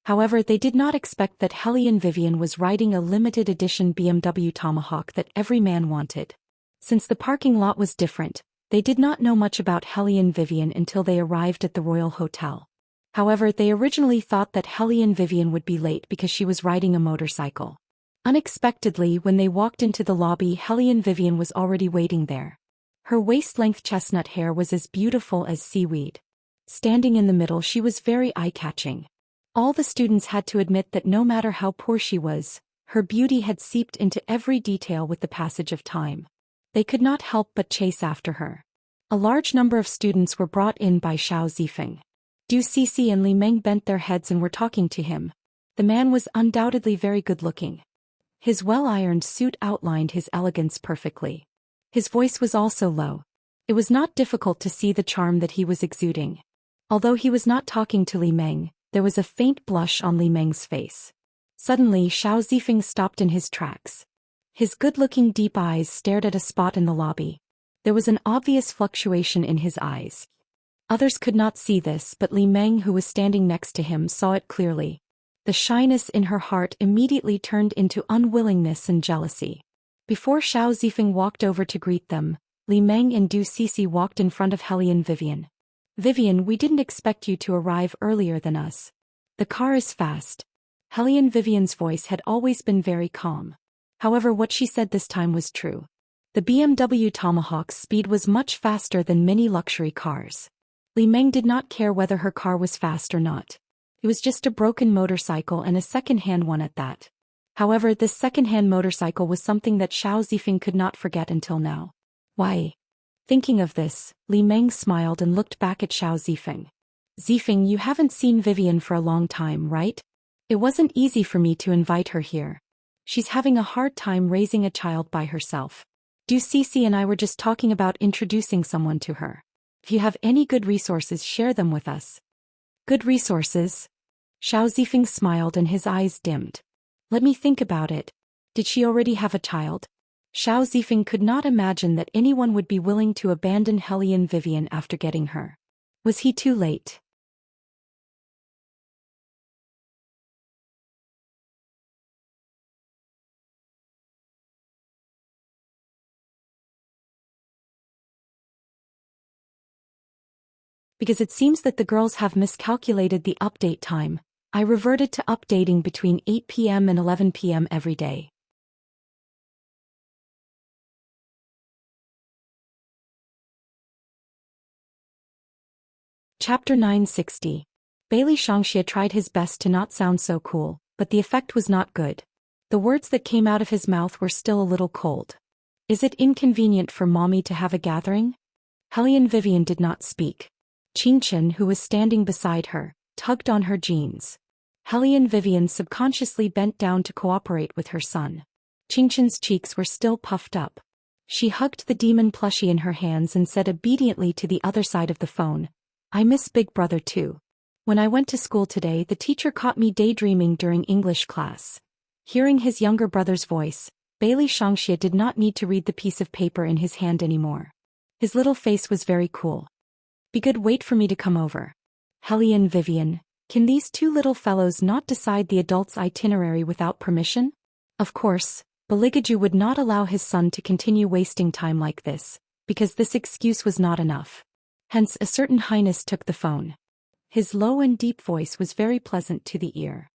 However, they did not expect that Hellion Vivian was riding a limited edition BMW Tomahawk that every man wanted. Since the parking lot was different, they did not know much about Hellion Vivian until they arrived at the Royal Hotel. However, they originally thought that Hellion Vivian would be late because she was riding a motorcycle. Unexpectedly, when they walked into the lobby, Hellion Vivian was already waiting there. Her waist-length chestnut hair was as beautiful as seaweed. Standing in the middle, she was very eye-catching. All the students had to admit that no matter how poor she was, her beauty had seeped into every detail with the passage of time. They could not help but chase after her. A large number of students were brought in by Xiao Zifeng. Du Cece and Li Meng bent their heads and were talking to him. The man was undoubtedly very good-looking. His well-ironed suit outlined his elegance perfectly. His voice was also low. It was not difficult to see the charm that he was exuding. Although he was not talking to Li Meng, there was a faint blush on Li Meng's face. Suddenly, Xiao Zifeng stopped in his tracks. His good-looking deep eyes stared at a spot in the lobby. There was an obvious fluctuation in his eyes. Others could not see this, but Li Meng, who was standing next to him, saw it clearly. The shyness in her heart immediately turned into unwillingness and jealousy. Before Xiao Zifeng walked over to greet them, Li Meng and Du Cece walked in front of Hellion Vivian. "Vivian, we didn't expect you to arrive earlier than us. The car is fast." Hellion Vivian's voice had always been very calm. However, what she said this time was true. The BMW Tomahawk's speed was much faster than many luxury cars. Li Meng did not care whether her car was fast or not. It was just a broken motorcycle and a second-hand one at that. However, this second-hand motorcycle was something that Xiao Zifeng could not forget until now. "Why?" Thinking of this, Li Meng smiled and looked back at Xiao Zifeng. "Zifeng, you haven't seen Vivian for a long time, right? It wasn't easy for me to invite her here. She's having a hard time raising a child by herself. Du Cece and I were just talking about introducing someone to her. If you have any good resources, share them with us. Good resources? Xiao Zifeng smiled and his eyes dimmed. Let me think about it. Did she already have a child? Xiao Zifeng could not imagine that anyone would be willing to abandon Hellion Vivian after getting her. Was he too late? Because it seems that the girls have miscalculated the update time. I reverted to updating between 8 p.m. and 11 p.m. every day. Chapter 960. Bailey Shangxie tried his best to not sound so cool, but the effect was not good. The words that came out of his mouth were still a little cold. Is it inconvenient for mommy to have a gathering? Hellion Vivian did not speak. Qingchen, who was standing beside her, tugged on her jeans. Hellion Vivian subconsciously bent down to cooperate with her son. Qingchen's cheeks were still puffed up. She hugged the demon plushie in her hands and said obediently to the other side of the phone, I miss Big Brother too. When I went to school today, the teacher caught me daydreaming during English class. Hearing his younger brother's voice, Bailey Shangxie did not need to read the piece of paper in his hand anymore. His little face was very cool. Be good, wait for me to come over. Hellion Vivian, can these two little fellows not decide the adult's itinerary without permission? Of course, Baligaju would not allow his son to continue wasting time like this, because this excuse was not enough. Hence a certain highness took the phone. His low and deep voice was very pleasant to the ear.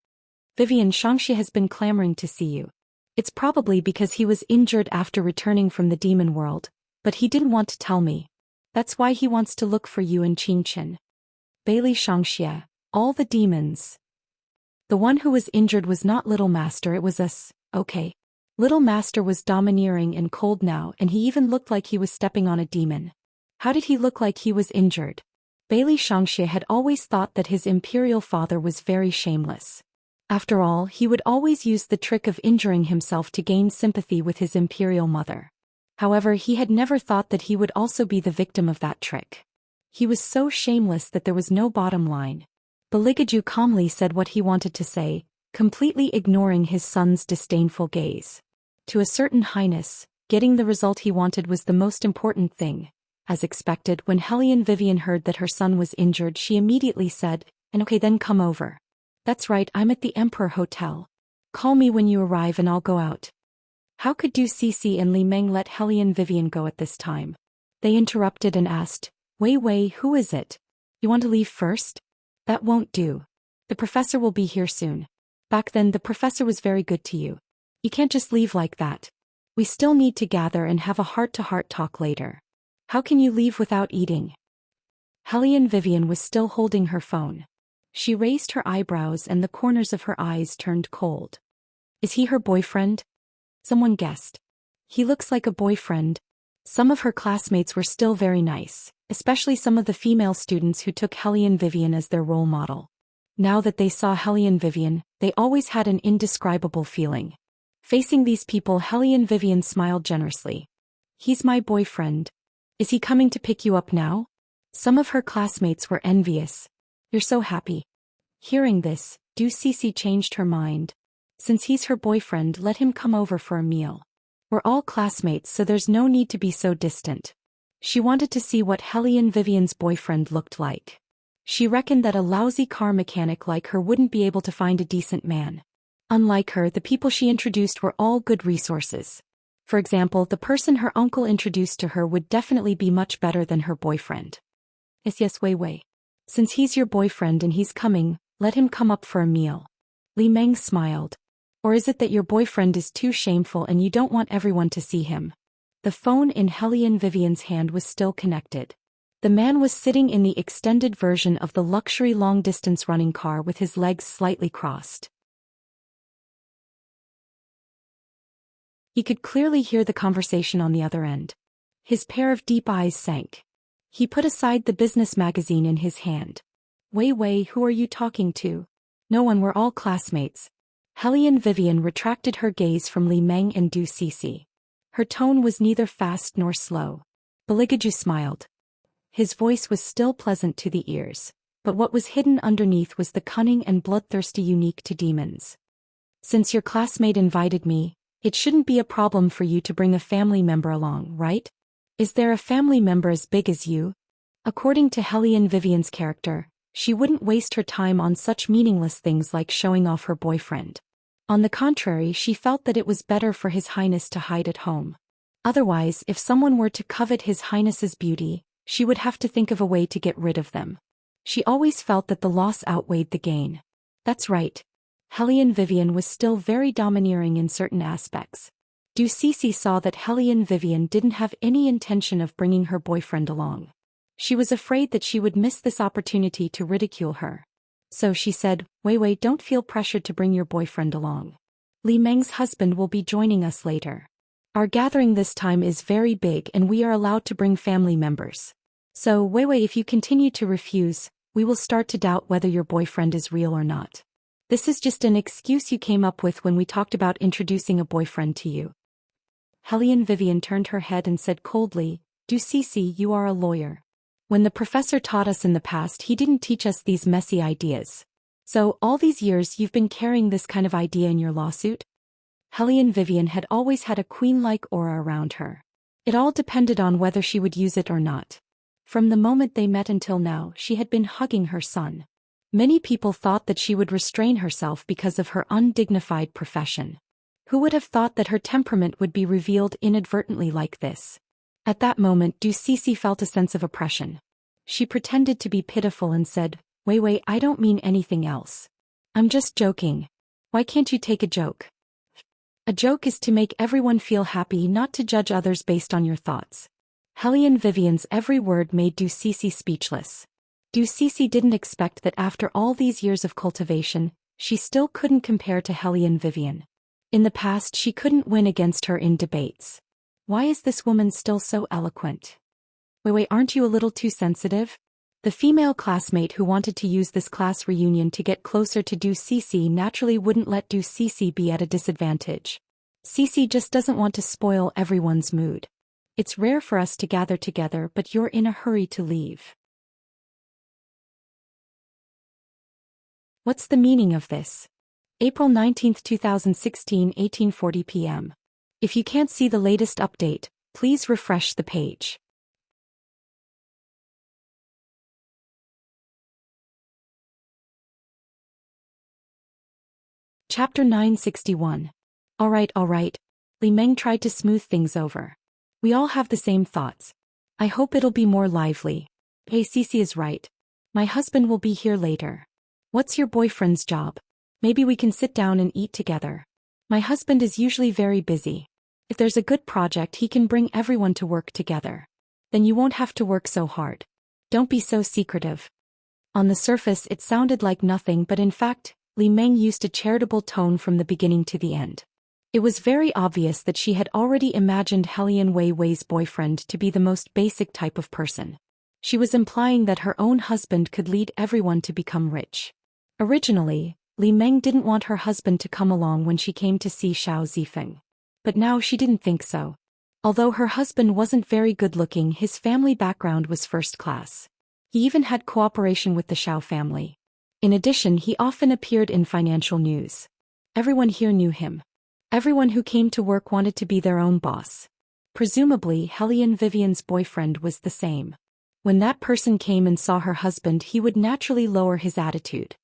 Vivian, Shangxie has been clamoring to see you. It's probably because he was injured after returning from the demon world, but he didn't want to tell me. That's why he wants to look for you and Qingchen. Bailey Shangxie, all the demons. The one who was injured was not Little Master, it was us, okay. Little Master was domineering and cold now, and he even looked like he was stepping on a demon. How did he look like he was injured? Bailey Shangxie had always thought that his imperial father was very shameless. After all, he would always use the trick of injuring himself to gain sympathy with his imperial mother. However, he had never thought that he would also be the victim of that trick. He was so shameless that there was no bottom line. Baligaju calmly said what he wanted to say, completely ignoring his son's disdainful gaze. To a certain highness, getting the result he wanted was the most important thing. As expected, when Hellion Vivian heard that her son was injured, she immediately said, and okay, then come over. That's right, I'm at the Emperor Hotel. Call me when you arrive and I'll go out. How could Du Cece and Li Meng let Hellion Vivian go at this time? They interrupted and asked, Wei Wei, who is it? You want to leave first? That won't do. The professor will be here soon. Back then the professor was very good to you. You can't just leave like that. We still need to gather and have a heart-to-heart talk later. How can you leave without eating? Hellion Vivian was still holding her phone. She raised her eyebrows and the corners of her eyes turned cold. Is he her boyfriend? Someone guessed. He looks like a boyfriend. Some of her classmates were still very nice, especially some of the female students who took Hellion Vivian as their role model. Now that they saw Hellion Vivian, they always had an indescribable feeling. Facing these people, Hellion Vivian smiled generously. He's my boyfriend. Is he coming to pick you up now? Some of her classmates were envious. You're so happy. Hearing this, Du Cece changed her mind. Since he's her boyfriend, let him come over for a meal. We're all classmates, so there's no need to be so distant. She wanted to see what Hellion Vivian's boyfriend looked like. She reckoned that a lousy car mechanic like her wouldn't be able to find a decent man. Unlike her, the people she introduced were all good resources. For example, the person her uncle introduced to her would definitely be much better than her boyfriend. Yes, Wei Wei. Since he's your boyfriend and he's coming, let him come up for a meal. Li Meng smiled. Or is it that your boyfriend is too shameful and you don't want everyone to see him? The phone in Hellion Vivian's hand was still connected. The man was sitting in the extended version of the luxury long-distance running car with his legs slightly crossed. He could clearly hear the conversation on the other end. His pair of deep eyes sank. He put aside the business magazine in his hand. Wei Wei, who are you talking to? No one, we're all classmates. Hellion Vivian retracted her gaze from Li Meng and Du Cece. Her tone was neither fast nor slow. Beligaju smiled. His voice was still pleasant to the ears, but what was hidden underneath was the cunning and bloodthirsty unique to demons. Since your classmate invited me, it shouldn't be a problem for you to bring a family member along, right? Is there a family member as big as you? According to Hellion Vivian's character, she wouldn't waste her time on such meaningless things like showing off her boyfriend. On the contrary, she felt that it was better for His Highness to hide at home. Otherwise, if someone were to covet His Highness's beauty, she would have to think of a way to get rid of them. She always felt that the loss outweighed the gain. That's right. Hellion Vivian was still very domineering in certain aspects. Duceci saw that Hellion Vivian didn't have any intention of bringing her boyfriend along. She was afraid that she would miss this opportunity to ridicule her. So she said, Wei Wei, don't feel pressured to bring your boyfriend along. Li Meng's husband will be joining us later. Our gathering this time is very big and we are allowed to bring family members. So, Wei Wei, if you continue to refuse, we will start to doubt whether your boyfriend is real or not. This is just an excuse you came up with when we talked about introducing a boyfriend to you. Hellion Vivian turned her head and said coldly, Duceci, you are a lawyer. When the professor taught us in the past, he didn't teach us these messy ideas. So, all these years you've been carrying this kind of idea in your lawsuit? Hellion Vivian had always had a queen-like aura around her. It all depended on whether she would use it or not. From the moment they met until now, she had been hugging her son. Many people thought that she would restrain herself because of her undignified profession. Who would have thought that her temperament would be revealed inadvertently like this? At that moment, Duceci felt a sense of oppression. She pretended to be pitiful and said, Wei Wei, I don't mean anything else. I'm just joking. Why can't you take a joke? A joke is to make everyone feel happy, not to judge others based on your thoughts. Hellion Vivian's every word made Duceci speechless. Duceci didn't expect that after all these years of cultivation, she still couldn't compare to Hellion Vivian. In the past, she couldn't win against her in debates. Why is this woman still so eloquent? Wei Wei, aren't you a little too sensitive? The female classmate who wanted to use this class reunion to get closer to Duceci naturally wouldn't let Duceci be at a disadvantage. Cici just doesn't want to spoil everyone's mood. It's rare for us to gather together, but you're in a hurry to leave. What's the meaning of this? April 19, 2016, 18:40 p.m. If you can't see the latest update, please refresh the page. Chapter 961. Alright. Li Meng tried to smooth things over. We all have the same thoughts. I hope it'll be more lively. Hey, Cici is right. My husband will be here later. What's your boyfriend's job? Maybe we can sit down and eat together. My husband is usually very busy. If there's a good project, he can bring everyone to work together. Then you won't have to work so hard. Don't be so secretive. On the surface, it sounded like nothing, but in fact, Li Meng used a charitable tone from the beginning to the end. It was very obvious that she had already imagined Hellion Wei Wei's boyfriend to be the most basic type of person. She was implying that her own husband could lead everyone to become rich. Originally, Li Meng didn't want her husband to come along when she came to see Xiao Zifeng. But now she didn't think so. Although her husband wasn't very good-looking, his family background was first class. He even had cooperation with the Xiao family. In addition, he often appeared in financial news. Everyone here knew him. Everyone who came to work wanted to be their own boss. Presumably, Hellion Vivian's boyfriend was the same. When that person came and saw her husband, he would naturally lower his attitude.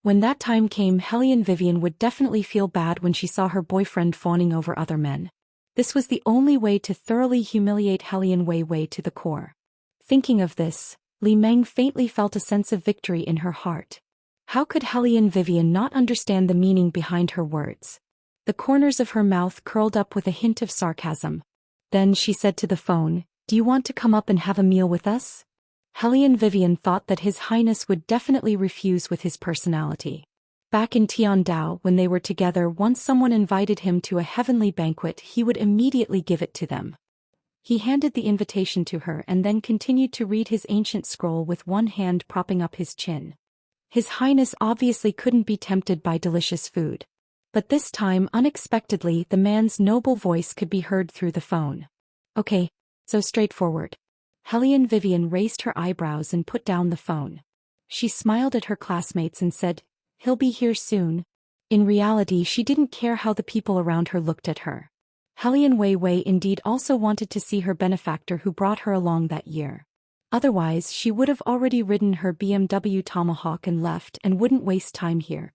When that time came, Hellion Vivian would definitely feel bad when she saw her boyfriend fawning over other men. This was the only way to thoroughly humiliate Hellion Wei Wei to the core. Thinking of this, Li Meng faintly felt a sense of victory in her heart. How could Hellion Vivian not understand the meaning behind her words? The corners of her mouth curled up with a hint of sarcasm. Then she said to the phone, "Do you want to come up and have a meal with us?" Hellion Vivian thought that His Highness would definitely refuse with his personality. Back in Tiandao, when they were together, once someone invited him to a heavenly banquet, he would immediately give it to them. He handed the invitation to her and then continued to read his ancient scroll with one hand propping up his chin. His Highness obviously couldn't be tempted by delicious food. But this time, unexpectedly, the man's noble voice could be heard through the phone. Okay, so straightforward. Hellion Vivian raised her eyebrows and put down the phone. She smiled at her classmates and said, "He'll be here soon." In reality, she didn't care how the people around her looked at her. Hellion Wei Wei indeed also wanted to see her benefactor who brought her along that year. Otherwise, she would have already ridden her BMW Tomahawk and left and wouldn't waste time here.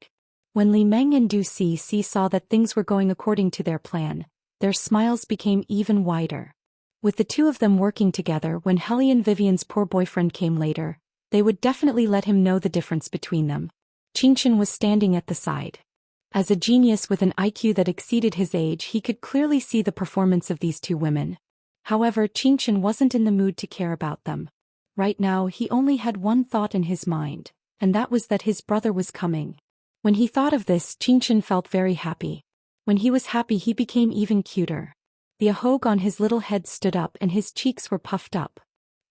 When Li Meng and Du Cixi saw that things were going according to their plan, their smiles became even wider. With the two of them working together, when Hellion Vivian's poor boyfriend came later, they would definitely let him know the difference between them. Qingchen was standing at the side. As a genius with an IQ that exceeded his age, he could clearly see the performance of these two women. However, Qingchen wasn't in the mood to care about them. Right now, he only had one thought in his mind, and that was that his brother was coming. When he thought of this, Qingchen felt very happy. When he was happy, he became even cuter. The ahog on his little head stood up and his cheeks were puffed up.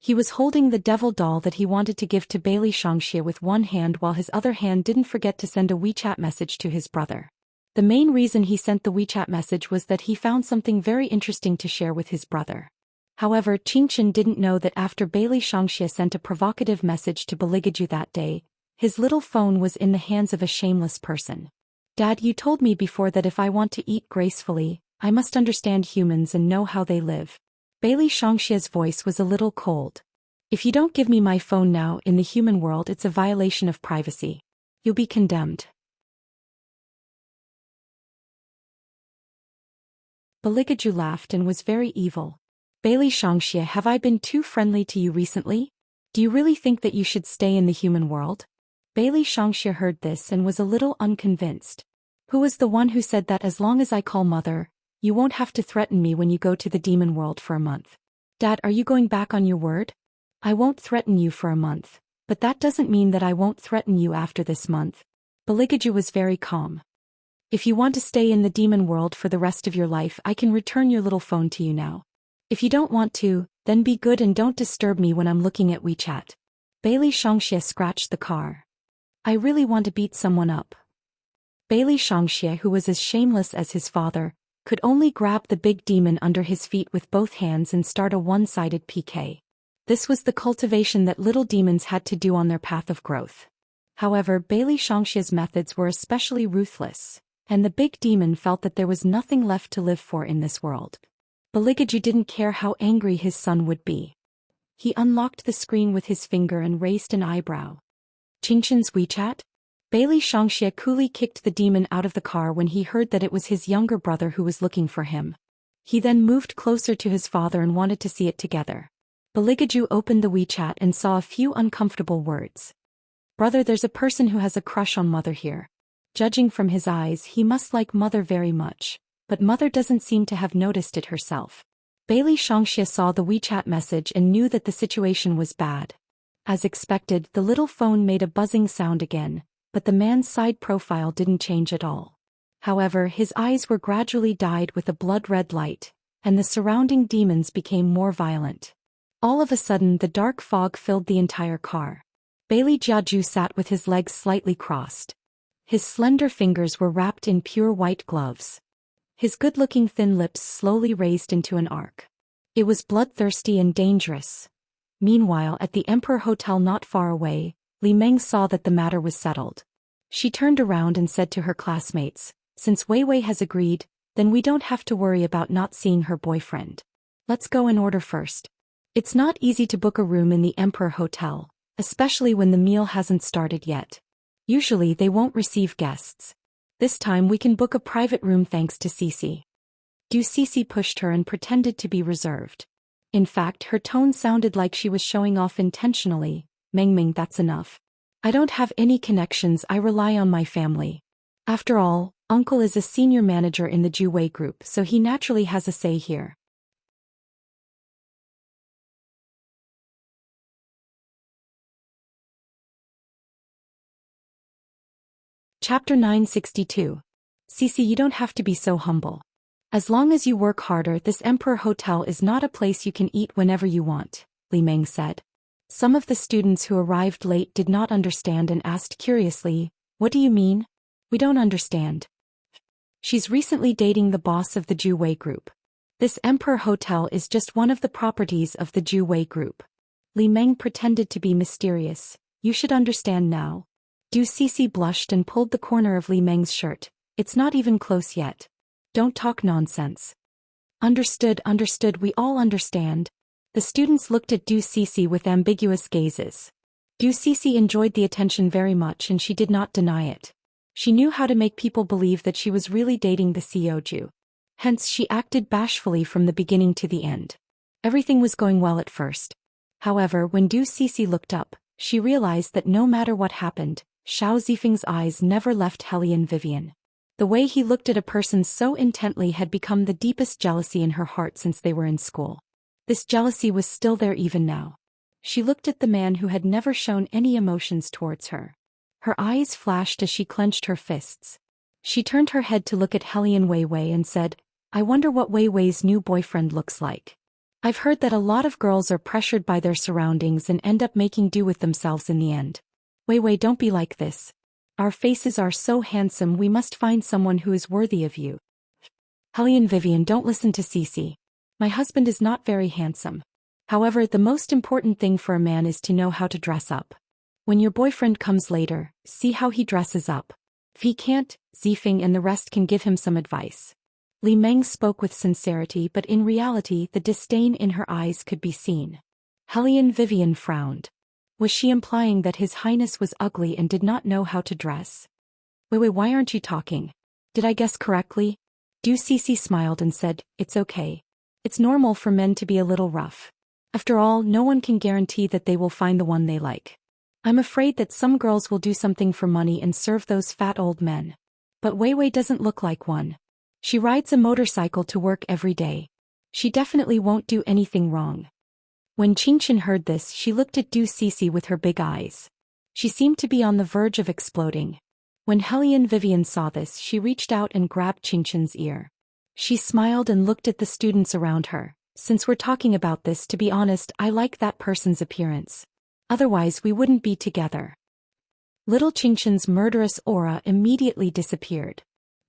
He was holding the devil doll that he wanted to give to Bailey Shangxie with one hand, while his other hand didn't forget to send a WeChat message to his brother. The main reason he sent the WeChat message was that he found something very interesting to share with his brother. However, Qingchen didn't know that after Bailey Shangxie sent a provocative message to Beligaju that day, his little phone was in the hands of a shameless person. "Dad, you told me before that if I want to eat gracefully, I must understand humans and know how they live." Bailey Shangxie's voice was a little cold. "If you don't give me my phone now, in the human world it's a violation of privacy. You'll be condemned." Beligaju laughed and was very evil. "Bailey Shangxie, have I been too friendly to you recently? Do you really think that you should stay in the human world?" Bailey Shangxie heard this and was a little unconvinced. "Who was the one who said that as long as I call mother, you won't have to threaten me when you go to the demon world for a month? Dad, are you going back on your word?" "I won't threaten you for a month, but that doesn't mean that I won't threaten you after this month." Beligaju was very calm. "If you want to stay in the demon world for the rest of your life, I can return your little phone to you now. If you don't want to, then be good and don't disturb me when I'm looking at WeChat." Bailey Shangxie scratched the car. "I really want to beat someone up." Bailey Shangxie, who was as shameless as his father, could only grab the big demon under his feet with both hands and start a one-sided PK. This was the cultivation that little demons had to do on their path of growth. However, Bailey Shangxie's methods were especially ruthless, and the big demon felt that there was nothing left to live for in this world. Beligaju didn't care how angry his son would be. He unlocked the screen with his finger and raised an eyebrow. "Qingchen's WeChat?" Bailey Shangxie coolly kicked the demon out of the car when he heard that it was his younger brother who was looking for him. He then moved closer to his father and wanted to see it together. Beligaju opened the WeChat and saw a few uncomfortable words. "Brother, there's a person who has a crush on mother here. Judging from his eyes, he must like mother very much, but mother doesn't seem to have noticed it herself." Bailey Shangxie saw the WeChat message and knew that the situation was bad. As expected, the little phone made a buzzing sound again, but the man's side profile didn't change at all. However, his eyes were gradually dyed with a blood-red light, and the surrounding demons became more violent. All of a sudden, the dark fog filled the entire car. Bailey Jiaju sat with his legs slightly crossed. His slender fingers were wrapped in pure white gloves. His good-looking thin lips slowly raised into an arc. It was bloodthirsty and dangerous. Meanwhile, at the Emperor Hotel not far away, Li Meng saw that the matter was settled. She turned around and said to her classmates, "Since Wei Wei has agreed, then we don't have to worry about not seeing her boyfriend. Let's go in order first." It's not easy to book a room in the Emperor Hotel, especially when the meal hasn't started yet. Usually they won't receive guests. This time we can book a private room thanks to Cixi. Du Cixi pushed her and pretended to be reserved. In fact, her tone sounded like she was showing off intentionally. "Meng, that's enough. I don't have any connections, I rely on my family. After all, uncle is a senior manager in the Juwei group, so he naturally has a say here." Chapter 962. Cixi, you don't have to be so humble. As long as you work harder, this Emperor Hotel is not a place you can eat whenever you want, Li Meng said. Some of the students who arrived late did not understand and asked curiously, "What do you mean? We don't understand." She's recently dating the boss of the Ju Wei Group. This Emperor Hotel is just one of the properties of the Ju Wei Group. Li Meng pretended to be mysterious. You should understand now. Du Cece blushed and pulled the corner of Li Meng's shirt. It's not even close yet. Don't talk nonsense. Understood, we all understand. The students looked at Du Cece with ambiguous gazes. Du Cece enjoyed the attention very much and she did not deny it. She knew how to make people believe that she was really dating the CEO Ju. Hence she acted bashfully from the beginning to the end. Everything was going well at first. However, when Du Cece looked up, she realized that no matter what happened, Xiao Zifeng's eyes never left Hellion Vivian. The way he looked at a person so intently had become the deepest jealousy in her heart since they were in school. This jealousy was still there even now. She looked at the man who had never shown any emotions towards her. Her eyes flashed as she clenched her fists. She turned her head to look at Hellion Weiwei and said, I wonder what Weiwei's new boyfriend looks like. I've heard that a lot of girls are pressured by their surroundings and end up making do with themselves in the end. Weiwei, don't be like this. Our faces are so handsome, we must find someone who is worthy of you. Hellion Vivian, don't listen to Cece. My husband is not very handsome. However, the most important thing for a man is to know how to dress up. When your boyfriend comes later, see how he dresses up. If he can't, Zifeng and the rest can give him some advice. Li Meng spoke with sincerity, but in reality the disdain in her eyes could be seen. Hellion Vivian frowned. Was she implying that His Highness was ugly and did not know how to dress? Wait, why aren't you talking? Did I guess correctly? Du Cece smiled and said, It's okay. It's normal for men to be a little rough. After all, no one can guarantee that they will find the one they like. I'm afraid that some girls will do something for money and serve those fat old men. But Weiwei doesn't look like one. She rides a motorcycle to work every day. She definitely won't do anything wrong. When Qingchen heard this, she looked at Du Cece with her big eyes. She seemed to be on the verge of exploding. When Hellion Vivian saw this, she reached out and grabbed Qingchen's ear. She smiled and looked at the students around her. Since we're talking about this, to be honest, I like that person's appearance. Otherwise we wouldn't be together. Little Qingchen's murderous aura immediately disappeared.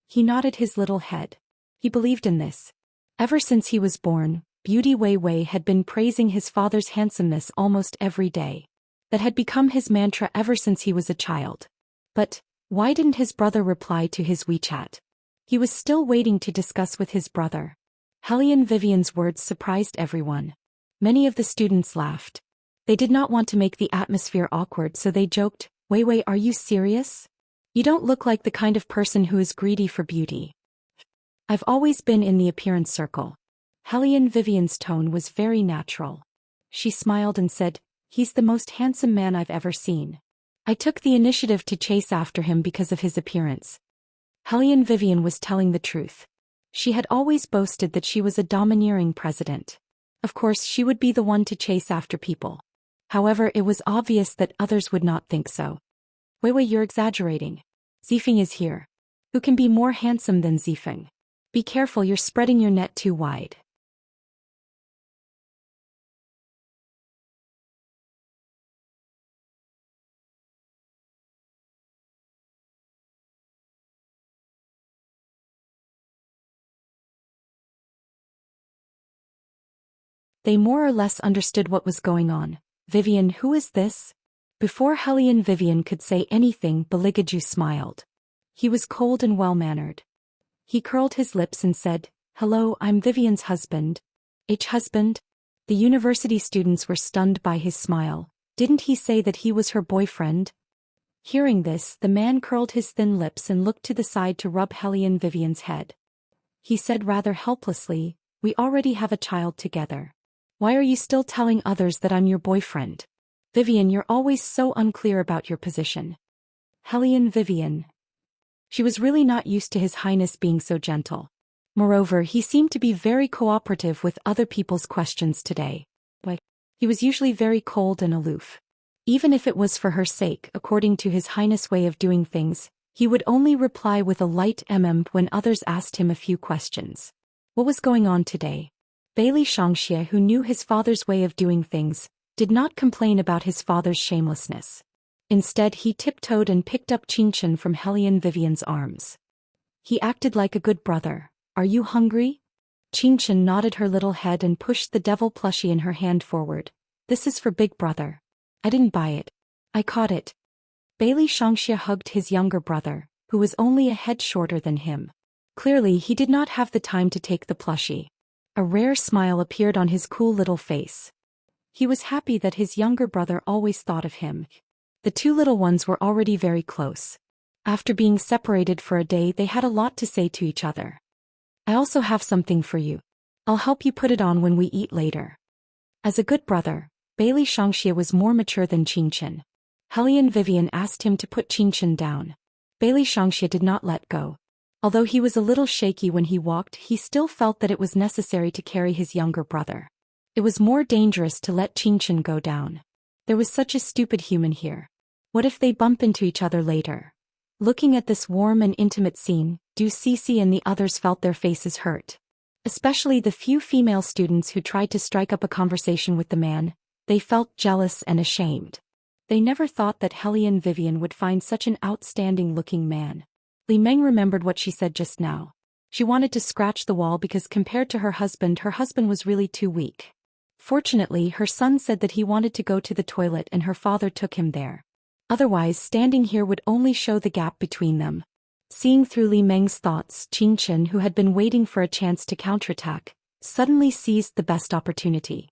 He nodded his little head. He believed in this. Ever since he was born, Beauty Weiwei had been praising his father's handsomeness almost every day. That had become his mantra ever since he was a child. But why didn't his brother reply to his WeChat? He was still waiting to discuss with his brother. Hellion Vivian's words surprised everyone. Many of the students laughed. They did not want to make the atmosphere awkward, so they joked, Weiwei, are you serious? You don't look like the kind of person who is greedy for beauty. I've always been in the appearance circle. Hellion Vivian's tone was very natural. She smiled and said, He's the most handsome man I've ever seen. I took the initiative to chase after him because of his appearance. Hellion Vivian was telling the truth. She had always boasted that she was a domineering president. Of course, she would be the one to chase after people. However, it was obvious that others would not think so. Weiwei, you're exaggerating. Zifeng is here. Who can be more handsome than Zifeng? Be careful, you're spreading your net too wide. They more or less understood what was going on. Vivian, who is this? Before Hellion Vivian could say anything, Beligaju smiled. He was cold and well-mannered. He curled his lips and said, Hello, I'm Vivian's husband. Husband? The university students were stunned by his smile. Didn't he say that he was her boyfriend? Hearing this, the man curled his thin lips and looked to the side to rub Hellion Vivian's head. He said rather helplessly, We already have a child together. Why are you still telling others that I'm your boyfriend? Vivian, you're always so unclear about your position. Hellion Vivian. She was really not used to His Highness being so gentle. Moreover, he seemed to be very cooperative with other people's questions today. But he was usually very cold and aloof. Even if it was for her sake, according to His Highness' way of doing things, he would only reply with a light when others asked him a few questions. What was going on today? Bailey Shangxie, who knew his father's way of doing things, did not complain about his father's shamelessness. Instead, he tiptoed and picked up Qingchen from Hellion Vivian's arms. He acted like a good brother. Are you hungry? Qingchen nodded her little head and pushed the devil plushie in her hand forward. This is for big brother. I didn't buy it. I caught it. Bailey Shangxia hugged his younger brother, who was only a head shorter than him. Clearly he did not have the time to take the plushie. A rare smile appeared on his cool little face. He was happy that his younger brother always thought of him. The two little ones were already very close. After being separated for a day, they had a lot to say to each other. I also have something for you. I'll help you put it on when we eat later. As a good brother, Bailey Shangxia was more mature than Qingchen. Hellion Vivian asked him to put Qingchen down. Bailey Shangxia did not let go. Although he was a little shaky when he walked, he still felt that it was necessary to carry his younger brother. It was more dangerous to let Qingchen go down. There was such a stupid human here. What if they bump into each other later? Looking at this warm and intimate scene, Du Cece and the others felt their faces hurt. Especially the few female students who tried to strike up a conversation with the man. They felt jealous and ashamed. They never thought that Hellion Vivian would find such an outstanding-looking man. Li Meng remembered what she said just now. She wanted to scratch the wall because compared to her husband was really too weak. Fortunately, her son said that he wanted to go to the toilet and her father took him there. Otherwise, standing here would only show the gap between them. Seeing through Li Meng's thoughts, Qingchen, who had been waiting for a chance to counterattack, suddenly seized the best opportunity.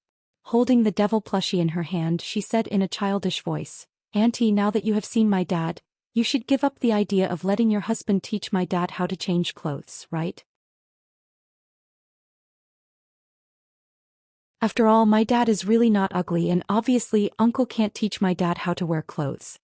Holding the devil plushie in her hand, she said in a childish voice, "Auntie, now that you have seen my dad, you should give up the idea of letting your husband teach my dad how to change clothes, right? After all, my dad is really not ugly and obviously uncle can't teach my dad how to wear clothes."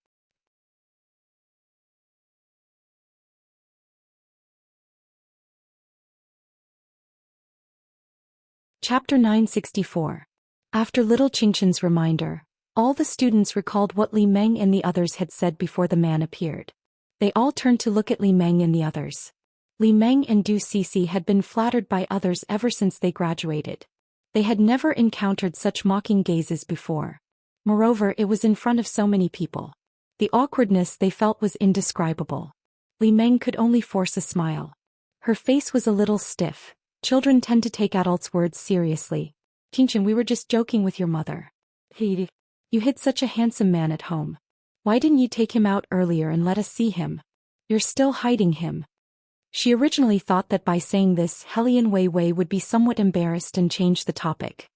Chapter 964. After little Qingchen's reminder, all the students recalled what Li Meng and the others had said before the man appeared. They all turned to look at Li Meng and the others. Li Meng and Du Cece had been flattered by others ever since they graduated. They had never encountered such mocking gazes before. Moreover, it was in front of so many people. The awkwardness they felt was indescribable. Li Meng could only force a smile. Her face was a little stiff. Children tend to take adults' words seriously. "Qingchen, we were just joking with your mother. Hey, you hid such a handsome man at home. Why didn't you take him out earlier and let us see him? You're still hiding him." She originally thought that by saying this, Hellion Wei Wei would be somewhat embarrassed and change the topic.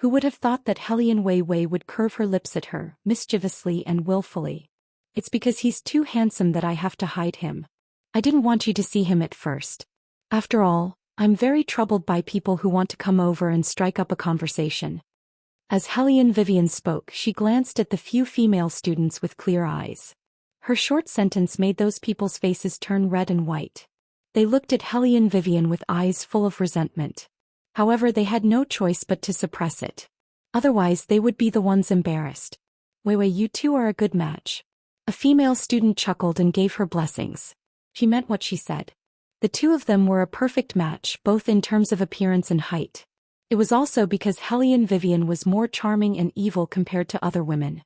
Who would have thought that Hellion Wei Wei would curve her lips at her, mischievously and willfully? "It's because he's too handsome that I have to hide him. I didn't want you to see him at first. After all, I'm very troubled by people who want to come over and strike up a conversation." As Hellion Vivian spoke, she glanced at the few female students with clear eyes. Her short sentence made those people's faces turn red and white. They looked at Hellion Vivian with eyes full of resentment. However, they had no choice but to suppress it. Otherwise, they would be the ones embarrassed. "Wei Wei, you two are a good match." A female student chuckled and gave her blessings. She meant what she said. The two of them were a perfect match, both in terms of appearance and height. It was also because Hellion Vivian was more charming and evil compared to other women.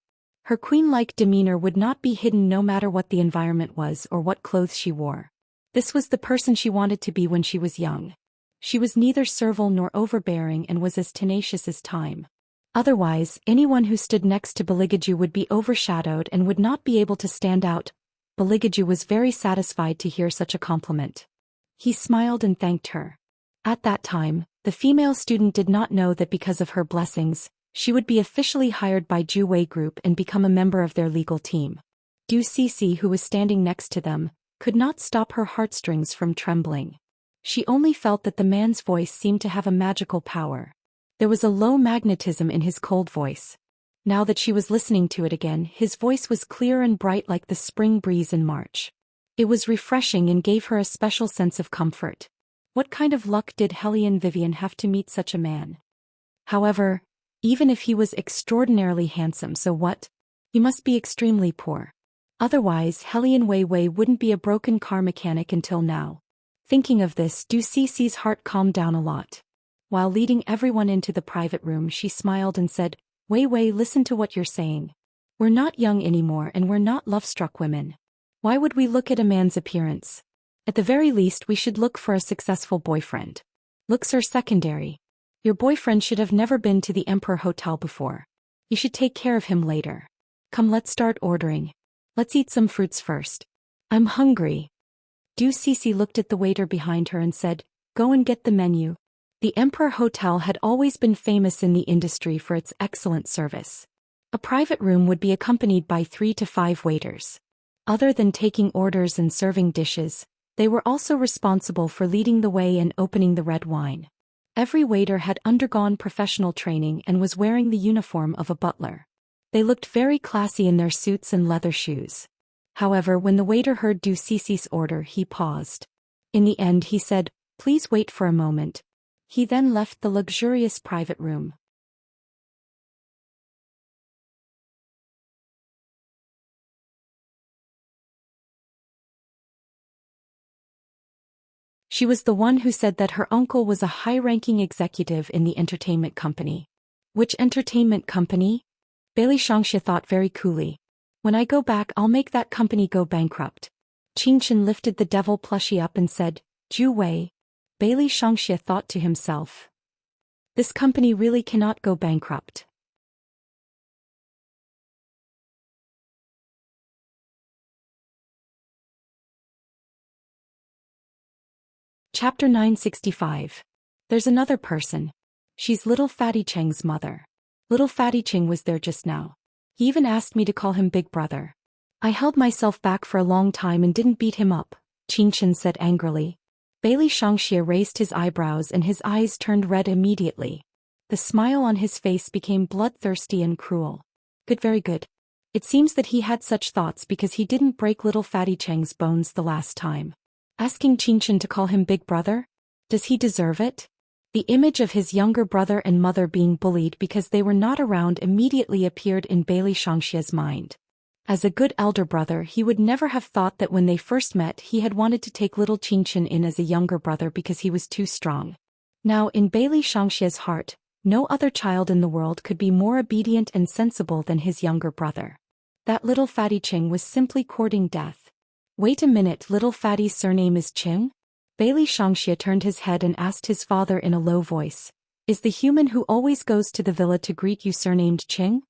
Her queen-like demeanor would not be hidden no matter what the environment was or what clothes she wore. This was the person she wanted to be when she was young. She was neither servile nor overbearing and was as tenacious as time. Otherwise, anyone who stood next to Beligaju would be overshadowed and would not be able to stand out. Beligaju was very satisfied to hear such a compliment. He smiled and thanked her. At that time, the female student did not know that because of her blessings, she would be officially hired by Ju Wei Group and become a member of their legal team. Du Cece, who was standing next to them, could not stop her heartstrings from trembling. She only felt that the man's voice seemed to have a magical power. There was a low magnetism in his cold voice. Now that she was listening to it again, his voice was clear and bright like the spring breeze in March. It was refreshing and gave her a special sense of comfort. What kind of luck did Hellion Vivian have to meet such a man? However, even if he was extraordinarily handsome, so what? He must be extremely poor. Otherwise, Hellion Wei Wei wouldn't be a broken car mechanic until now. Thinking of this, Du Cece's heart calmed down a lot. While leading everyone into the private room, she smiled and said, "Wei Wei, listen to what you're saying. We're not young anymore and we're not love-struck women. Why would we look at a man's appearance? At the very least we should look for a successful boyfriend. Looks are secondary. Your boyfriend should have never been to the Emperor Hotel before. You should take care of him later. Come, let's start ordering. Let's eat some fruits first. I'm hungry. Du Cece looked at the waiter behind her and said, go and get the menu. The Emperor Hotel had always been famous in the industry for its excellent service. A private room would be accompanied by 3 to 5 waiters. Other than taking orders and serving dishes, they were also responsible for leading the way and opening the red wine. Every waiter had undergone professional training and was wearing the uniform of a butler. They looked very classy in their suits and leather shoes. However, when the waiter heard Du Cece's order, he paused. In the end, he said, please wait for a moment. He then left the luxurious private room. She was the one who said that her uncle was a high-ranking executive in the entertainment company. Which entertainment company? Bailey Shangxia thought very coolly. When I go back, I'll make that company go bankrupt. Qing Chen lifted the devil plushie up and said, Ju Wei. Bailey Shangxia thought to himself. This company really cannot go bankrupt. Chapter 965. There's another person. She's little Fatty Cheng's mother. Little Fatty Cheng was there just now. He even asked me to call him Big Brother. I held myself back for a long time and didn't beat him up, Qing Chen said angrily. Bailey Shangxia raised his eyebrows and his eyes turned red immediately. The smile on his face became bloodthirsty and cruel. Good, very good. It seems that he had such thoughts because he didn't break little Fatty Cheng's bones the last time. Asking Qing Chen to call him Big Brother? Does he deserve it? The image of his younger brother and mother being bullied because they were not around immediately appeared in Bailey Shangxia's mind. As a good elder brother, he would never have thought that when they first met he had wanted to take little Qing Chen in as a younger brother because he was too strong. Now, in Bailey Shangxia's heart, no other child in the world could be more obedient and sensible than his younger brother. That little Fatty Cheng was simply courting death. Wait a minute, little Fatty's surname is Cheng? Bailey Shangxia turned his head and asked his father in a low voice. Is the human who always goes to the villa to greet you surnamed Cheng?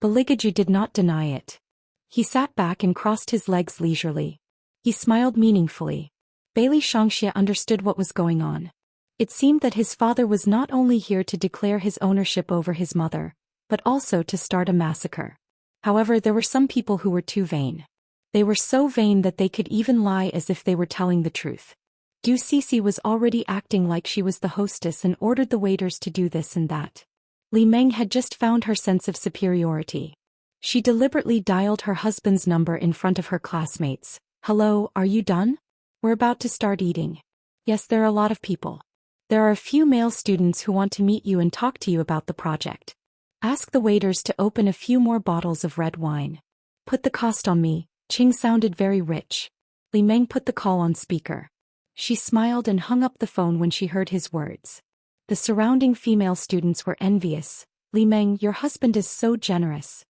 Baligaju did not deny it. He sat back and crossed his legs leisurely. He smiled meaningfully. Bailey Shangxia understood what was going on. It seemed that his father was not only here to declare his ownership over his mother, but also to start a massacre. However, there were some people who were too vain. They were so vain that they could even lie as if they were telling the truth. Du Cece was already acting like she was the hostess and ordered the waiters to do this and that. Li Meng had just found her sense of superiority. She deliberately dialed her husband's number in front of her classmates. Hello, are you done? We're about to start eating. Yes, there are a lot of people. There are a few male students who want to meet you and talk to you about the project. Ask the waiters to open a few more bottles of red wine. Put the cost on me. Qing sounded very rich. Li Meng put the call on speaker. She smiled and hung up the phone when she heard his words. The surrounding female students were envious. Li Meng, your husband is so generous.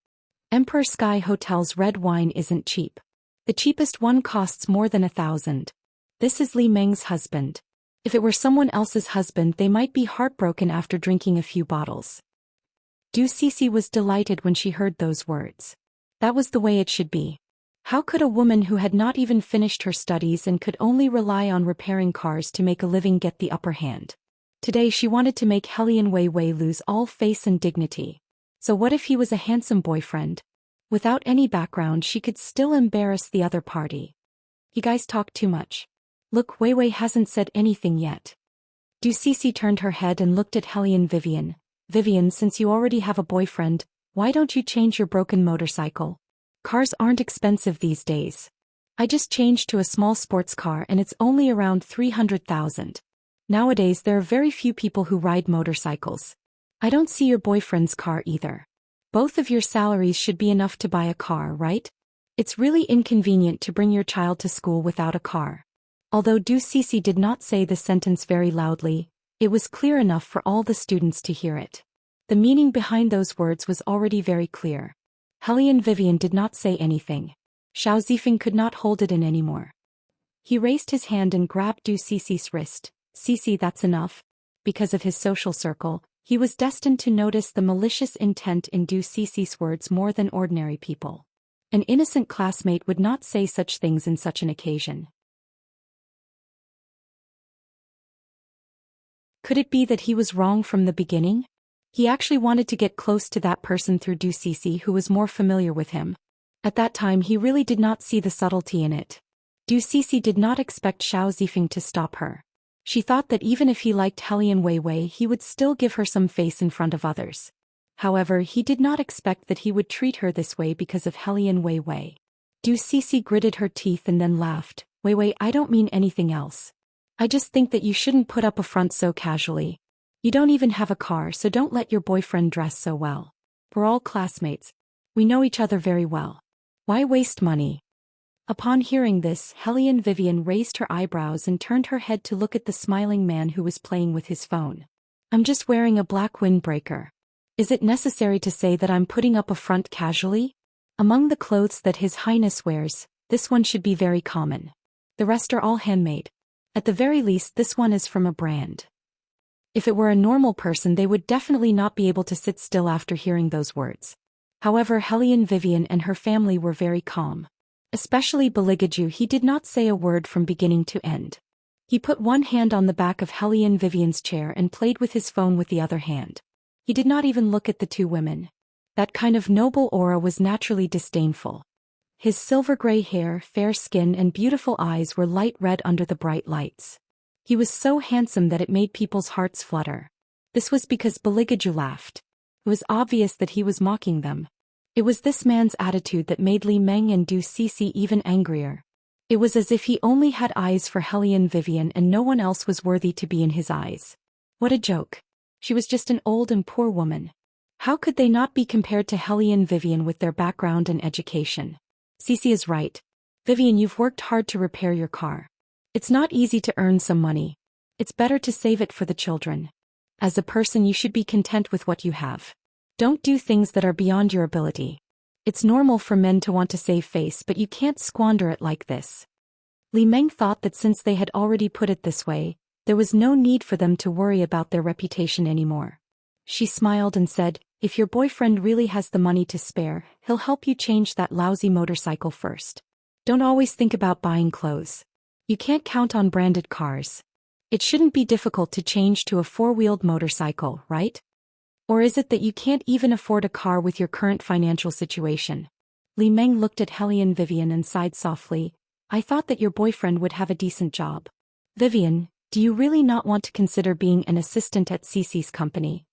Emperor Sky Hotel's red wine isn't cheap. The cheapest one costs more than 1,000. This is Li Meng's husband. If it were someone else's husband, they might be heartbroken after drinking a few bottles. Du Cece was delighted when she heard those words. That was the way it should be. How could a woman who had not even finished her studies and could only rely on repairing cars to make a living get the upper hand? Today she wanted to make Helian Wei Wei lose all face and dignity. So what if he was a handsome boyfriend? Without any background, she could still embarrass the other party. You guys talk too much. Look, Wei Wei hasn't said anything yet. Du Cece turned her head and looked at Helian Vivian. Vivian, since you already have a boyfriend, why don't you change your broken motorcycle? Cars aren't expensive these days. I just changed to a small sports car and it's only around 300,000. Nowadays there are very few people who ride motorcycles. I don't see your boyfriend's car either. Both of your salaries should be enough to buy a car, right? It's really inconvenient to bring your child to school without a car. Although Du Cece did not say the sentence very loudly, it was clear enough for all the students to hear it. The meaning behind those words was already very clear. Helian Vivian did not say anything. Xiao Zifeng could not hold it in anymore. He raised his hand and grabbed Du Cici's wrist. Cici, that's enough. Because of his social circle, he was destined to notice the malicious intent in Du Cici's words more than ordinary people. An innocent classmate would not say such things in such an occasion. Could it be that he was wrong from the beginning? He actually wanted to get close to that person through Du Cici who was more familiar with him. At that time he really did not see the subtlety in it. Du Cici did not expect Xiao Zifeng to stop her. She thought that even if he liked Helian Weiwei he would still give her some face in front of others. However, he did not expect that he would treat her this way because of Helian Weiwei. Du Cici gritted her teeth and then laughed. Weiwei, I don't mean anything else. I just think that you shouldn't put up a front so casually. You don't even have a car, so don't let your boyfriend dress so well. We're all classmates. We know each other very well. Why waste money? Upon hearing this, Helian Vivian raised her eyebrows and turned her head to look at the smiling man who was playing with his phone. I'm just wearing a black windbreaker. Is it necessary to say that I'm putting up a front casually? Among the clothes that His Highness wears, this one should be very common. The rest are all handmade. At the very least, this one is from a brand. If it were a normal person, they would definitely not be able to sit still after hearing those words. However, Helian Vivian and her family were very calm. Especially Beligaju, he did not say a word from beginning to end. He put one hand on the back of Helian Vivian's chair and played with his phone with the other hand. He did not even look at the two women. That kind of noble aura was naturally disdainful. His silver-gray hair, fair skin and beautiful eyes were light red under the bright lights. He was so handsome that it made people's hearts flutter. This was because Beligaju laughed. It was obvious that he was mocking them. It was this man's attitude that made Li Meng and Du Cici even angrier. It was as if he only had eyes for Helian Vivian and no one else was worthy to be in his eyes. What a joke. She was just an old and poor woman. How could they not be compared to Helian Vivian with their background and education? Cici is right. Vivian, you've worked hard to repair your car. It's not easy to earn some money. It's better to save it for the children. As a person, you should be content with what you have. Don't do things that are beyond your ability. It's normal for men to want to save face, but you can't squander it like this. Li Meng thought that since they had already put it this way, there was no need for them to worry about their reputation anymore. She smiled and said, if your boyfriend really has the money to spare, he'll help you change that lousy motorcycle first. Don't always think about buying clothes. You can't count on branded cars. It shouldn't be difficult to change to a four-wheeled motorcycle, right? Or is it that you can't even afford a car with your current financial situation? Li Meng looked at Helian Vivian and sighed softly. I thought that your boyfriend would have a decent job. Vivian, do you really not want to consider being an assistant at Cici's company?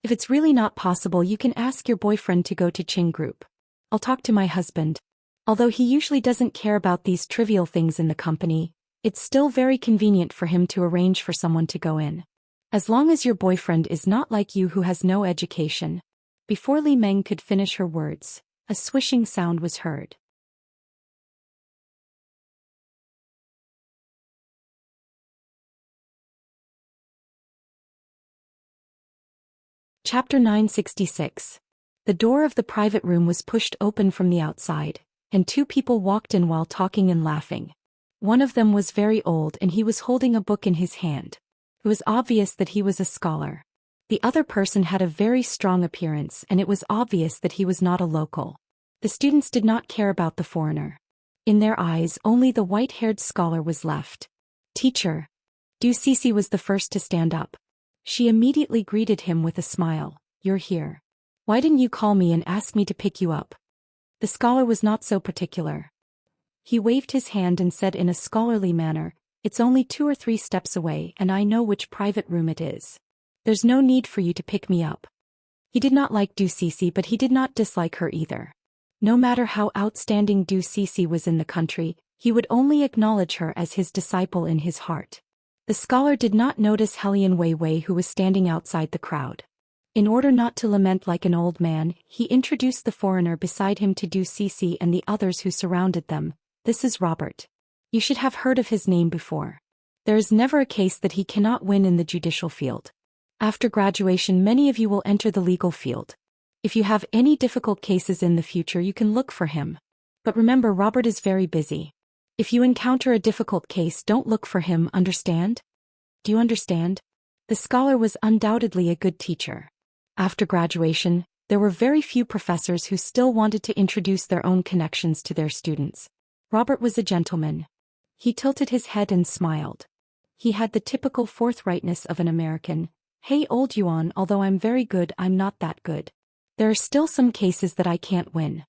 If it's really not possible, you can ask your boyfriend to go to Qing Group. I'll talk to my husband. Although he usually doesn't care about these trivial things in the company, it's still very convenient for him to arrange for someone to go in. As long as your boyfriend is not like you who has no education. Before Li Meng could finish her words, a swishing sound was heard. Chapter 966. The door of the private room was pushed open from the outside, and two people walked in while talking and laughing. One of them was very old and he was holding a book in his hand. It was obvious that he was a scholar. The other person had a very strong appearance and it was obvious that he was not a local. The students did not care about the foreigner. In their eyes, only the white-haired scholar was left. Teacher. Du Cici was the first to stand up. She immediately greeted him with a smile. You're here. Why didn't you call me and ask me to pick you up? The scholar was not so particular. He waved his hand and said in a scholarly manner, it's only 2 or 3 steps away and I know which private room it is. There's no need for you to pick me up. He did not like Du Cici, but he did not dislike her either. No matter how outstanding Du Cici was in the country, he would only acknowledge her as his disciple in his heart. The scholar did not notice Helian Weiwei who was standing outside the crowd. In order not to lament like an old man, he introduced the foreigner beside him to Du Cici and the others who surrounded them. This is Robert. You should have heard of his name before. There is never a case that he cannot win in the judicial field. After graduation, many of you will enter the legal field. If you have any difficult cases in the future, you can look for him. But remember, Robert is very busy. If you encounter a difficult case, don't look for him, understand? Do you understand? The scholar was undoubtedly a good teacher. After graduation, there were very few professors who still wanted to introduce their own connections to their students. Robert was a gentleman. He tilted his head and smiled. He had the typical forthrightness of an American. Hey, old Yuan, although I'm very good, I'm not that good. There are still some cases that I can't win.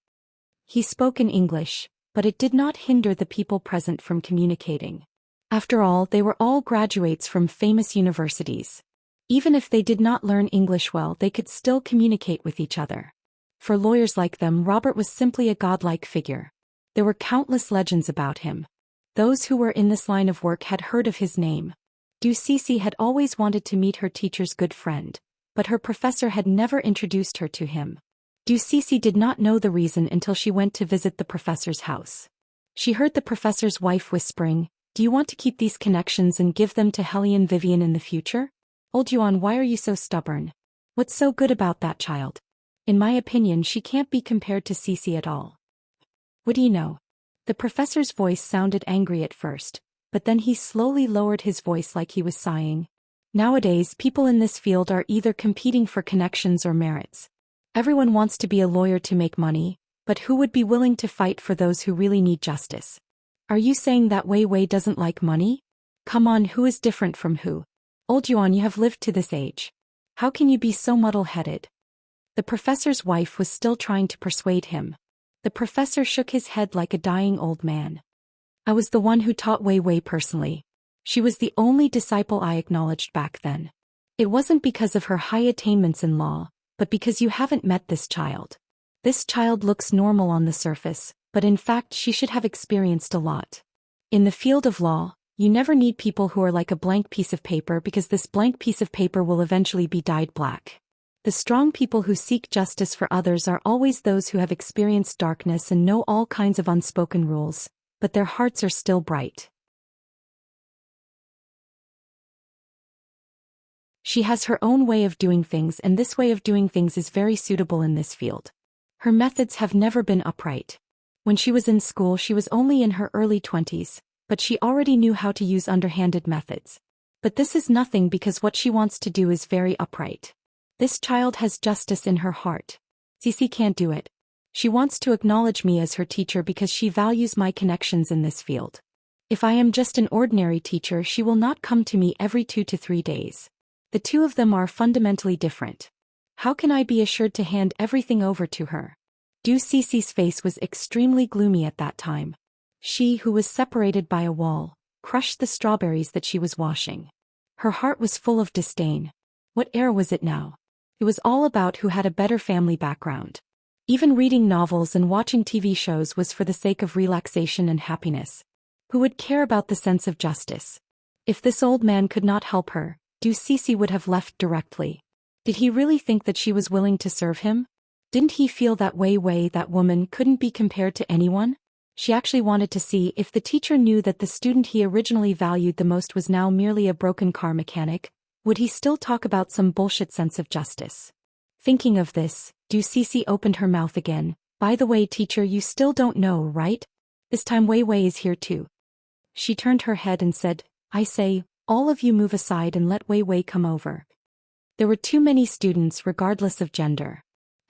He spoke in English, but it did not hinder the people present from communicating. After all, they were all graduates from famous universities. Even if they did not learn English well, they could still communicate with each other. For lawyers like them, Robert was simply a godlike figure. There were countless legends about him. Those who were in this line of work had heard of his name. Du Cece had always wanted to meet her teacher's good friend, but her professor had never introduced her to him. Du Cece did not know the reason until she went to visit the professor's house. She heard the professor's wife whispering, "Do you want to keep these connections and give them to Hellion Vivian in the future? Old Yuan, why are you so stubborn? What's so good about that child? In my opinion, she can't be compared to Cece at all." What do you know? The professor's voice sounded angry at first, but then he slowly lowered his voice like he was sighing. Nowadays, people in this field are either competing for connections or merits. Everyone wants to be a lawyer to make money, but who would be willing to fight for those who really need justice? Are you saying that Wei Wei doesn't like money? Come on, who is different from who? Old Yuan, you have lived to this age. How can you be so muddle-headed? The professor's wife was still trying to persuade him. The professor shook his head like a dying old man. I was the one who taught Wei Wei personally. She was the only disciple I acknowledged back then. It wasn't because of her high attainments in law, but because you haven't met this child. This child looks normal on the surface, but in fact she should have experienced a lot. In the field of law, you never need people who are like a blank piece of paper, because this blank piece of paper will eventually be dyed black. The strong people who seek justice for others are always those who have experienced darkness and know all kinds of unspoken rules, but their hearts are still bright. She has her own way of doing things, and this way of doing things is very suitable in this field. Her methods have never been upright. When she was in school, she was only in her early 20s, but she already knew how to use underhanded methods. But this is nothing, because what she wants to do is very upright. This child has justice in her heart. Cece can't do it. She wants to acknowledge me as her teacher because she values my connections in this field. If I am just an ordinary teacher, she will not come to me every 2 to 3 days. The two of them are fundamentally different. How can I be assured to hand everything over to her? Du Cece's face was extremely gloomy at that time. She, who was separated by a wall, crushed the strawberries that she was washing. Her heart was full of disdain. What era was it now? It was all about who had a better family background. Even reading novels and watching TV shows was for the sake of relaxation and happiness. Who would care about the sense of justice? If this old man could not help her, Du Cece would have left directly. Did he really think that she was willing to serve him? Didn't he feel that Wei Wei, that woman, couldn't be compared to anyone? She actually wanted to see if the teacher knew that the student he originally valued the most was now merely a broken car mechanic. Would he still talk about some bullshit sense of justice? Thinking of this, Du Cece opened her mouth again. By the way, teacher, you still don't know, right? This time Wei Wei is here too. She turned her head and said, I say, all of you move aside and let Wei Wei come over. There were too many students regardless of gender.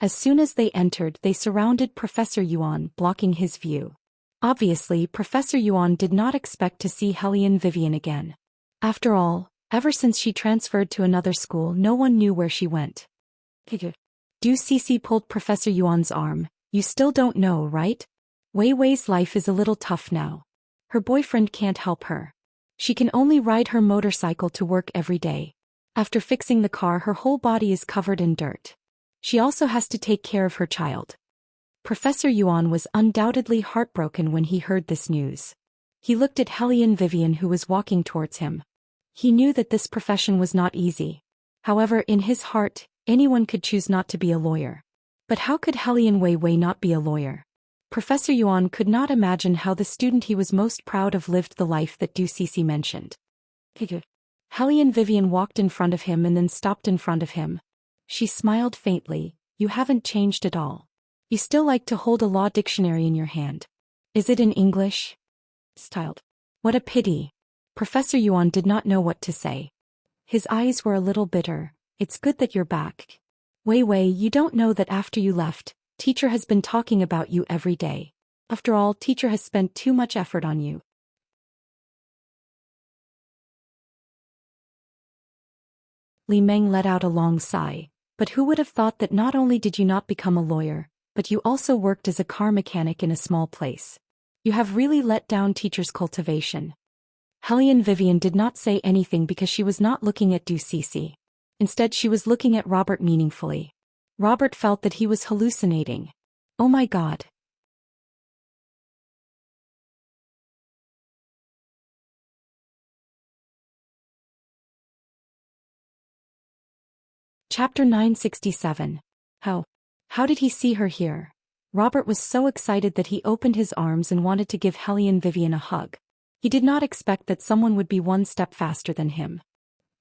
As soon as they entered, they surrounded Professor Yuan, blocking his view. Obviously, Professor Yuan did not expect to see Hellion Vivian again. After all, ever since she transferred to another school, no one knew where she went. Du Cece pulled Professor Yuan's arm. You still don't know, right? Wei Wei's life is a little tough now. Her boyfriend can't help her. She can only ride her motorcycle to work every day. After fixing the car, her whole body is covered in dirt. She also has to take care of her child. Professor Yuan was undoubtedly heartbroken when he heard this news. He looked at Hellion Vivian, who was walking towards him. He knew that this profession was not easy. However, in his heart, anyone could choose not to be a lawyer. But how could Hellion Wei Wei not be a lawyer? Professor Yuan could not imagine how the student he was most proud of lived the life that Du Cece mentioned. Hellion Vivian walked in front of him and then stopped in front of him. She smiled faintly. You haven't changed at all. You still like to hold a law dictionary in your hand. Is it in English? Styled. What a pity. Professor Yuan did not know what to say. His eyes were a little bitter. It's good that you're back. Wei Wei, you don't know that after you left, teacher has been talking about you every day. After all, teacher has spent too much effort on you. Li Meng let out a long sigh. But who would have thought that not only did you not become a lawyer, but you also worked as a car mechanic in a small place. You have really let down teacher's cultivation. Hellion Vivian did not say anything because she was not looking at Du Cece. Instead she was looking at Robert meaningfully. Robert felt that he was hallucinating. Oh my God. Chapter 967. How did he see her here? Robert was so excited that he opened his arms and wanted to give Hellion Vivian a hug. He did not expect that someone would be one step faster than him.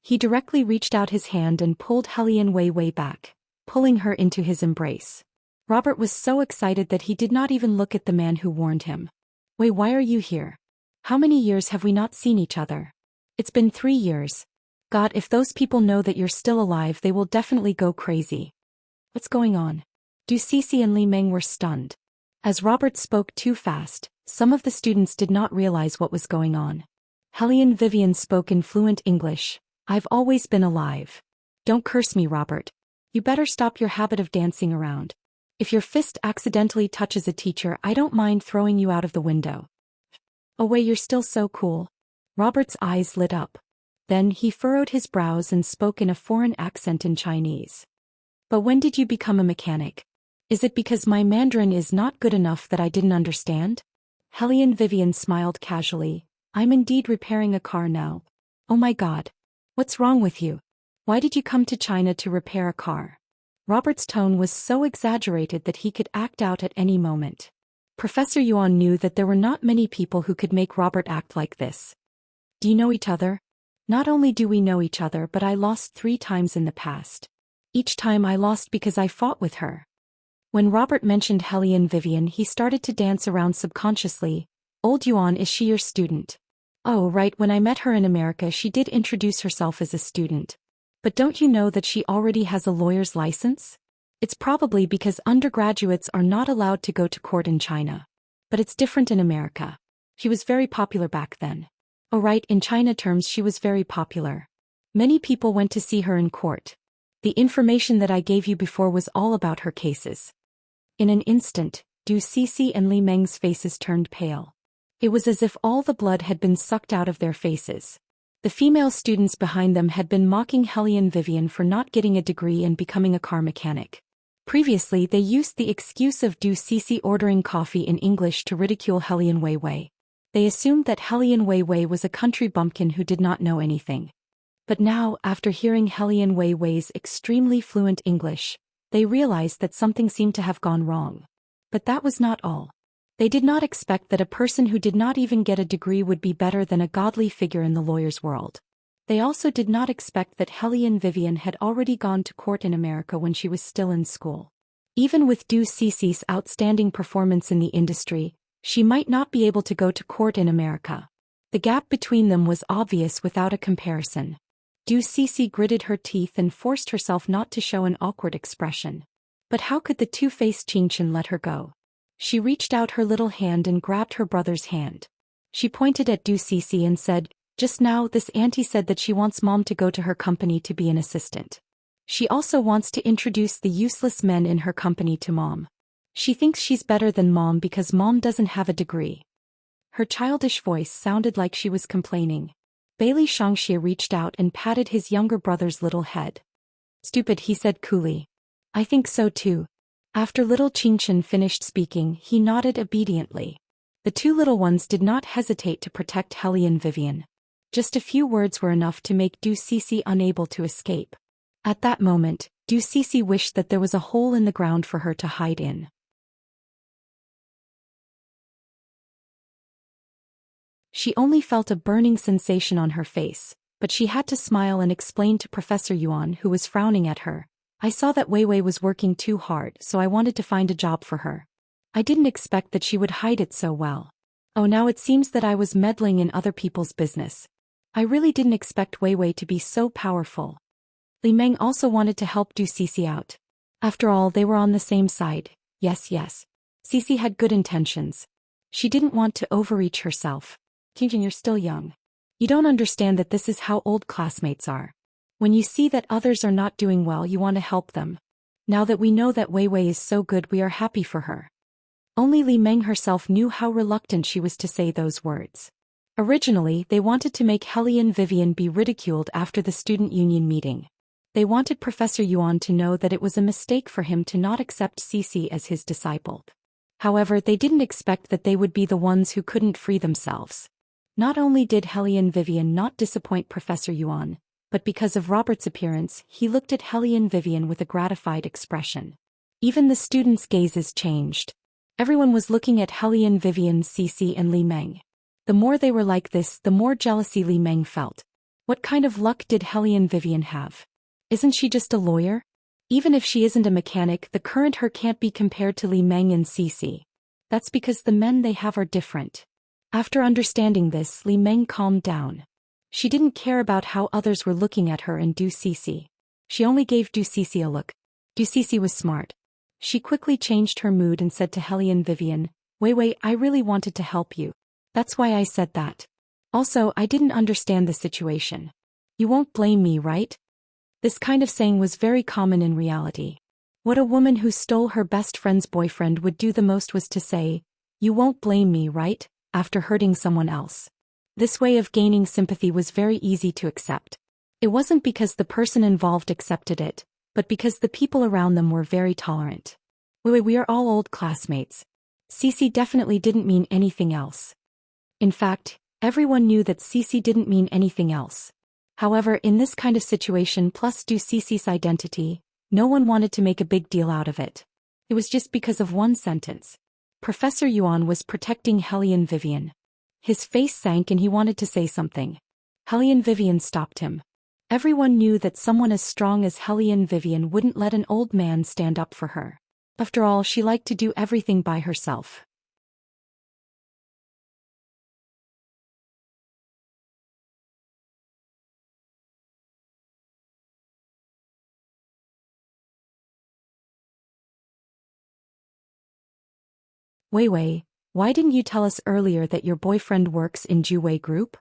He directly reached out his hand and pulled Hellion Wei Wei back, pulling her into his embrace. Robert was so excited that he did not even look at the man who warned him. Wei, why are you here? How many years have we not seen each other? It's been 3 years. God, if those people know that you're still alive, they will definitely go crazy. What's going on? Du Cece and Li Meng were stunned. As Robert spoke too fast, some of the students did not realize what was going on. Hellion Vivian spoke in fluent English. I've always been alive. Don't curse me, Robert. You better stop your habit of dancing around. If your fist accidentally touches a teacher, I don't mind throwing you out of the window. Oh wait, you're still so cool. Robert's eyes lit up. Then he furrowed his brows and spoke in a foreign accent in Chinese. But when did you become a mechanic? Is it because my Mandarin is not good enough that I didn't understand? Hellion Vivian smiled casually. I'm indeed repairing a car now. Oh my God. What's wrong with you? Why did you come to China to repair a car? Robert's tone was so exaggerated that he could act out at any moment. Professor Yuan knew that there were not many people who could make Robert act like this. Do you know each other? Not only do we know each other, but I lost 3 times in the past. Each time I lost because I fought with her. When Robert mentioned Hellion Vivian, he started to dance around subconsciously. Old Yuan, is she your student? Oh right, when I met her in America she did introduce herself as a student. But don't you know that she already has a lawyer's license? It's probably because undergraduates are not allowed to go to court in China. But it's different in America. She was very popular back then. Oh right, in China terms she was very popular. Many people went to see her in court. The information that I gave you before was all about her cases. In an instant, Du Cece and Li Meng's faces turned pale. It was as if all the blood had been sucked out of their faces. The female students behind them had been mocking Hellion Vivian for not getting a degree and becoming a car mechanic. Previously they used the excuse of Du Cece ordering coffee in English to ridicule Hellion Wei Wei. They assumed that Hellion Wei Wei was a country bumpkin who did not know anything. But now, after hearing Hellion Wei Wei's extremely fluent English, they realized that something seemed to have gone wrong. But that was not all. They did not expect that a person who did not even get a degree would be better than a godly figure in the lawyer's world. They also did not expect that Hellion Vivian had already gone to court in America when she was still in school. Even with Du Cece's outstanding performance in the industry, she might not be able to go to court in America. The gap between them was obvious without a comparison. Du Cece gritted her teeth and forced herself not to show an awkward expression. But how could the two-faced Qingchen let her go? She reached out her little hand and grabbed her brother's hand. She pointed at Du Cece and said, just now this auntie said that she wants Mom to go to her company to be an assistant. She also wants to introduce the useless men in her company to Mom. She thinks she's better than Mom because Mom doesn't have a degree. Her childish voice sounded like she was complaining. Bailey Shangxie reached out and patted his younger brother's little head. Stupid, he said coolly. I think so too. After little Qingchen finished speaking, he nodded obediently. The 2 little ones did not hesitate to protect Hellion Vivian. Just a few words were enough to make Du Cece unable to escape. At that moment, Du Cece wished that there was a hole in the ground for her to hide in. She only felt a burning sensation on her face, but she had to smile and explain to Professor Yuan, who was frowning at her. I saw that Wei Wei was working too hard, so I wanted to find a job for her. I didn't expect that she would hide it so well. Oh, now it seems that I was meddling in other people's business. I really didn't expect Wei Wei to be so powerful. Li Meng also wanted to help Du Cece out. After all, they were on the same side. Yes. Cece had good intentions. She didn't want to overreach herself. Qingjin, you're still young. You don't understand that this is how old classmates are. When you see that others are not doing well, you want to help them. Now that we know that Wei Wei is so good, we are happy for her. Only Li Meng herself knew how reluctant she was to say those words. Originally, they wanted to make Hellion Vivian be ridiculed after the student union meeting. They wanted Professor Yuan to know that it was a mistake for him to not accept Cece as his disciple. However, they didn't expect that they would be the ones who couldn't free themselves. Not only did Hellion Vivian not disappoint Professor Yuan, but because of Robert's appearance, he looked at Hellion Vivian with a gratified expression. Even the students' gazes changed. Everyone was looking at Hellion Vivian, Cece and Li Meng. The more they were like this, the more jealousy Li Meng felt. What kind of luck did Hellion Vivian have? Isn't she just a lawyer? Even if she isn't a mechanic, the current her can't be compared to Li Meng and Cece. That's because the men they have are different. After understanding this, Li Meng calmed down. She didn't care about how others were looking at her and Du Cece. She only gave Du Cece a look. Du Cece was smart. She quickly changed her mood and said to Hellion Vivian, Wei Wei, I really wanted to help you. That's why I said that. Also, I didn't understand the situation. You won't blame me, right? This kind of saying was very common in reality. What a woman who stole her best friend's boyfriend would do the most was to say, you won't blame me, right? After hurting someone else. This way of gaining sympathy was very easy to accept. It wasn't because the person involved accepted it, but because the people around them were very tolerant. We are all old classmates. Cece definitely didn't mean anything else. In fact, everyone knew that Cece didn't mean anything else. However, in this kind of situation plus Du Cece's identity, no one wanted to make a big deal out of it. It was just because of one sentence. Professor Yuan was protecting Hellion Vivian. His face sank and he wanted to say something. Hellion Vivian stopped him. Everyone knew that someone as strong as Hellion Vivian wouldn't let an old man stand up for her. After all, she liked to do everything by herself. Wei Wei, why didn't you tell us earlier that your boyfriend works in Juwei Group?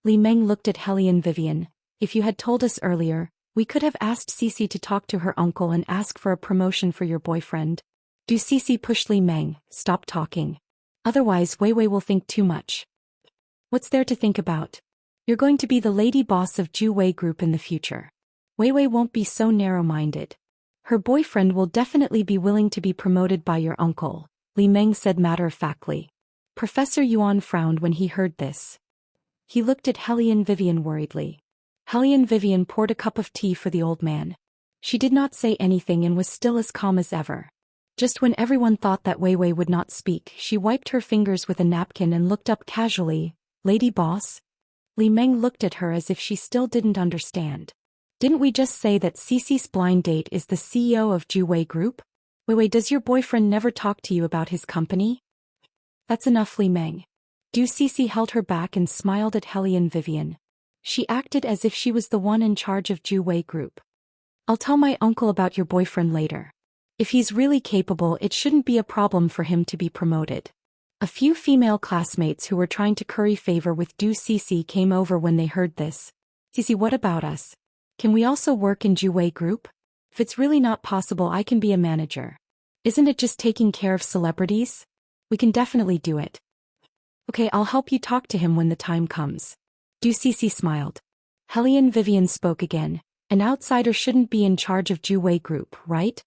Li Meng looked at Hellion Vivian. If you had told us earlier, we could have asked Cece to talk to her uncle and ask for a promotion for your boyfriend. Du Cece pushed Li Meng, stop talking. Otherwise Wei Wei will think too much. What's there to think about? You're going to be the lady boss of Juwei Group in the future. Wei Wei won't be so narrow-minded. Her boyfriend will definitely be willing to be promoted by your uncle, Li Meng said matter-of-factly. Professor Yuan frowned when he heard this. He looked at Hellion Vivian worriedly. Hellion Vivian poured a cup of tea for the old man. She did not say anything and was still as calm as ever. Just when everyone thought that Wei Wei would not speak, she wiped her fingers with a napkin and looked up casually. Lady boss? Li Meng looked at her as if she still didn't understand. Didn't we just say that Cece's blind date is the CEO of Juwei Group? Wei Wei, does your boyfriend never talk to you about his company? That's enough, Li Meng. Du Cece held her back and smiled at Hellion Vivian. She acted as if she was the one in charge of Juwei Group. I'll tell my uncle about your boyfriend later. If he's really capable, it shouldn't be a problem for him to be promoted. A few female classmates who were trying to curry favor with Du Cece came over when they heard this. Cece, what about us? Can we also work in Juwei Group? If it's really not possible, I can be a manager. Isn't it just taking care of celebrities? We can definitely do it. Okay, I'll help you talk to him when the time comes. Du Cece smiled. Hellion Vivian spoke again. An outsider shouldn't be in charge of Juwei Group, right?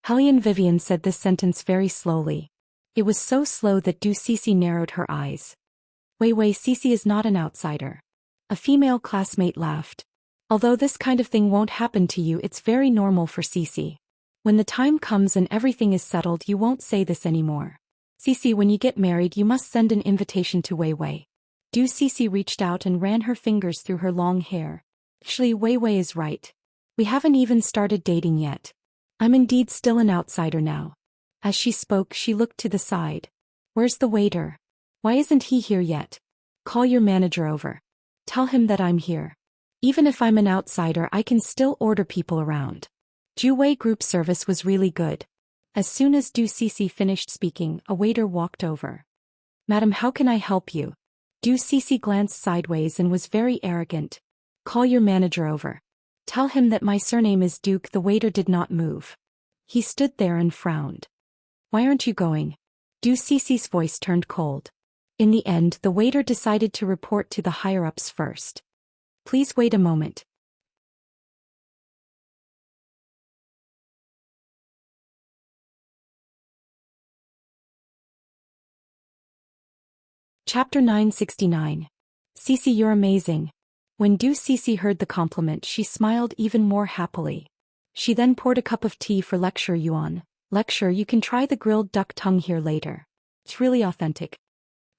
Hellion Vivian said this sentence very slowly. It was so slow that Du Cece narrowed her eyes. Wei Wei, Cece is not an outsider. A female classmate laughed. Although this kind of thing won't happen to you, it's very normal for Cece. When the time comes and everything is settled, you won't say this anymore. Cece, when you get married, you must send an invitation to Wei Wei. Du Cece reached out and ran her fingers through her long hair. Actually, Wei Wei is right. We haven't even started dating yet. I'm indeed still an outsider now. As she spoke, she looked to the side. Where's the waiter? Why isn't he here yet? Call your manager over. Tell him that I'm here. Even if I'm an outsider, I can still order people around. Juwei group service was really good. As soon as Du Cece finished speaking, a waiter walked over. Madam, how can I help you? Du Cece glanced sideways and was very arrogant. Call your manager over. Tell him that my surname is Duke. The waiter did not move. He stood there and frowned. Why aren't you going? Du Cece's voice turned cold. In the end, the waiter decided to report to the higher-ups first. Please wait a moment. Chapter 969. Cece, you're amazing. When Du Cece heard the compliment, she smiled even more happily. She then poured a cup of tea for Lecture Yuan. Lecture, you can try the grilled duck tongue here later. It's really authentic.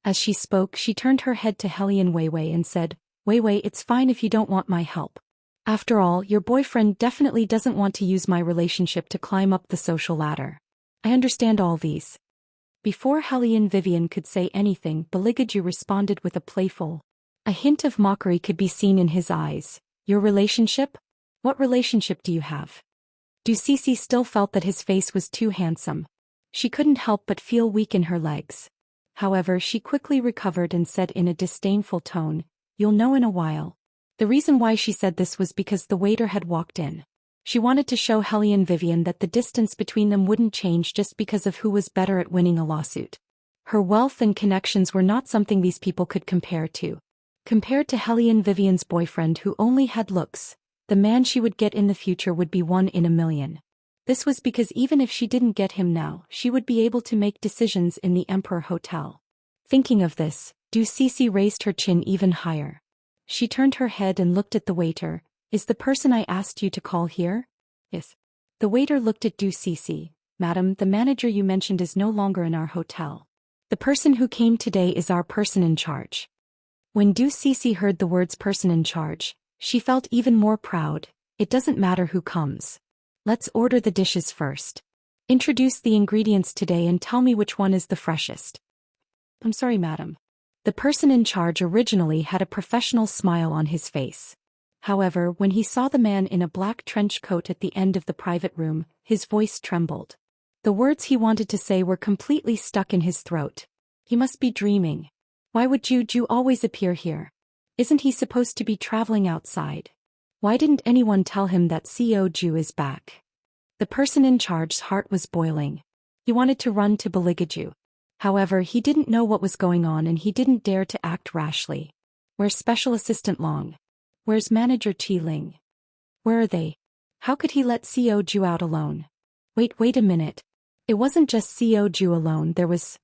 As she spoke, she turned her head to Hellion Weiwei and said, Weiwei, it's fine if you don't want my help. After all, your boyfriend definitely doesn't want to use my relationship to climb up the social ladder. I understand all these. Before Hellion Vivian could say anything, Beligaju responded with a playful. A hint of mockery could be seen in his eyes. Your relationship? What relationship do you have? Du Cece still felt that his face was too handsome. She couldn't help but feel weak in her legs. However, she quickly recovered and said in a disdainful tone, You'll know in a while. The reason why she said this was because the waiter had walked in. She wanted to show Hellion Vivian that the distance between them wouldn't change just because of who was better at winning a lawsuit. Her wealth and connections were not something these people could compare to. Compared to Hellion Vivian's boyfriend who only had looks, the man she would get in the future would be 1 in a million. This was because even if she didn't get him now, she would be able to make decisions in the Emperor Hotel. Thinking of this, Du Cece raised her chin even higher. She turned her head and looked at the waiter. Is the person I asked you to call here? Yes. The waiter looked at Du Cece. Madam, the manager you mentioned is no longer in our hotel. The person who came today is our person in charge. When Du Cece heard the words person in charge, she felt even more proud. It doesn't matter who comes. Let's order the dishes first. Introduce the ingredients today and tell me which one is the freshest. I'm sorry, madam. The person in charge originally had a professional smile on his face. However, when he saw the man in a black trench coat at the end of the private room, his voice trembled. The words he wanted to say were completely stuck in his throat. He must be dreaming. Why would Ju always appear here? Isn't he supposed to be traveling outside? Why didn't anyone tell him that CEO Ju is back? The person in charge's heart was boiling. He wanted to run to Beligaju. However, he didn't know what was going on and he didn't dare to act rashly. Where's Special Assistant Long? Where's Manager Qi Ling? Where are they? How could he let CEO Ju out alone? Wait a minute. It wasn't just CEO Ju alone, there was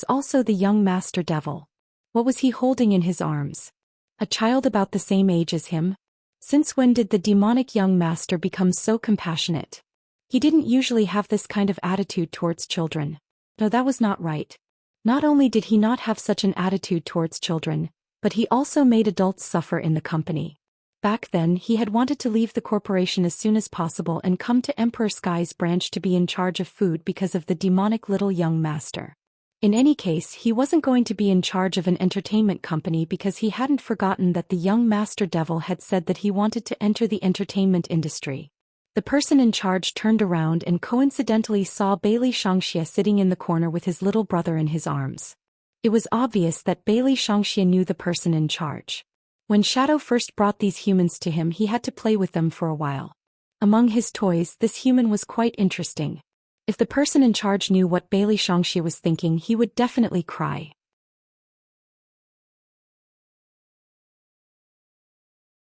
also the young Master Devil. What was he holding in his arms? A child about the same age as him? Since when did the demonic young master become so compassionate? He didn't usually have this kind of attitude towards children. No, that was not right. Not only did he not have such an attitude towards children, but he also made adults suffer in the company. Back then, he had wanted to leave the corporation as soon as possible and come to Emperor Sky's branch to be in charge of food because of the demonic little young master. In any case, he wasn't going to be in charge of an entertainment company because he hadn't forgotten that the young Master Devil had said that he wanted to enter the entertainment industry. The person in charge turned around and coincidentally saw Bailey Shangxie sitting in the corner with his little brother in his arms. It was obvious that Bailey Shangxie knew the person in charge. When Shadow first brought these humans to him, he had to play with them for a while. Among his toys, this human was quite interesting. If the person in charge knew what Bailey Shangxie was thinking, he would definitely cry.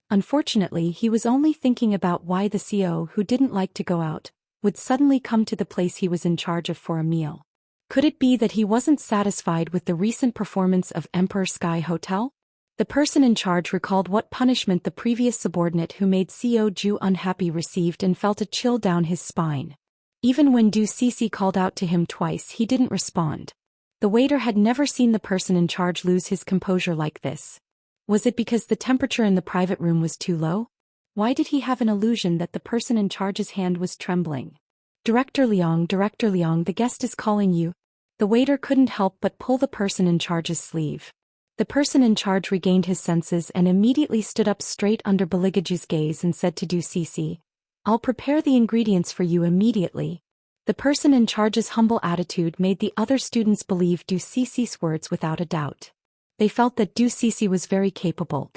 Unfortunately, he was only thinking about why the CEO, who didn't like to go out, would suddenly come to the place he was in charge of for a meal. Could it be that he wasn't satisfied with the recent performance of Emperor Sky Hotel? The person in charge recalled what punishment the previous subordinate who made CEO Ju unhappy received and felt a chill down his spine. Even when Du Cece called out to him twice, he didn't respond. The waiter had never seen the person in charge lose his composure like this. Was it because the temperature in the private room was too low? Why did he have an illusion that the person in charge's hand was trembling? Director Liang, the guest is calling you. The waiter couldn't help but pull the person in charge's sleeve. The person in charge regained his senses and immediately stood up straight under Baligaju's gaze and said to Du Cece, I'll prepare the ingredients for you immediately. The person in charge's humble attitude made the other students believe Du Cece's words without a doubt. They felt that Du Cece was very capable.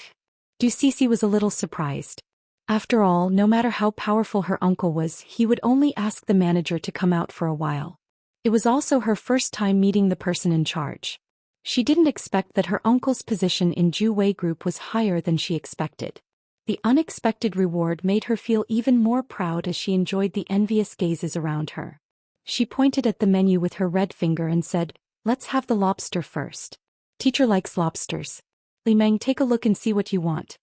Du Cece was a little surprised. After all, no matter how powerful her uncle was, he would only ask the manager to come out for a while. It was also her first time meeting the person in charge. She didn't expect that her uncle's position in Ju Wei Group was higher than she expected. The unexpected reward made her feel even more proud as she enjoyed the envious gazes around her. She pointed at the menu with her red finger and said, Let's have the lobster first. Teacher likes lobsters. Li Meng, take a look and see what you want.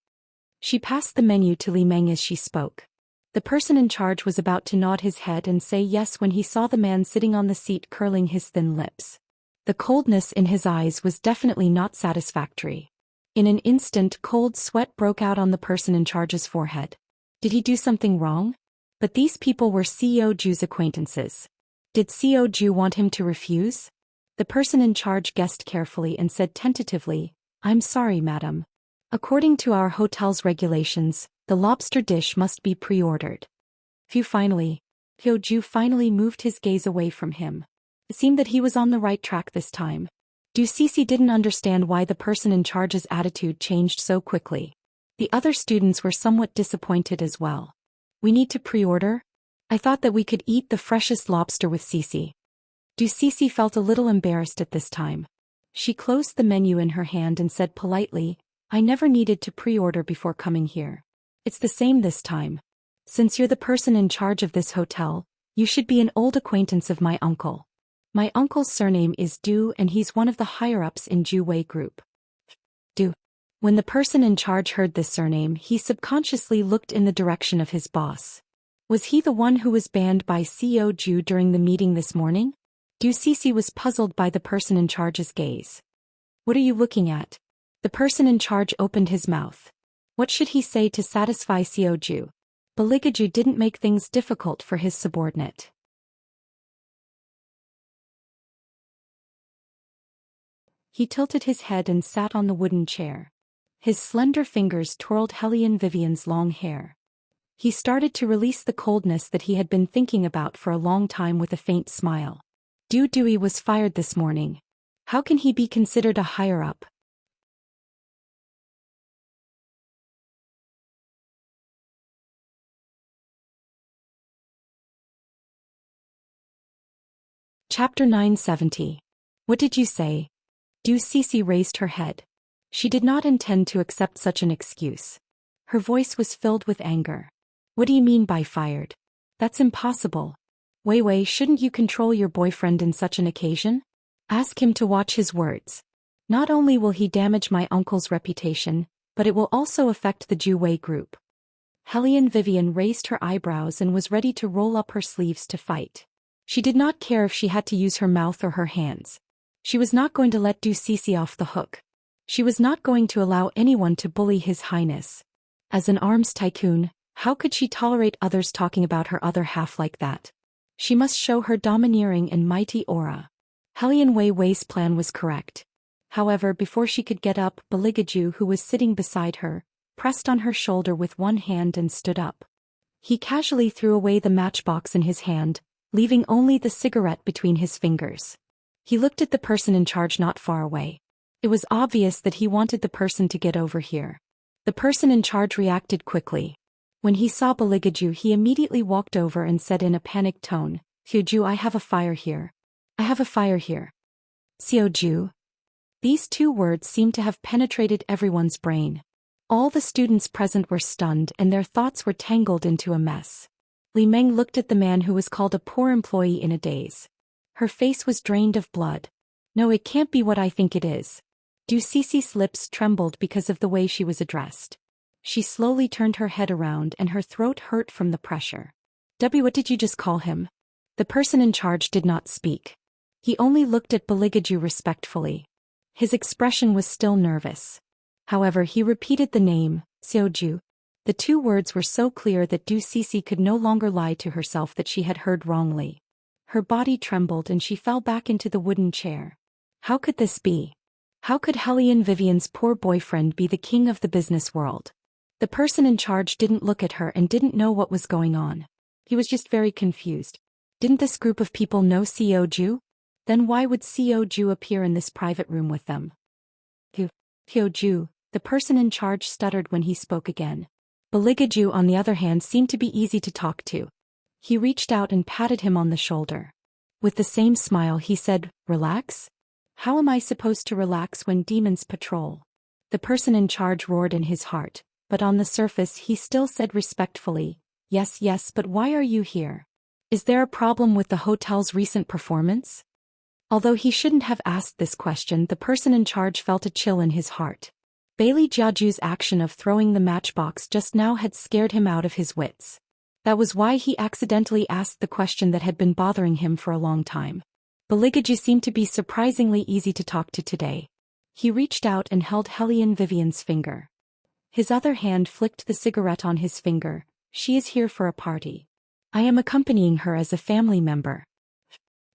She passed the menu to Li Meng as she spoke. The person in charge was about to nod his head and say yes when he saw the man sitting on the seat curling his thin lips. The coldness in his eyes was definitely not satisfactory. In an instant, cold sweat broke out on the person in charge's forehead. Did he do something wrong? But these people were CEO Ju's acquaintances. Did CEO Ju want him to refuse? The person in charge guessed carefully and said tentatively, I'm sorry, madam. According to our hotel's regulations, the lobster dish must be pre-ordered. CEO Ju finally moved his gaze away from him. It seemed that he was on the right track this time. Du Cece didn't understand why the person in charge's attitude changed so quickly. The other students were somewhat disappointed as well. We need to pre-order? I thought that we could eat the freshest lobster with Cece. Du Cece felt a little embarrassed at this time. She closed the menu in her hand and said politely, I never needed to pre-order before coming here. It's the same this time. Since you're the person in charge of this hotel, you should be an old acquaintance of my uncle. My uncle's surname is Du and he's one of the higher-ups in Ju Wei Group. Du. When the person in charge heard this surname, he subconsciously looked in the direction of his boss. Was he the one who was banned by CEO Ju during the meeting this morning? Du Cece was puzzled by the person in charge's gaze. What are you looking at? The person in charge opened his mouth. What should he say to satisfy CEO Ju? Baligaju didn't make things difficult for his subordinate. He tilted his head and sat on the wooden chair. His slender fingers twirled Hellion Vivian's long hair. He started to release the coldness that he had been thinking about for a long time with a faint smile. Du Dewey was fired this morning. How can he be considered a higher-up? Chapter 970. What did you say? Du Cece raised her head. She did not intend to accept such an excuse. Her voice was filled with anger. What do you mean by fired? That's impossible. Wei Wei, shouldn't you control your boyfriend in such an occasion? Ask him to watch his words. Not only will he damage my uncle's reputation, but it will also affect the Ju Wei Group. Hellion Vivian raised her eyebrows and was ready to roll up her sleeves to fight. She did not care if she had to use her mouth or her hands. She was not going to let Du Cece off the hook. She was not going to allow anyone to bully His Highness. As an arms tycoon, how could she tolerate others talking about her other half like that? She must show her domineering and mighty aura. Hellion Wei Wei's plan was correct. However, before she could get up, Baligaju, who was sitting beside her, pressed on her shoulder with one hand and stood up. He casually threw away the matchbox in his hand, leaving only the cigarette between his fingers. He looked at the person in charge not far away. It was obvious that he wanted the person to get over here. The person in charge reacted quickly. When he saw Baligaju, he immediately walked over and said in a panicked tone, Ju, I have a fire here. I have a fire here. Ju. These two words seemed to have penetrated everyone's brain. All the students present were stunned and their thoughts were tangled into a mess. Li Meng looked at the man who was called a poor employee in a daze. Her face was drained of blood. No, it can't be what I think it is. Du Cece's lips trembled because of the way she was addressed. She slowly turned her head around and her throat hurt from the pressure. What did you just call him? The person in charge did not speak. He only looked at Baligaju respectfully. His expression was still nervous. However, he repeated the name, Ju. The two words were so clear that Du Cece could no longer lie to herself that she had heard wrongly. Her body trembled and she fell back into the wooden chair. How could this be? How could Hellion Vivian's poor boyfriend be the king of the business world? The person in charge didn't look at her and didn't know what was going on. He was just very confused. Didn't this group of people know CEO Ju? Then why would CEO Ju appear in this private room with them? CEO Ju, the person in charge stuttered when he spoke again. Baligaju, on the other hand, seemed to be easy to talk to. He reached out and patted him on the shoulder. With the same smile he said, "Relax? How am I supposed to relax when demons patrol?" The person in charge roared in his heart, but on the surface he still said respectfully, Yes, but why are you here? Is there a problem with the hotel's recent performance?" Although he shouldn't have asked this question, the person in charge felt a chill in his heart. Bailey Jiaju's action of throwing the matchbox just now had scared him out of his wits. That was why he accidentally asked the question that had been bothering him for a long time. Baligaju seemed to be surprisingly easy to talk to today. He reached out and held Hellion Vivian's finger. His other hand flicked the cigarette on his finger. "She is here for a party. I am accompanying her as a family member."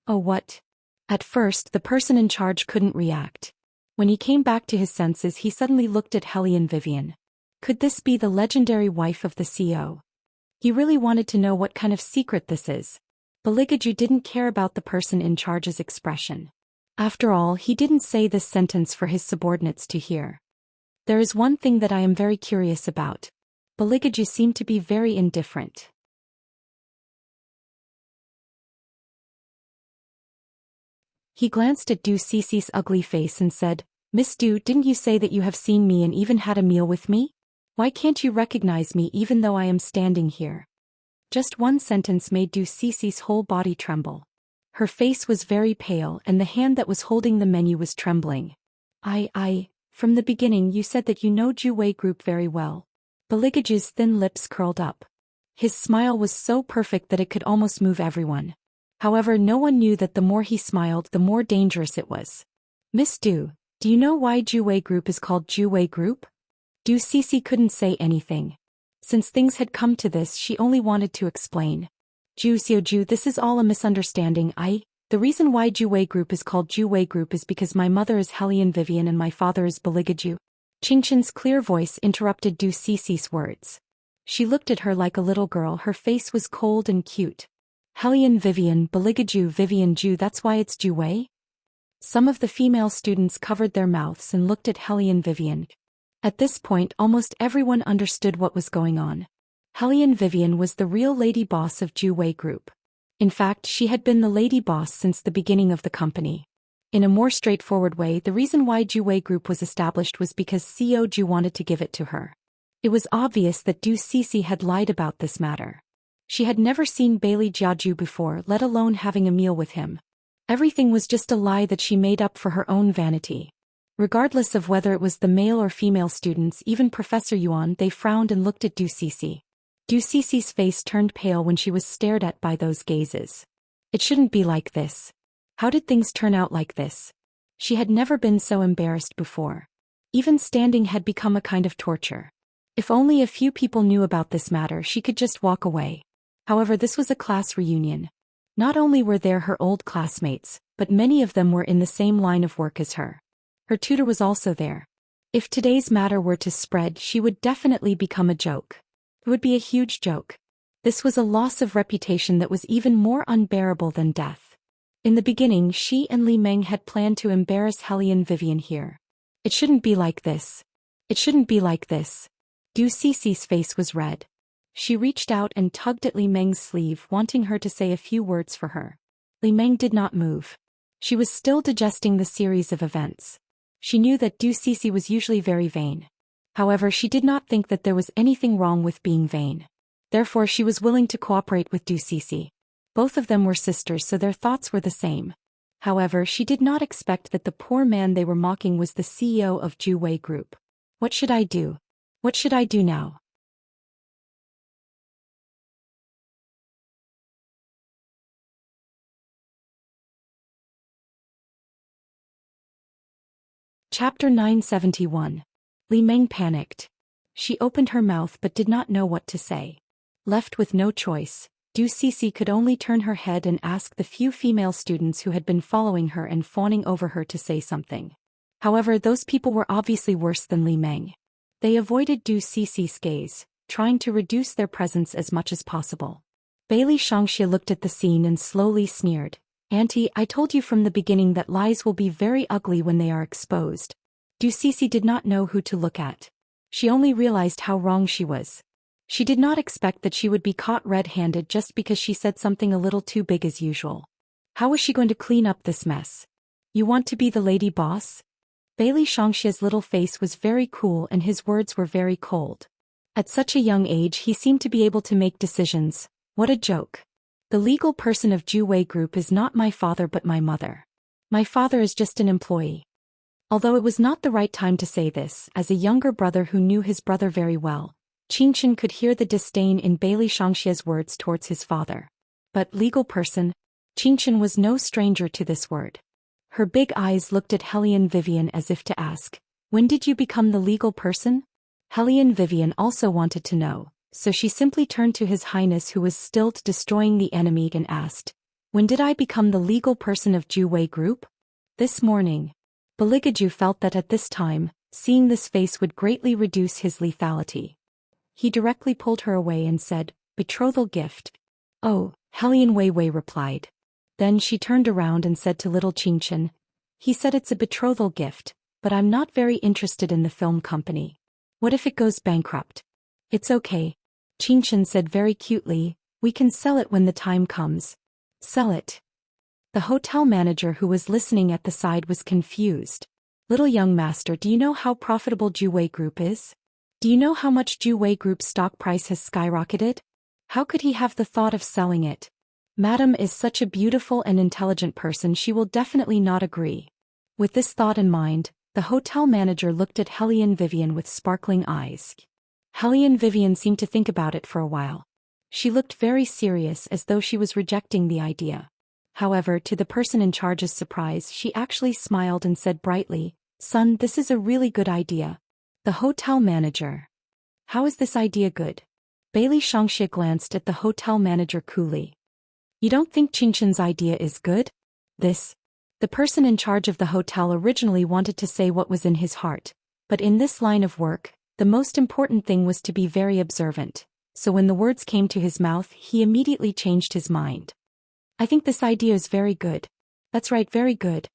Oh, what? At first, the person in charge couldn't react. When he came back to his senses, he suddenly looked at Hellion Vivian. Could this be the legendary wife of the CEO? He really wanted to know what kind of secret this is. Baligaju didn't care about the person in charge's expression. After all, he didn't say this sentence for his subordinates to hear. "There is one thing that I am very curious about." Baligaju seemed to be very indifferent. He glanced at Du Cece's ugly face and said, "Miss Du, didn't you say that you have seen me and even had a meal with me? Why can't you recognize me even though I am standing here?" Just one sentence made Du Cece's whole body tremble. Her face was very pale and the hand that was holding the menu was trembling. From the beginning you said that you know Ju Wei Group very well." Baligaju's thin lips curled up. His smile was so perfect that it could almost move everyone. However, no one knew that the more he smiled, the more dangerous it was. "Miss Du, do you know why Ju Wei Group is called Ju Wei Group?" Du Cece couldn't say anything. Since things had come to this, she only wanted to explain. "Ju Xiaoju, this is all a misunderstanding. The reason why Ju Wei Group is called Ju Wei Group is because my mother is Hellion Vivian and my father is Baligaju." Qingchen's clear voice interrupted Du Cece's words. She looked at her like a little girl. Her face was cold and cute. "Hellion Vivian, Baligaju Vivian Ju, that's why it's Ju Wei?" Some of the female students covered their mouths and looked at Hellion Vivian. At this point, almost everyone understood what was going on. Hellion Vivian was the real lady boss of Ju Wei Group. In fact, she had been the lady boss since the beginning of the company. In a more straightforward way, the reason why Ju Wei Group was established was because CEO Ju wanted to give it to her. It was obvious that Du Cece had lied about this matter. She had never seen Bailey Jiaju before, let alone having a meal with him. Everything was just a lie that she made up for her own vanity. Regardless of whether it was the male or female students, even Professor Yuan, they frowned and looked at Du Cece. Du Cece's face turned pale when she was stared at by those gazes. It shouldn't be like this. How did things turn out like this? She had never been so embarrassed before. Even standing had become a kind of torture. If only a few people knew about this matter, she could just walk away. However, this was a class reunion. Not only were there her old classmates, but many of them were in the same line of work as her. Her tutor was also there. If today's matter were to spread, she would definitely become a joke. It would be a huge joke. This was a loss of reputation that was even more unbearable than death. In the beginning, she and Li Meng had planned to embarrass Hellion Vivian here. It shouldn't be like this. It shouldn't be like this. Du Cece's face was red. She reached out and tugged at Li Meng's sleeve, wanting her to say a few words for her. Li Meng did not move. She was still digesting the series of events. She knew that Du Cece was usually very vain. However, she did not think that there was anything wrong with being vain. Therefore, she was willing to cooperate with Du Cece. Both of them were sisters, so their thoughts were the same. However, she did not expect that the poor man they were mocking was the CEO of Ju Wei Group. What should I do? What should I do now? Chapter 971. Li Meng panicked. She opened her mouth but did not know what to say. Left with no choice, Du Cece could only turn her head and ask the few female students who had been following her and fawning over her to say something. However, those people were obviously worse than Li Meng. They avoided Du Cece's gaze, trying to reduce their presence as much as possible. Bailey Shangxia looked at the scene and slowly sneered. "Auntie, I told you from the beginning that lies will be very ugly when they are exposed." Du Cece did not know who to look at. She only realized how wrong she was. She did not expect that she would be caught red-handed just because she said something a little too big as usual. How was she going to clean up this mess? "You want to be the lady boss?" Bailey Shangxia's little face was very cool and his words were very cold. At such a young age he seemed to be able to make decisions. What a joke. "The legal person of Juwei Group is not my father but my mother. My father is just an employee." Although it was not the right time to say this, as a younger brother who knew his brother very well, Qingchen could hear the disdain in Bailey Shangxia's words towards his father. But legal person? Qingchen was no stranger to this word. Her big eyes looked at Hellion Vivian as if to ask, "When did you become the legal person?" Hellion Vivian also wanted to know, so she simply turned to His Highness who was still destroying the enemy and asked, "When did I become the legal person of Juwei Group?" "This morning." Baligaju felt that at this time, seeing this face would greatly reduce his lethality. He directly pulled her away and said, "Betrothal gift." "Oh," Hellion Weiwei replied. Then she turned around and said to little Qingchen, "He said it's a betrothal gift, but I'm not very interested in the film company. What if it goes bankrupt?" "It's okay." Qingchen said very cutely, "We can sell it when the time comes." "Sell it?" The hotel manager who was listening at the side was confused. "Little young master, do you know how profitable Juwei Group is? Do you know how much Juwei Group's stock price has skyrocketed? How could he have the thought of selling it? Madam is such a beautiful and intelligent person, she will definitely not agree." With this thought in mind, the hotel manager looked at Hellion Vivian with sparkling eyes. Hellion Vivian seemed to think about it for a while. She looked very serious as though she was rejecting the idea. However, to the person in charge's surprise, she actually smiled and said brightly, "Son, this is a really good idea." The hotel manager. "How is this idea good?" Bailey Shangxia glanced at the hotel manager coolly. "You don't think Qingchen's idea is good?" The person in charge of the hotel originally wanted to say what was in his heart, but in this line of work, the most important thing was to be very observant, so when the words came to his mouth he immediately changed his mind. "I think this idea is very good." "That's right, very good."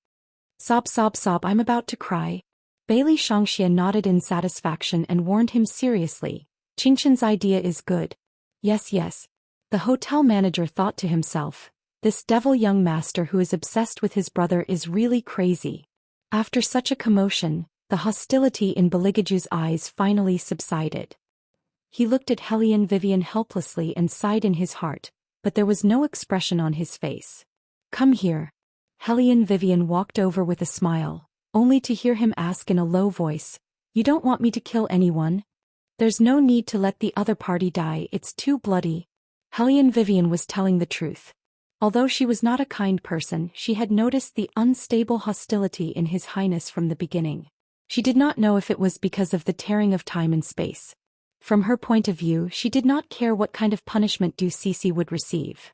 Sob, sob, sob, I'm about to cry. Bailey Shangxia nodded in satisfaction and warned him seriously, "Qingchen's idea is good." "Yes, yes." The hotel manager thought to himself, "This devil young master who is obsessed with his brother is really crazy." After such a commotion, the hostility in Baligaju's eyes finally subsided. He looked at Hellion Vivian helplessly and sighed in his heart, but there was no expression on his face. "Come here." Hellion Vivian walked over with a smile, only to hear him ask in a low voice, "You don't want me to kill anyone? There's no need to let the other party die, it's too bloody." Hellion Vivian was telling the truth. Although she was not a kind person, she had noticed the unstable hostility in His Highness from the beginning. She did not know if it was because of the tearing of time and space. From her point of view, she did not care what kind of punishment Du Cece would receive.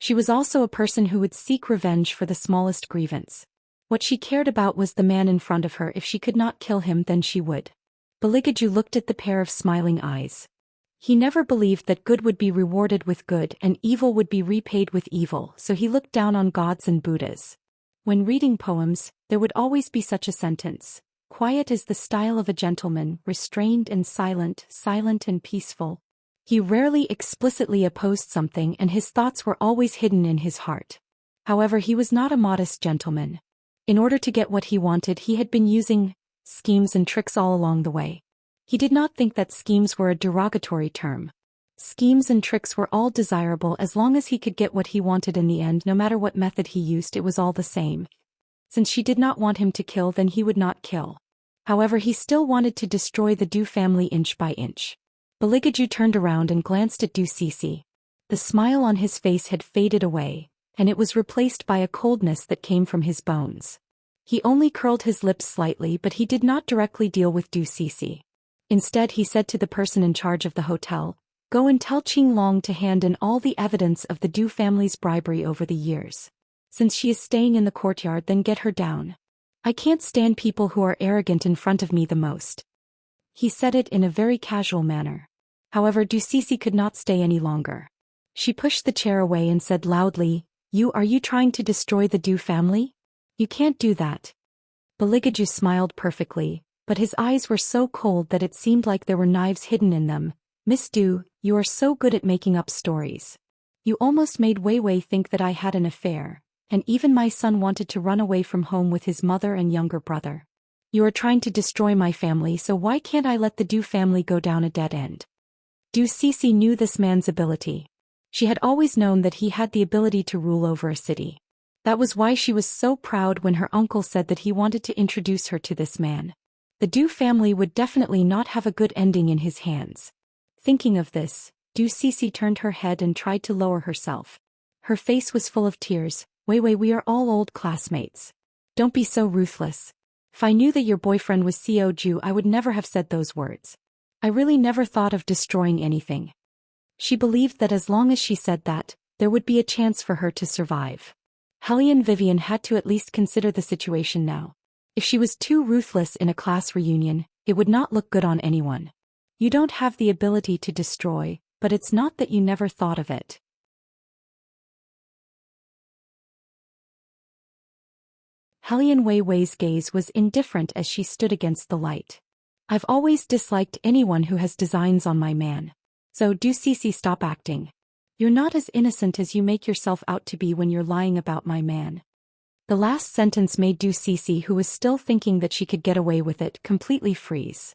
She was also a person who would seek revenge for the smallest grievance. What she cared about was the man in front of her. If she could not kill him, then she would. Baligaju looked at the pair of smiling eyes. He never believed that good would be rewarded with good and evil would be repaid with evil, so he looked down on gods and Buddhas. When reading poems, there would always be such a sentence. Quiet is the style of a gentleman, restrained and silent, silent and peaceful. He rarely explicitly opposed something and his thoughts were always hidden in his heart. However, he was not a modest gentleman. In order to get what he wanted, he had been using schemes and tricks all along the way. He did not think that schemes were a derogatory term. Schemes and tricks were all desirable as long as he could get what he wanted in the end. No matter what method he used, it was all the same. Since she did not want him to kill, then he would not kill. However, he still wanted to destroy the Du family inch by inch. Baligaju turned around and glanced at Du Cece. The smile on his face had faded away, and it was replaced by a coldness that came from his bones. He only curled his lips slightly, but he did not directly deal with Du Cece. Instead, he said to the person in charge of the hotel, "Go and tell Qing Long to hand in all the evidence of the Du family's bribery over the years. Since she is staying in the courtyard, then get her down. I can't stand people who are arrogant in front of me the most." He said it in a very casual manner. However, Du Cece could not stay any longer. She pushed the chair away and said loudly, Are you trying to destroy the Du family? You can't do that." Baligaju smiled perfectly, but his eyes were so cold that it seemed like there were knives hidden in them. "Miss Du, you are so good at making up stories. You almost made Wei Wei think that I had an affair, and even my son wanted to run away from home with his mother and younger brother. You are trying to destroy my family, so why can't I let the Du family go down a dead end?" Du Cece knew this man's ability. She had always known that he had the ability to rule over a city. That was why she was so proud when her uncle said that he wanted to introduce her to this man. The Du family would definitely not have a good ending in his hands. Thinking of this, Du Cece turned her head and tried to lower herself. Her face was full of tears. "Wei Wei, we are all old classmates. Don't be so ruthless. If I knew that your boyfriend was Xiao Ju, I would never have said those words. I really never thought of destroying anything." She believed that as long as she said that, there would be a chance for her to survive. Hellion Vivian had to at least consider the situation now. If she was too ruthless in a class reunion, it would not look good on anyone. You don't have the ability to destroy, but it's not that you never thought of it. Hellion Wei Wei's gaze was indifferent as she stood against the light. "I've always disliked anyone who has designs on my man. So Du Cece, stop acting. You're not as innocent as you make yourself out to be when you're lying about my man." The last sentence made Du Cece, who was still thinking that she could get away with it, completely freeze.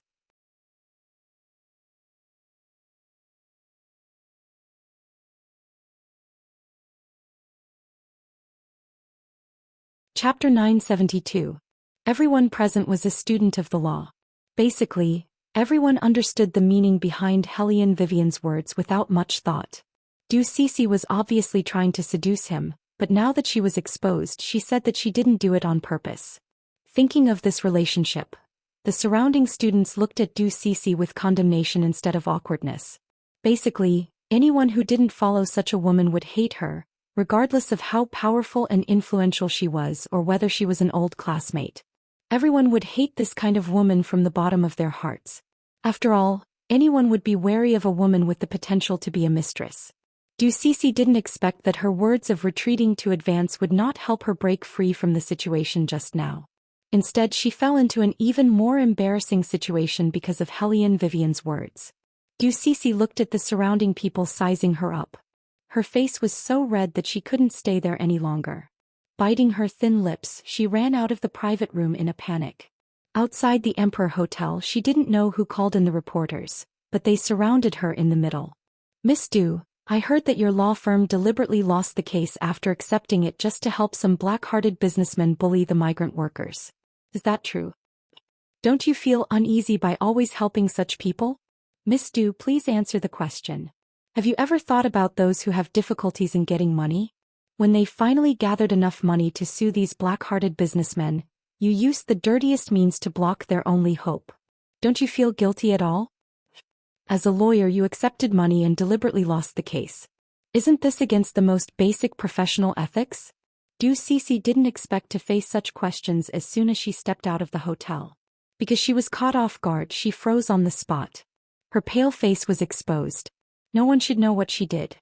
Chapter 972. Everyone present was a student of the law. Basically, everyone understood the meaning behind Hellion Vivian's words without much thought. Du Cece was obviously trying to seduce him, but now that she was exposed, she said that she didn't do it on purpose. Thinking of this relationship, the surrounding students looked at Du Cece with condemnation instead of awkwardness. Basically, anyone who didn't follow such a woman would hate her, regardless of how powerful and influential she was or whether she was an old classmate. Everyone would hate this kind of woman from the bottom of their hearts. After all, anyone would be wary of a woman with the potential to be a mistress. Du Cece didn't expect that her words of retreating to advance would not help her break free from the situation just now. Instead, she fell into an even more embarrassing situation because of Hellion Vivian's words. Du Cece looked at the surrounding people sizing her up. Her face was so red that she couldn't stay there any longer. Biting her thin lips, she ran out of the private room in a panic. Outside the Emperor Hotel, she didn't know who called in the reporters, but they surrounded her in the middle. "Miss Du, I heard that your law firm deliberately lost the case after accepting it just to help some black-hearted businessmen bully the migrant workers. Is that true? Don't you feel uneasy by always helping such people? Miss Du, please answer the question. Have you ever thought about those who have difficulties in getting money? When they finally gathered enough money to sue these black-hearted businessmen, you used the dirtiest means to block their only hope. Don't you feel guilty at all? As a lawyer, you accepted money and deliberately lost the case. Isn't this against the most basic professional ethics?" Du Cece didn't expect to face such questions as soon as she stepped out of the hotel. Because she was caught off guard, she froze on the spot. Her pale face was exposed. No one should know what she did.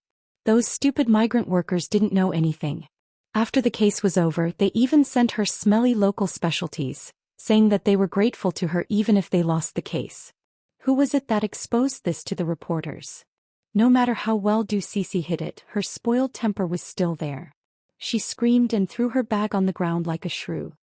Those stupid migrant workers didn't know anything. After the case was over, they even sent her smelly local specialties, saying that they were grateful to her even if they lost the case. Who was it that exposed this to the reporters? No matter how well Du Cece hid it, her spoiled temper was still there. She screamed and threw her bag on the ground like a shrew.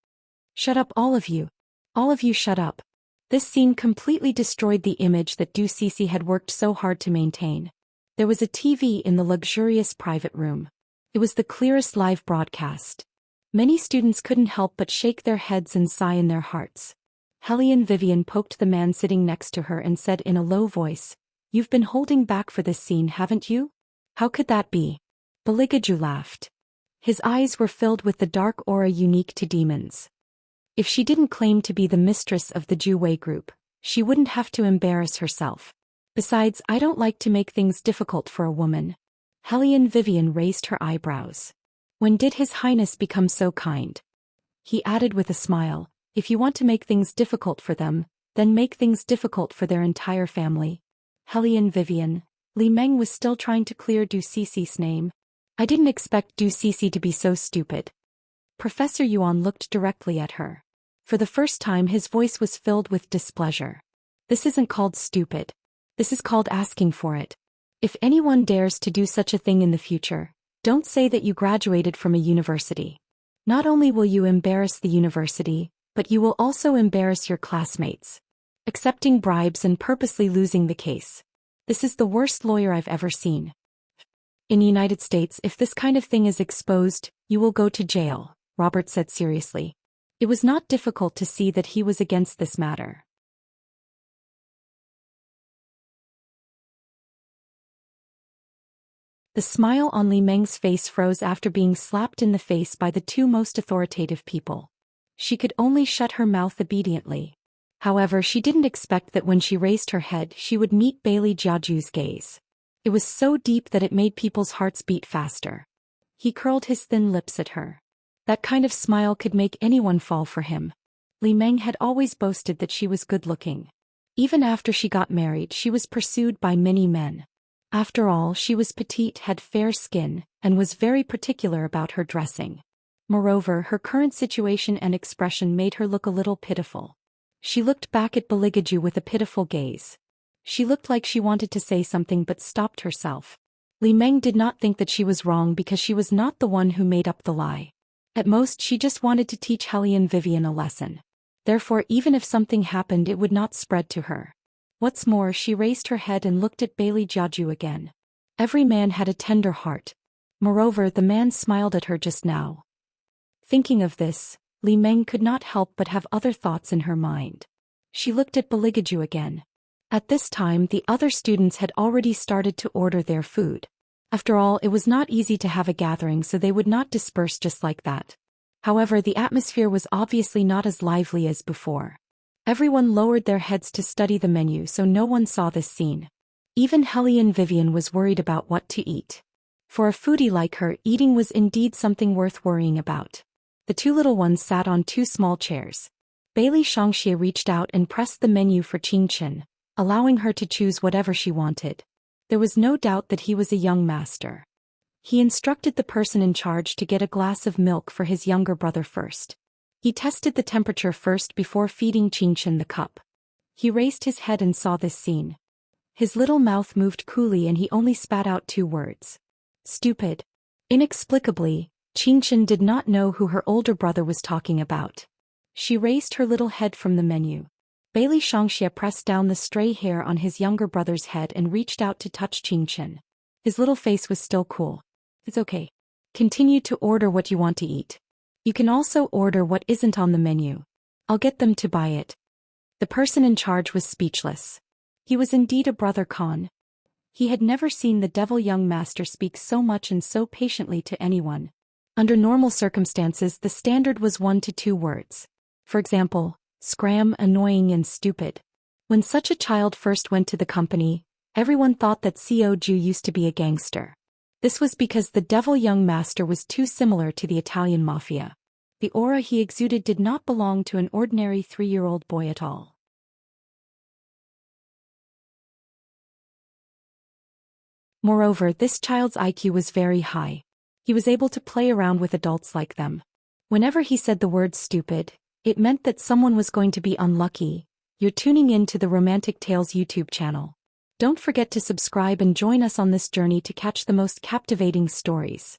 "Shut up, all of you! All of you shut up!" This scene completely destroyed the image that Du Cece had worked so hard to maintain. There was a TV in the luxurious private room. It was the clearest live broadcast. Many students couldn't help but shake their heads and sigh in their hearts. Hellion Vivian poked the man sitting next to her and said in a low voice, "You've been holding back for this scene, haven't you? How could that be?" Baligaju laughed. His eyes were filled with the dark aura unique to demons. If she didn't claim to be the mistress of the Ju Wei group, she wouldn't have to embarrass herself. Besides, I don't like to make things difficult for a woman. Hellion Vivian raised her eyebrows. When did His Highness become so kind? He added with a smile, if you want to make things difficult for them, then make things difficult for their entire family. Hellion Vivian. Li Meng was still trying to clear Du Cici's name. I didn't expect Du Cici to be so stupid. Professor Yuan looked directly at her. For the first time his voice was filled with displeasure. This isn't called stupid. This is called asking for it. If anyone dares to do such a thing in the future, don't say that you graduated from a university. Not only will you embarrass the university, but you will also embarrass your classmates. Accepting bribes and purposely losing the case. This is the worst lawyer I've ever seen. In the United States, if this kind of thing is exposed, you will go to jail, Robert said seriously. It was not difficult to see that he was against this matter. The smile on Li Meng's face froze after being slapped in the face by the two most authoritative people. She could only shut her mouth obediently. However, she didn't expect that when she raised her head she would meet Bailey Jiaju's gaze. It was so deep that it made people's hearts beat faster. He curled his thin lips at her. That kind of smile could make anyone fall for him. Li Meng had always boasted that she was good-looking. Even after she got married she was pursued by many men. After all, she was petite, had fair skin, and was very particular about her dressing. Moreover, her current situation and expression made her look a little pitiful. She looked back at Baligaju with a pitiful gaze. She looked like she wanted to say something but stopped herself. Li Meng did not think that she was wrong because she was not the one who made up the lie. At most she just wanted to teach Hellion Vivian a lesson. Therefore even if something happened it would not spread to her. What's more, she raised her head and looked at Bailey Jiaju again. Every man had a tender heart. Moreover, the man smiled at her just now. Thinking of this, Li Meng could not help but have other thoughts in her mind. She looked at Baligaju again. At this time the other students had already started to order their food. After all, it was not easy to have a gathering, so they would not disperse just like that. However, the atmosphere was obviously not as lively as before. Everyone lowered their heads to study the menu, so no one saw this scene. Even Hellion Vivian was worried about what to eat. For a foodie like her, eating was indeed something worth worrying about. The two little ones sat on two small chairs. Bailey Shangxie reached out and pressed the menu for Qingchen, allowing her to choose whatever she wanted. There was no doubt that he was a young master. He instructed the person in charge to get a glass of milk for his younger brother first. He tested the temperature first before feeding Qingchen the cup. He raised his head and saw this scene. His little mouth moved coolly and he only spat out 2 words. Stupid. Inexplicably, Qingchen did not know who her older brother was talking about. She raised her little head from the menu. Bailey Shangxie pressed down the stray hair on his younger brother's head and reached out to touch Qingchen. His little face was still cool. It's okay. Continue to order what you want to eat. You can also order what isn't on the menu. I'll get them to buy it. The person in charge was speechless. He was indeed a brother Khan. He had never seen the devil young master speak so much and so patiently to anyone. Under normal circumstances the standard was 1 to 2 words. For example, scram, annoying and stupid. When such a child first went to the company, everyone thought that Co Ju used to be a gangster. This was because the devil young master was too similar to the Italian mafia. The aura he exuded did not belong to an ordinary 3-year-old boy at all. Moreover, this child's IQ was very high. He was able to play around with adults like them. Whenever he said the word stupid, it meant that someone was going to be unlucky. You're tuning in to the Romantic Tales YouTube channel. Don't forget to subscribe and join us on this journey to catch the most captivating stories.